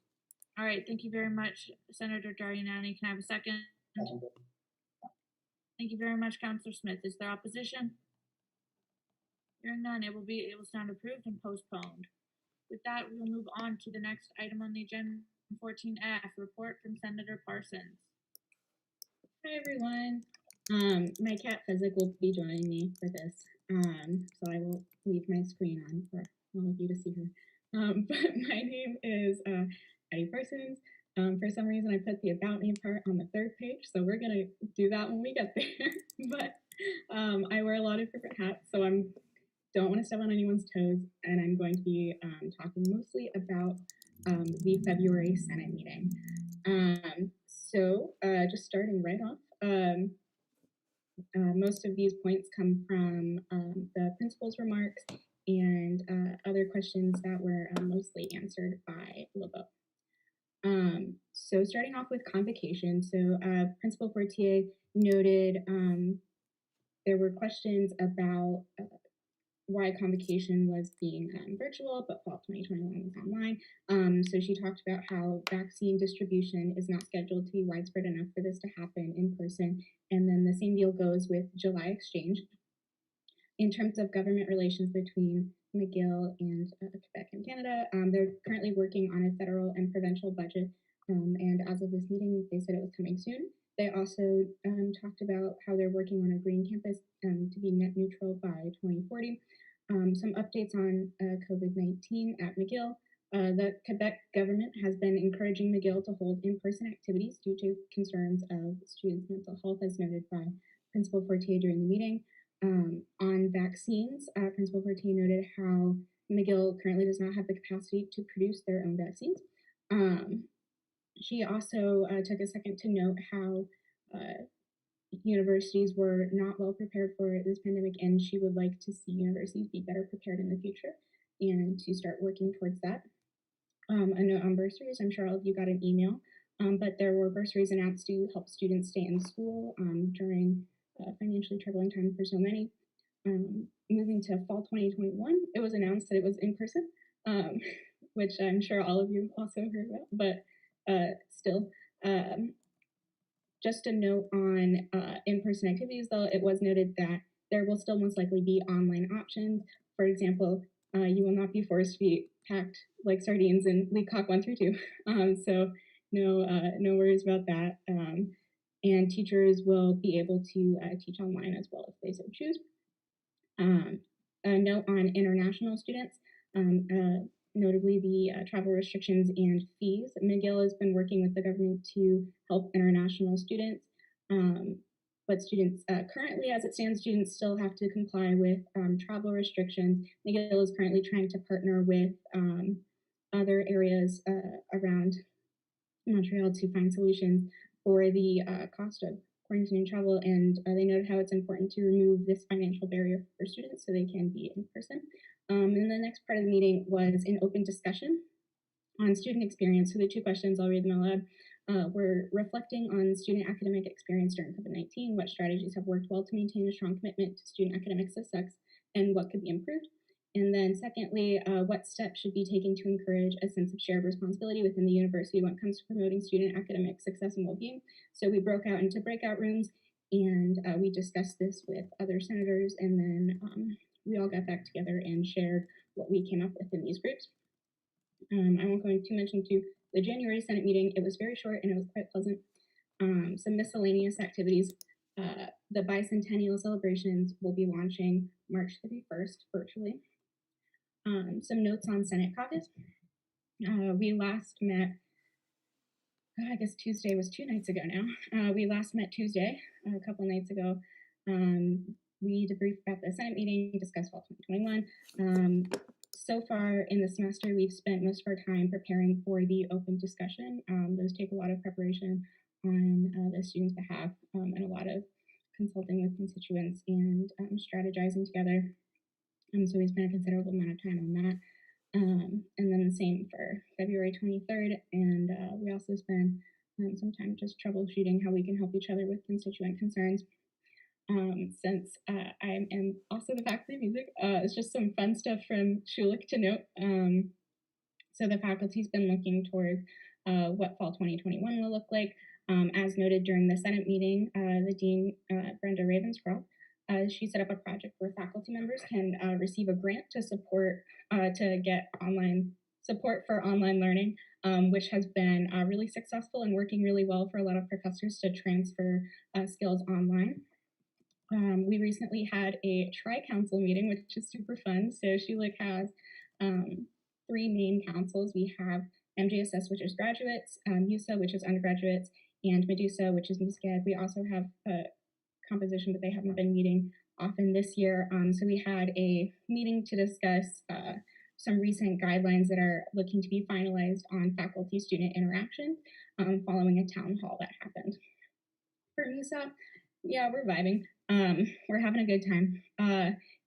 All right, thank you very much, Senator Darianani. Can I have a second? Thank you very much, Councillor Smith. Is there opposition? Hearing none, it will stand approved and postponed. With that, we will move on to the next item on the agenda, 14F, report from Senator Parsons. Hi everyone. My cat Physic will be joining me for this, so I will leave my screen on for all of you to see her. But my name is Heidi Parsons. For some reason, I put the About Me part on the third page, so we're gonna do that when we get there. But I wear a lot of different hats, so don't want to step on anyone's toes, and I'm going to be talking mostly about the February Senate meeting. So just starting right off, most of these points come from the principal's remarks and other questions that were mostly answered by Lobo. So starting off with convocation, so Principal Fortier noted there were questions about why convocation was being virtual, but fall 2021 was online. So she talked about how vaccine distribution is not scheduled to be widespread enough for this to happen in person. And then the same deal goes with July exchange. In terms of government relations between McGill and Quebec and Canada, they're currently working on a federal and provincial budget. And as of this meeting, they said it was coming soon. They also talked about how they're working on a green campus to be net neutral by 2040. Some updates on COVID-19 at McGill. The Quebec government has been encouraging McGill to hold in-person activities due to concerns of students' mental health, as noted by Principal Fortier during the meeting. On vaccines, Principal Fortier noted how McGill currently does not have the capacity to produce their own vaccines. She also took a second to note how universities were not well prepared for this pandemic, and she would like to see universities be better prepared in the future and to start working towards that. A note on bursaries, I'm sure all of you got an email, but there were bursaries announced to help students stay in school during financially troubling time for so many. Moving to fall 2021, it was announced that it was in person, which I'm sure all of you also heard about, but still, just a note on in-person activities, though, it was noted that there will still most likely be online options. For example, you will not be forced to be packed like sardines in Leacock 1 through 2. So no worries about that. And teachers will be able to teach online as well if they so choose. A note on international students. notably the travel restrictions and fees. McGill has been working with the government to help international students, but students currently, as it stands, students still have to comply with travel restrictions. McGill is currently trying to partner with other areas around Montreal to find solutions for the cost of quarantine travel, and they noted how it's important to remove this financial barrier for students so they can be in person. And the next part of the meeting was an open discussion on student experience. So the two questions, I'll read them out loud, were reflecting on student academic experience during COVID-19, what strategies have worked well to maintain a strong commitment to student academic success, and what could be improved. And then secondly, what steps should be taken to encourage a sense of shared responsibility within the university when it comes to promoting student academic success and well-being. So we broke out into breakout rooms and we discussed this with other senators, and then we all got back together and shared what we came up with in these groups. I won't go into too much into the January Senate meeting. It was very short and it was quite pleasant. Some miscellaneous activities. The bicentennial celebrations will be launching March 31st virtually. Some notes on Senate Caucus. We last met, I guess Tuesday was 2 nights ago now. We last met Tuesday, a couple nights ago. We debriefed about the Senate meeting, discussed fall 2021. So far in the semester, we've spent most of our time preparing for the open discussion. Those take a lot of preparation on the students' behalf and a lot of consulting with constituents and strategizing together. So we spent a considerable amount of time on that. And then the same for February 23rd. And we also spent some time just troubleshooting how we can help each other with constituent concerns. Since I am also the faculty of music, it's just some fun stuff from Schulich to note. So the faculty's been looking towards what fall 2021 will look like. As noted during the Senate meeting, the Dean, Brenda Ravenscroft, she set up a project where faculty members can receive a grant to support, to get online support for online learning, which has been really successful and working really well for a lot of professors to transfer skills online. We recently had a tri-council meeting, which is super fun. So Schulich has 3 main councils. We have MJSS, which is graduates, MUSA, which is undergraduates, and Medusa, which is music ed. We also have a composition, but they haven't been meeting often this year. So we had a meeting to discuss some recent guidelines that are looking to be finalized on faculty-student interaction following a town hall that happened. For MUSA, yeah, we're vibing. We're having a good time.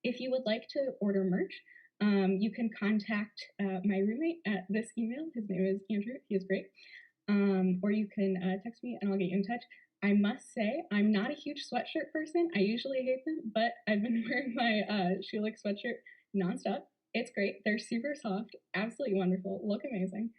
If you would like to order merch, you can contact my roommate at this email. His name is Andrew. He is great. Or you can text me and I'll get you in touch. I must say, I'm not a huge sweatshirt person. I usually hate them, but I've been wearing my Schulich sweatshirt nonstop. It's great. They're super soft, absolutely wonderful, look amazing.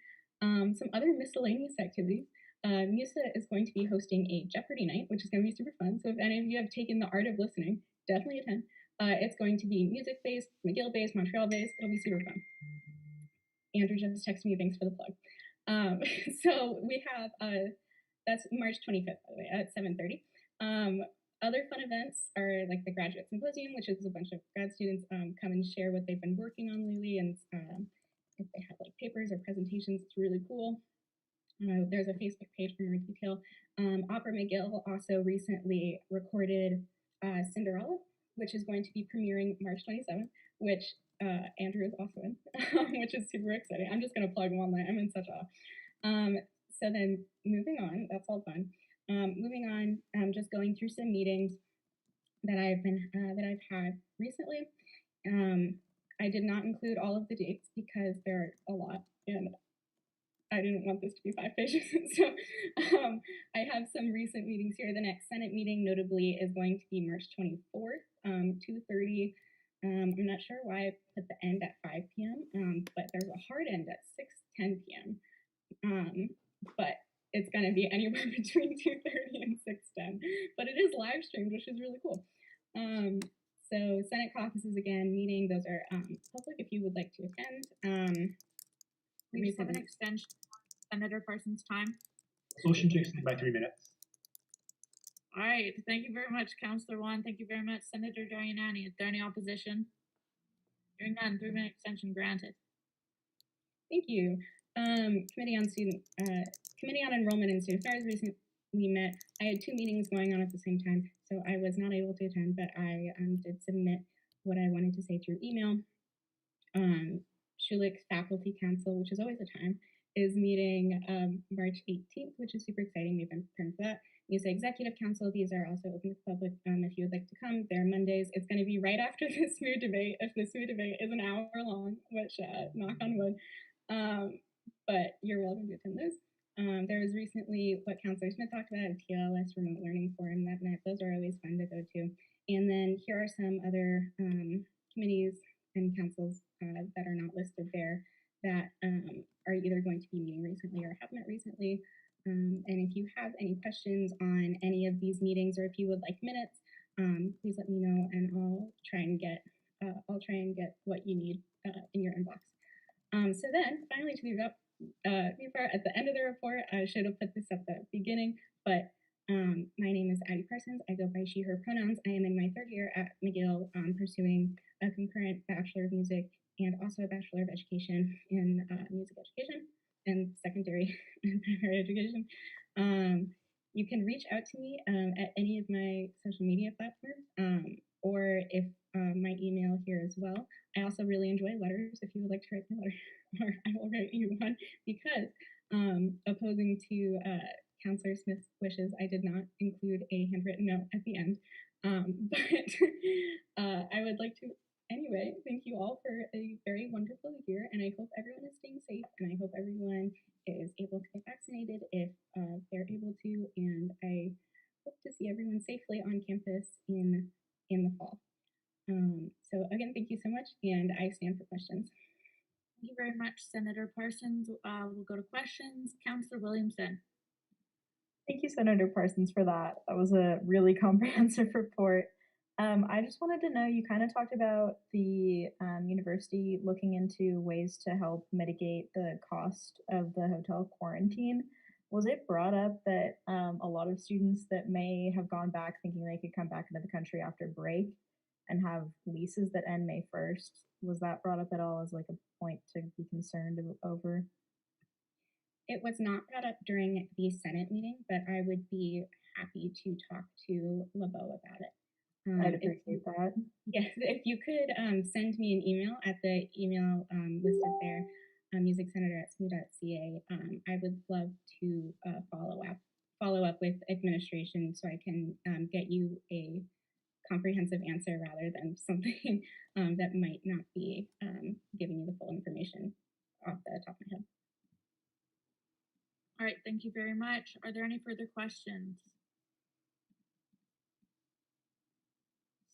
Some other miscellaneous activities. MUSA is going to be hosting a Jeopardy night, which is going to be super fun. So if any of you have taken the art of listening, definitely attend. It's going to be music-based, McGill-based, Montreal-based. It'll be super fun. Andrew just texted me, thanks for the plug. So we have, that's March 25th, by the way, at 7:30. Other fun events are like the Graduate Symposium, which is a bunch of grad students come and share what they've been working on lately, and if they have like papers or presentations, it's really cool. There's a Facebook page for more detail. Opera McGill also recently recorded Cinderella, which is going to be premiering March 27th, which Andrew is also in, which is super exciting. I'm just going to plug one line. I'm in such awe. So then moving on, that's all fun. Moving on, just going through some meetings that I've had recently. I did not include all of the dates because there are a lot, and I didn't want this to be 5 pages. So I have some recent meetings here. The next Senate meeting, notably, is going to be March 24th, 2:30. I'm not sure why I put the end at 5 p.m., but there's a hard end at 6:10 p.m. But it's going to be anywhere between 2:30 and 6:10. But it is live streamed, which is really cool. So Senate caucuses again meeting. Those are public if you would like to attend. We just have an extension on Senator Parsons' time. Motion to extend by 3 minutes. All right. Thank you very much, Councillor Wan. Thank you very much, Senator Darianani. Is there any opposition? Hearing none, 3-minute extension granted. Thank you. Committee on Enrollment and Student Affairs recently met. I had 2 meetings going on at the same time, so I was not able to attend, but I did submit what I wanted to say through email. Schulich Faculty Council, which is always a time, is meeting March 18th, which is super exciting. We've been preparing for that. Musa Executive Council, these are also open to the public if you would like to come. They're Mondays. It's going to be right after the SMU debate. If the SMU debate is an hour long, which knock on wood, but you're welcome to attend those. There was recently what Councillor Smith talked about, a TLS Remote Learning Forum that met. Those are always fun to go to. And then here are some other committees and councils that are not listed there that are either going to be meeting recently or have met recently. And if you have any questions on any of these meetings, or if you would like minutes, please let me know, and I'll try and get what you need in your inbox. So then, finally, to at the end of the report, I should have put this at the beginning, but my name is Addie Parsons. I go by she/her pronouns. I am in my 3rd year at McGill, pursuing a concurrent Bachelor of Music and also a Bachelor of Education in Music Education and Secondary and Primary Education. You can reach out to me at any of my social media platforms, or if my email here as well. I also really enjoy letters. If you would like to write me a letter, or I will write you one, because opposing to Councillor Smith's wishes, I did not include a handwritten note at the end. But I would like to, anyway, thank you all for a very wonderful year, and I hope everyone is staying safe, and I hope everyone is able to get vaccinated if they're able to, and I hope to see everyone safely on campus in the fall. So again, thank you so much, and I stand for questions. Thank you very much, Senator Parsons. We'll go to questions. Councillor Williamson. Thank you, Senator Parsons, for that. That was a really comprehensive report. I just wanted to know, you kind of talked about the university looking into ways to help mitigate the cost of the hotel quarantine. Was it brought up that a lot of students that may have gone back thinking they could come back into the country after break and have leases that end May 1st, was that brought up at all as like a point to be concerned over? It was not brought up during the Senate meeting, but I would be happy to talk to LeBeau about it. I'd appreciate that. Yes, if you could send me an email at the email listed there, musicsenator@smu.ca. I would love to follow up with administration so I can get you a comprehensive answer rather than something that might not be giving you the full information off the top of my head. All right, thank you very much. Are there any further questions?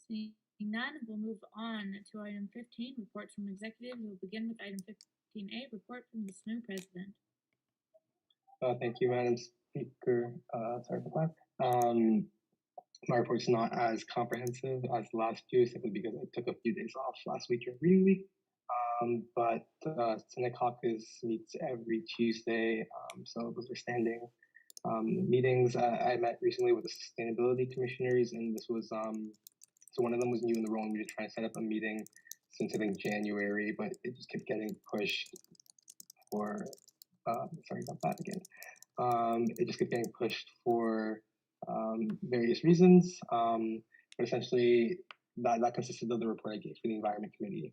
Seeing none, we'll move on to item 15, reports from executive. We'll begin with item 15A, report from the SMU president. Thank you, Madam Speaker. Sorry for that. My report's not as comprehensive as the last few, simply because I took a few days off last week during reading week. But Senate Caucus meets every Tuesday, so those are standing meetings. I met recently with the sustainability commissioners, and this was so one of them was new in the role, and we were trying to set up a meeting since I think January, but it just kept getting pushed for sorry about that again. It just kept getting pushed for various reasons, but essentially that consisted of the report I gave for the Environment Committee.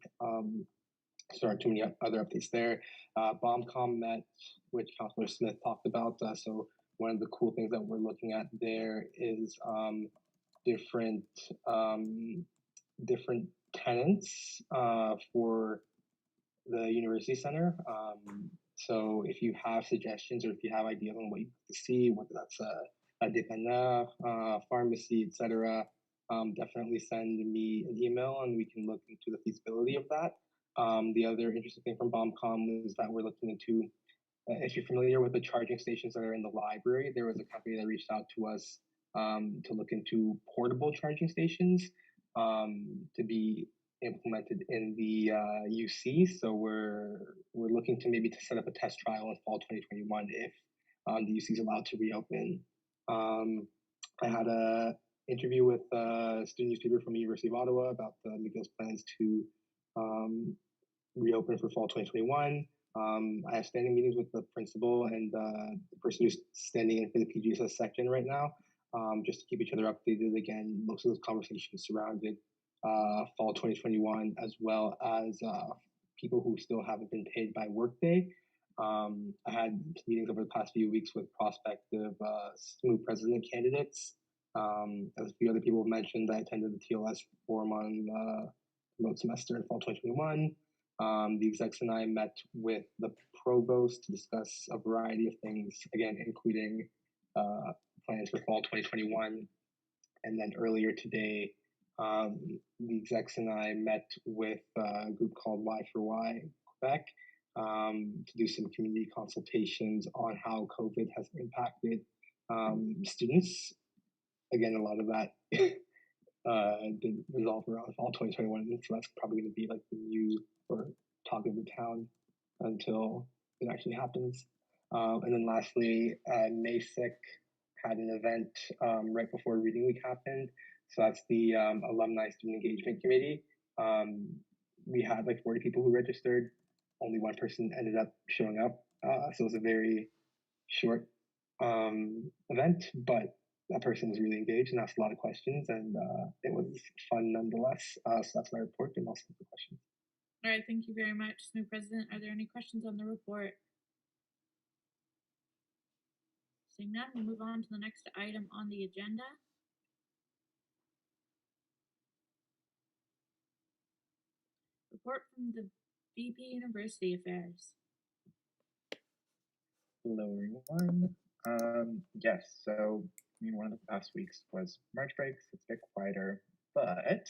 So there aren't too many other updates there. BOMCOM met, which Councillor Smith talked about. So one of the cool things that we're looking at there is different tenants for the university center. So if you have suggestions or if you have ideas on what you want to see, whether that's a dépanneur, pharmacy, etc., definitely send me an email and we can look into the feasibility of that. The other interesting thing from BOMCOM is that we're looking into, if you're familiar with the charging stations that are in the library, there was a company that reached out to us to look into portable charging stations to be implemented in the UC. So we're looking to maybe to set up a test trial in fall 2021 if the UC is allowed to reopen. I had a interview with a student newspaper from the University of Ottawa about the McGill's plans to reopen for fall 2021. I have standing meetings with the principal and the person who's standing in for the PGSS section right now, just to keep each other updated. Again, most of those conversations surrounded fall 2021, as well as people who still haven't been paid by Workday. I had meetings over the past few weeks with prospective SMU president candidates. As a few other people mentioned, I attended the TLS forum on remote semester in fall 2021. The execs and I met with the provost to discuss a variety of things, again, including plans for fall 2021. And then earlier today, the execs and I met with a group called Y for Y Quebec to do some community consultations on how COVID has impacted students. Again, a lot of that did resolve around fall 2021, so that's probably going to be like the new or talk of the town until it actually happens. And then lastly, NASIC had an event right before Reading Week happened. So that's the Alumni Student Engagement Committee. We had like 40 people who registered. Only one person ended up showing up. So it was a very short event, but that person was really engaged and asked a lot of questions, and it was fun nonetheless. So that's my report, and also the questions. All right, thank you very much, SMU President. Are there any questions on the report? Seeing none, we'll move on to the next item on the agenda. Report from the VP University Affairs. Hello, everyone. Yes, so one of the past weeks was March break, so it's a bit quieter, but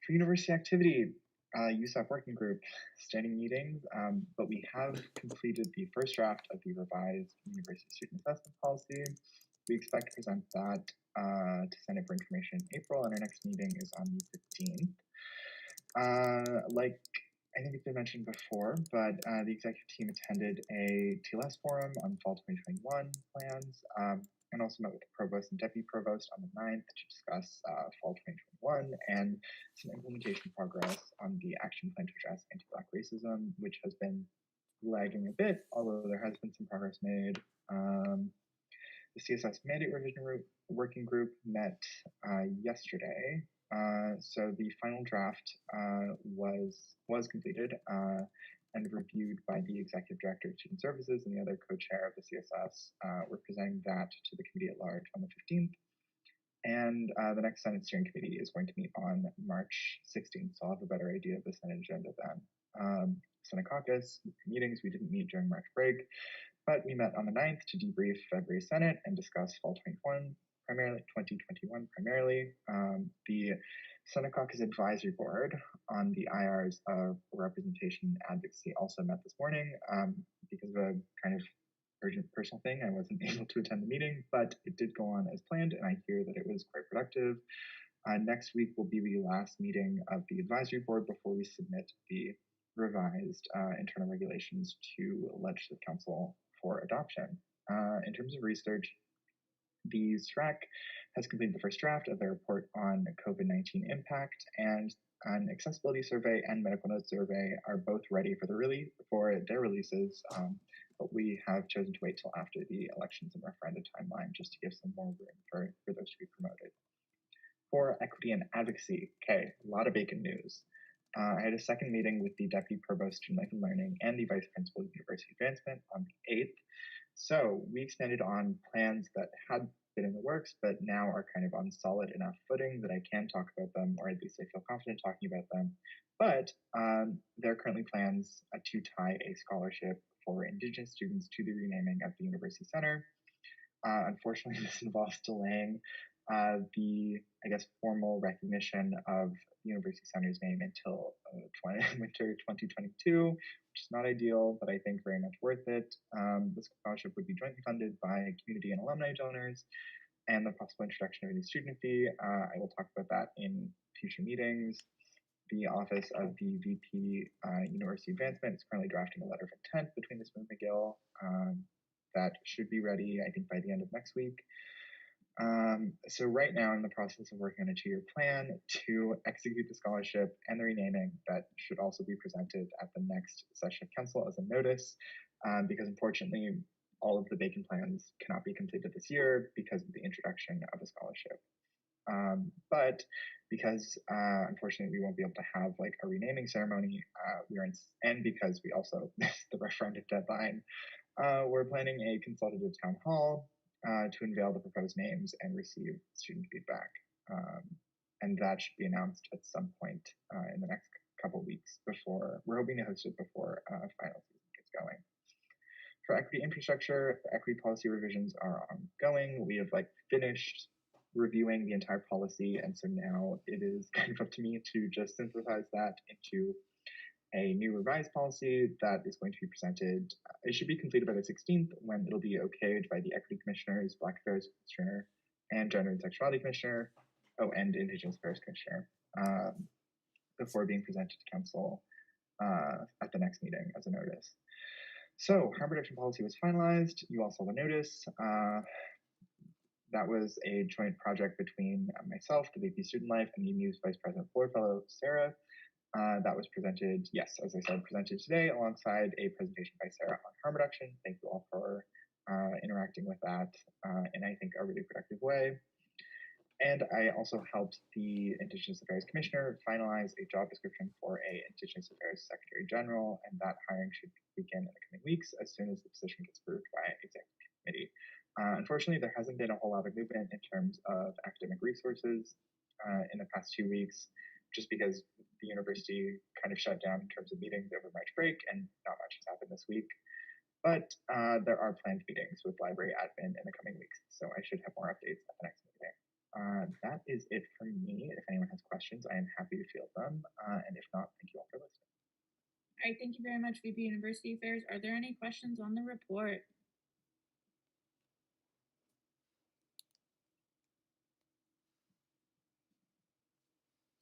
for university activity, USAF working group standing meetings, but we have completed the first draft of the revised university student assessment policy. We expect to present that to Senate for information in April, and our next meeting is on the 15th. Like I think it's been mentioned before, but the executive team attended a TLS forum on fall 2021 plans, and also met with the provost and deputy provost on the 9th to discuss fall 2021 and some implementation progress on the action plan to address anti-Black racism, which has been lagging a bit, although there has been some progress made. The CSS mandate revision working group met yesterday. So the final draft was completed and reviewed by the Executive Director of Student Services and the other co-chair of the CSS. We're presenting that to the committee at large on the 15th. And the next Senate Steering Committee is going to meet on March 16th, so I'll have a better idea of the Senate agenda then. Senate Caucus meetings, we didn't meet during March break, but we met on the 9th to debrief February Senate and discuss fall 2021 primarily. The Senate Caucus Advisory Board on the IRs of representation and advocacy also met this morning. Because of a kind of urgent personal thing, I wasn't able to attend the meeting, but it did go on as planned, and I hear that it was quite productive. Next week will be the last meeting of the advisory board before we submit the revised internal regulations to Legislative Council for adoption. In terms of research, the SRAC has completed the first draft of their report on COVID-19 impact, and an accessibility survey and medical notes survey are both ready for their releases, but we have chosen to wait till after the elections and referenda timeline just to give some more room for those to be promoted. For equity and advocacy, okay, a lot of bacon news. I had a second meeting with the Deputy Provost Student Life and Learning and the Vice Principal of University Advancement on the 8th. So we extended on plans that had been in the works, but now are kind of on solid enough footing that I can talk about them, or at least I feel confident talking about them. But there are currently plans to tie a scholarship for Indigenous students to the renaming of the University Center. Unfortunately, this involves delaying the, formal recognition of the University Center's name until winter 2022, which is not ideal, but I think very much worth it. The scholarship would be jointly funded by community and alumni donors, and the possible introduction of a new student fee. I will talk about that in future meetings. The Office of the VP University Advancement is currently drafting a letter of intent between the SMU and McGill that should be ready, I think, by the end of next week. So right now, I'm in the process of working on a 2-year plan to execute the scholarship and the renaming that should also be presented at the next session of council as a notice, because unfortunately, all of the vacant plans cannot be completed this year because of the introduction of a scholarship. But because unfortunately we won't be able to have like a renaming ceremony, and because we also missed the referendum deadline, we're planning a consultative town hall to unveil the proposed names and receive student feedback. And that should be announced at some point in the next couple weeks before, we're hoping to host it before final season gets going. For equity infrastructure, the equity policy revisions are ongoing. We have like finished reviewing the entire policy, and so now it is kind of up to me to just synthesize that into a new revised policy that is going to be presented. It should be completed by the 16th, when it'll be okayed by the Equity Commissioners, Black Affairs Commissioner, and Gender and Sexuality Commissioner, and Indigenous Affairs Commissioner, before being presented to Council at the next meeting as a notice. So, harm reduction policy was finalized. You all saw the notice. That was a joint project between myself, the VP Student Life, and the MU's Vice President Floor Fellow, Sarah. That was presented, yes, as I said, presented today alongside a presentation by Sarah on harm reduction. Thank you all for interacting with that in, I think, a really productive way. And I also helped the Indigenous Affairs Commissioner finalize a job description for a Indigenous Affairs Secretary General, and that hiring should begin in the coming weeks as soon as the position gets approved by Executive Committee. Unfortunately, there hasn't been a whole lot of movement in terms of academic resources in the past 2 weeks, just because the university kind of shut down in terms of meetings over March break, and not much has happened this week. But there are planned meetings with library admin in the coming weeks, so I should have more updates at the next meeting. That is it from me. If anyone has questions, I am happy to field them, and if not, thank you all for listening. All right, thank you very much, VP University Affairs. Are there any questions on the report?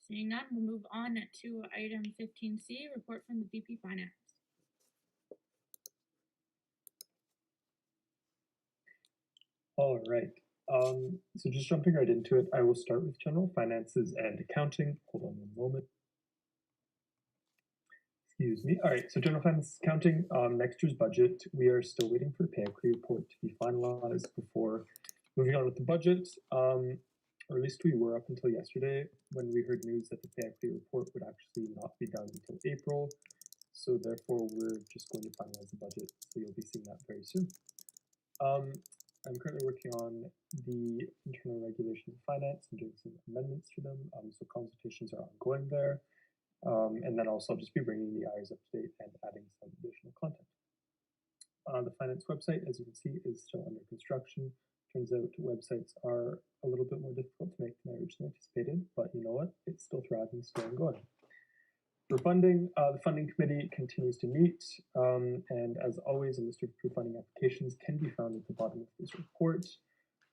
Seeing none, we'll move on to item 15C, report from the VP Finance. All right. So just jumping right into it, I will start with general finances and accounting. Hold on one moment. Excuse me. All right, so general finances accounting, next year's budget, we are still waiting for the pay equity report to be finalized before moving on with the budget. Or at least we were up until yesterday when we heard news that the pay equity report would actually not be done until April. So therefore, we're just going to finalize the budget. So you'll be seeing that very soon. I'm currently working on the internal regulations of finance and doing some amendments to them. So consultations are ongoing there. And then also I'll just be bringing the IRs up to date and adding some additional content. The finance website, as you can see, is still under construction. Turns out websites are a little bit more difficult to make than I originally anticipated, but you know what? It's still thriving, still ongoing. For funding, the funding committee continues to meet, and as always, a list of approved funding applications can be found at the bottom of this report.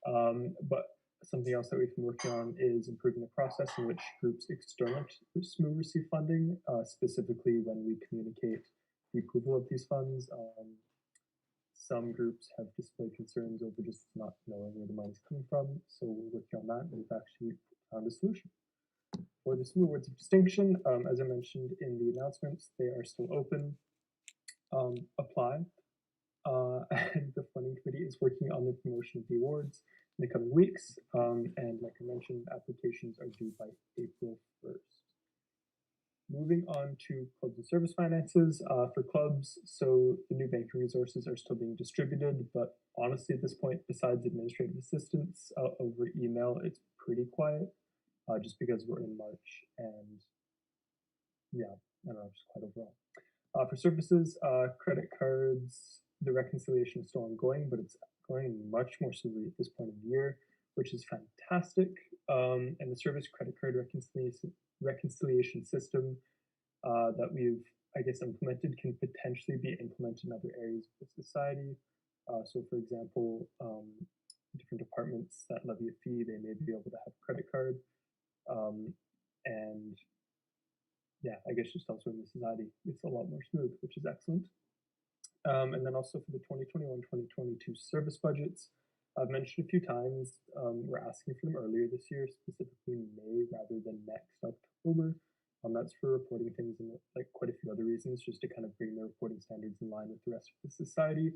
But something else that we've been working on is improving the process in which groups external to SSMU receive funding, specifically when we communicate the approval of these funds. Some groups have displayed concerns over just not knowing where the money's coming from, so we're working on that, and we've actually found a solution. For the SSMU Awards of Distinction, as I mentioned in the announcements, they are still open. Apply. And the funding committee is working on the promotion of the awards in the coming weeks, and like I mentioned, applications are due by April 1st. Moving on to clubs and service finances. For clubs, so the new banking resources are still being distributed, but honestly at this point, besides administrative assistance over email, it's pretty quiet, just because we're in March, and yeah, I don't know, just quite overall. For services, credit cards, the reconciliation is still ongoing, but it's going much more smoothly at this point of the year, which is fantastic. And the service credit card reconciliation system that we've, I guess, implemented can potentially be implemented in other areas of the society. So for example, different departments that levy a fee, they may be able to have a credit card. And yeah, I guess just elsewhere in the society, it's a lot more smooth, which is excellent. And then also for the 2021-2022 service budgets, I've mentioned a few times we're asking for them earlier this year, specifically in May rather than next October. That's for reporting things and like quite a few other reasons, just to kind of bring their reporting standards in line with the rest of the society.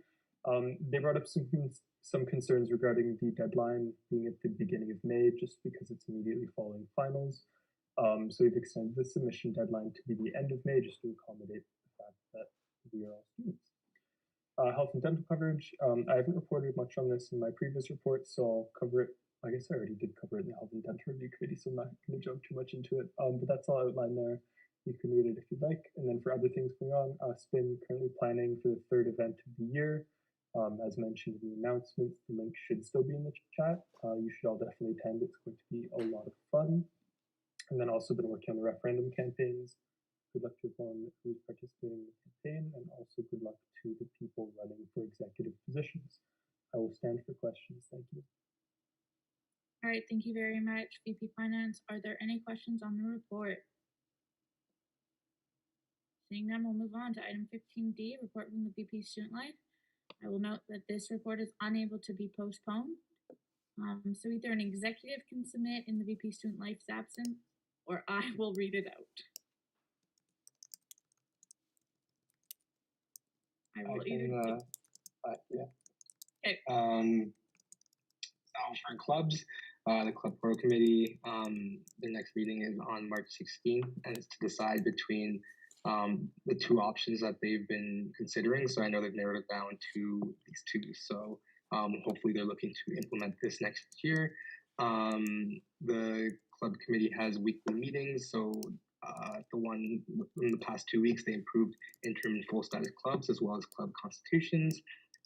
They brought up some concerns regarding the deadline being at the beginning of May, just because it's immediately following finals. So we've extended the submission deadline to be the end of May, just to accommodate the fact that we are all students. Health and dental coverage. I haven't reported much on this in my previous report, so I'll cover it. I guess I already did cover it in the Health and Dental Review Committee, so I'm not going to jump too much into it. But that's all outlined there. You can read it if you'd like. And then for other things going on, SPIN currently planning for the third event of the year. As mentioned in the announcements, the link should still be in the chat. You should all definitely attend. It's going to be a lot of fun. And then also been working on the referendum campaigns. Good luck to everyone who's participating in the campaign, and also good luck to the people running for executive positions. I will stand for questions. Thank you. All right, thank you very much, VP Finance. Are there any questions on the report? Seeing none, we'll move on to item 15D, report from the VP Student Life. I will note that this report is unable to be postponed. So either an executive can submit in the VP Student Life's absence, or I will read it out. I will either. Yeah. Okay. For clubs, the Club Pro Committee, the next meeting is on March 16th, and it's to decide between the two options that they've been considering. So I know they've narrowed it down to these two. So hopefully they're looking to implement this next year. The club committee has weekly meetings. So the one in the past 2 weeks, they improved interim and full status clubs as well as club constitutions,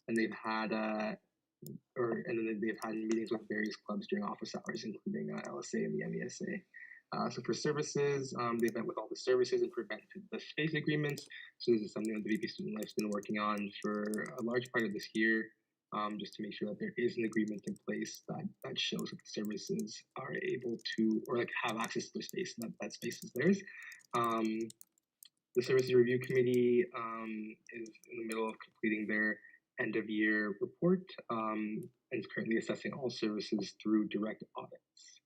and they've had they've had meetings with various clubs during office hours, including LSA and the MESA. So for services, they've met with all the services and prevented the space agreements. So this is something that the VP Student Life's been working on for a large part of this year, just to make sure that there is an agreement in place that shows that the services are able to, or like have access to their space, and that space is theirs. The Services Review Committee is in the middle of completing their end of year report and is currently assessing all services through direct audits.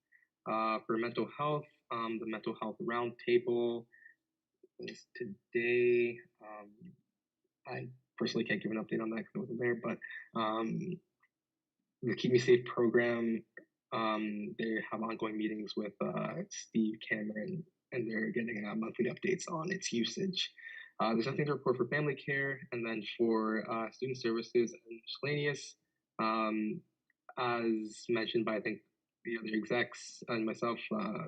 For mental health, the Mental Health Roundtable is today. I personally can't give an update on that because I wasn't there, but the Keep Me Safe program, they have ongoing meetings with Steve Cameron, and they're getting monthly updates on its usage. There's nothing to report for family care, and then for student services and miscellaneous, as mentioned by I think the other execs and myself,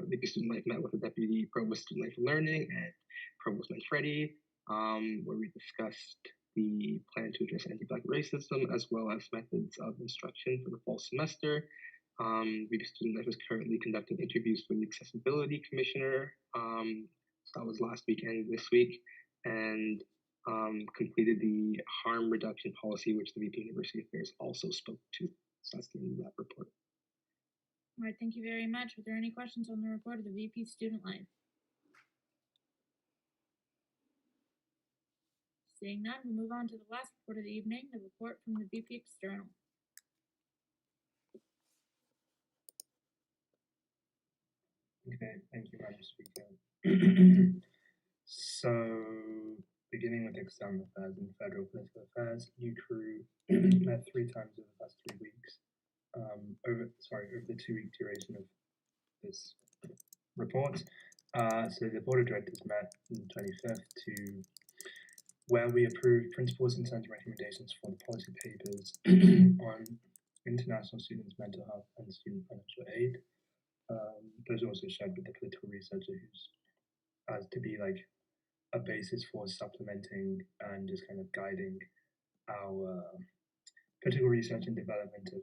VP Student Life met with the Deputy Provost Student Life Learning and Provost Manfredi, where we discussed the plan to address anti-Black racism as well as methods of instruction for the fall semester. VP Student Life is currently conducting interviews for the Accessibility Commissioner. So that was last week and this week, and completed the harm reduction policy, which the VP University Affairs also spoke to. So that's the end of that report. All right, thank you very much. Are there any questions on the report of the VP Student Life? Seeing none, we'll move on to the last report of the evening, the report from the VP External. Okay, thank you, Madam Speaker. So, beginning with external affairs and federal political affairs, UCRU met 3 times over the past 3 weeks. Over the 2-week duration of this report. So the board of directors met on the 25th where we approved principles, concerns, and recommendations for the policy papers on international students' mental health and student financial aid. Those are also shared with the political researcher who's as to be like a basis for supplementing and just kind of guiding our political research and development of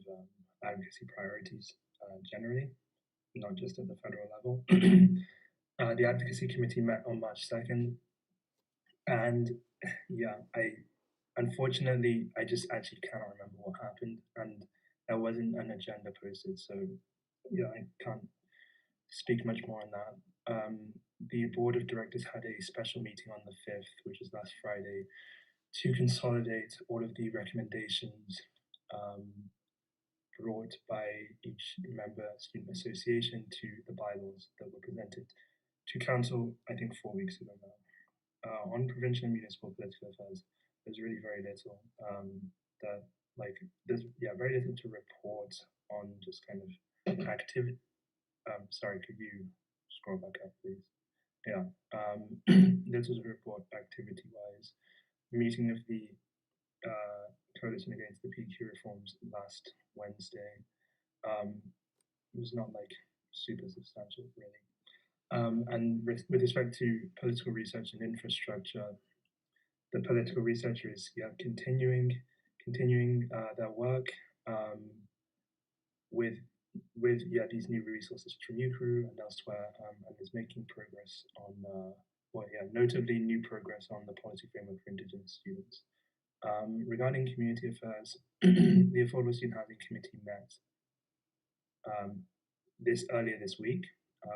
advocacy priorities generally, not just at the federal level. The advocacy committee met on March 2nd, and yeah, unfortunately I just actually cannot remember what happened, and there wasn't an agenda posted, so yeah, I can't speak much more on that. The board of directors had a special meeting on the 5th, which was last Friday, to consolidate all of the recommendations brought by each member student association to the bylaws that were presented to council, I think 4 weeks ago now. On provincial and municipal political affairs, there's really very little there's very little to report on just kind of activity. Sorry, could you scroll back up, please? Yeah, little to report activity-wise. Meeting of the Coalition Against the PQ reforms last Wednesday was not like super substantial, really. And with respect to political research and infrastructure, the political researchers continuing their work with these new resources from UCRU and elsewhere, and is making progress on notably new progress on the policy framework for Indigenous students. Regarding community affairs, the Affordable Student Housing Committee met earlier this week,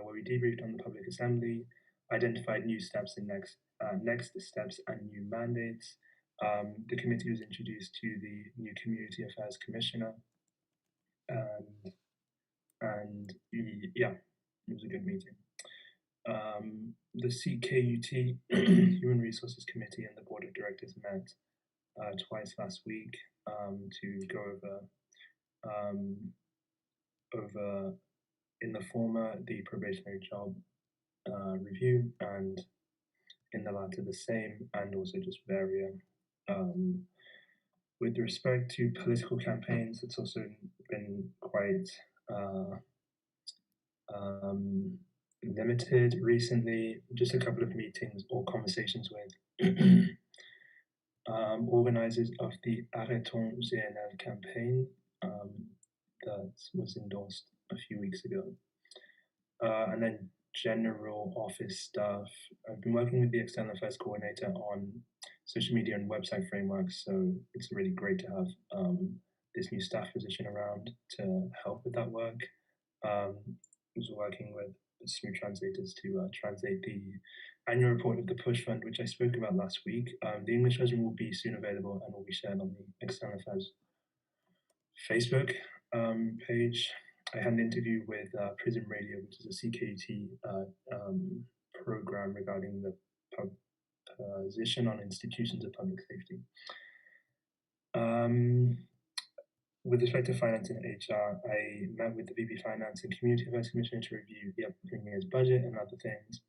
where we debriefed on the public assembly, identified new steps and next steps and new mandates. The committee was introduced to the new Community Affairs Commissioner, and it was a good meeting. The CKUT Human Resources Committee and the Board of Directors met twice last week to go over in the former the probationary job review, and in the latter the same, and also just varia. With respect to political campaigns, it's also been quite limited recently. Just a couple of meetings or conversations with organizers of the Arrêtons GNL campaign that was endorsed a few weeks ago. And then general office stuff. I've been working with the External Affairs Coordinator on social media and website frameworks, so it's really great to have this new staff position around to help with that work. I was working with SMU translators to translate the annual report of the Push Fund, which I spoke about last week. The English version will be soon available and will be shared on the External Affairs Facebook page. I had an interview with Prism Radio, which is a CKUT program regarding the position on institutions of public safety. With respect to finance and HR, I met with the VP Finance and Community Affairs Commissioner to review the upcoming year's budget and other things.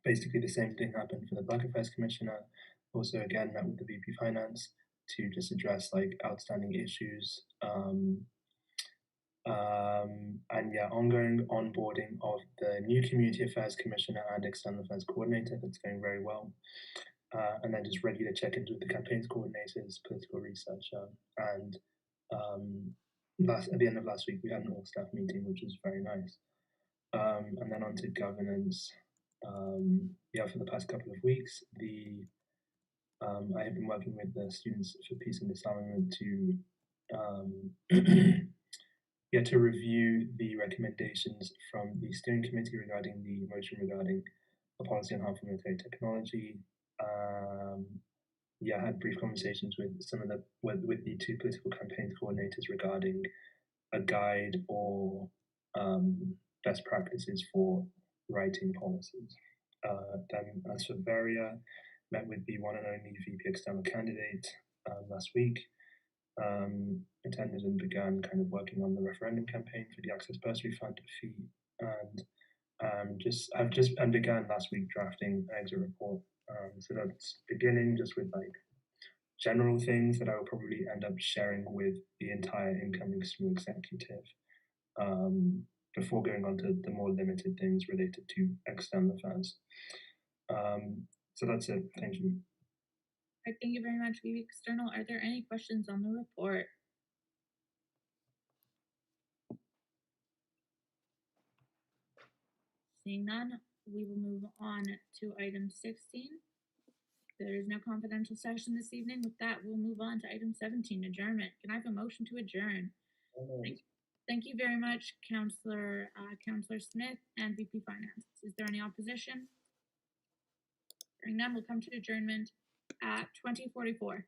Basically, the same thing happened for the Black Affairs Commissioner. Also, again, met with the VP Finance to just address like outstanding issues. Ongoing onboarding of the new Community Affairs Commissioner and External Affairs Coordinator. That's going very well. And then just regular check-ins with the campaigns coordinators, political researcher, and at the end of last week we had an all-staff meeting, which was very nice. And then on to governance. For the past couple of weeks, I have been working with the Students for Peace and Disarmament to review the recommendations from the steering committee regarding the motion regarding a policy on harmful military technology. I had brief conversations with with the two political campaigns coordinators regarding a guide or best practices for writing policies. Then as for Varia, met with the one and only VP external candidate last week. Attended and began kind of working on the referendum campaign for the Access Bursary Fund fee, and began last week drafting an exit report. So that's beginning just with like general things that I will probably end up sharing with the entire incoming SMU executive before going on to the more limited things related to external affairs. So that's it. Thank you. All right, thank you very much, VP External. Are there any questions on the report? Seeing none, we will move on to item 16. There is no confidential session this evening. With that, we'll move on to item 17, adjournment. Can I have a motion to adjourn? Thank you very much, Councillor Smith and VP Finance. Is there any opposition? Hearing none, we'll come to adjournment at 20:44.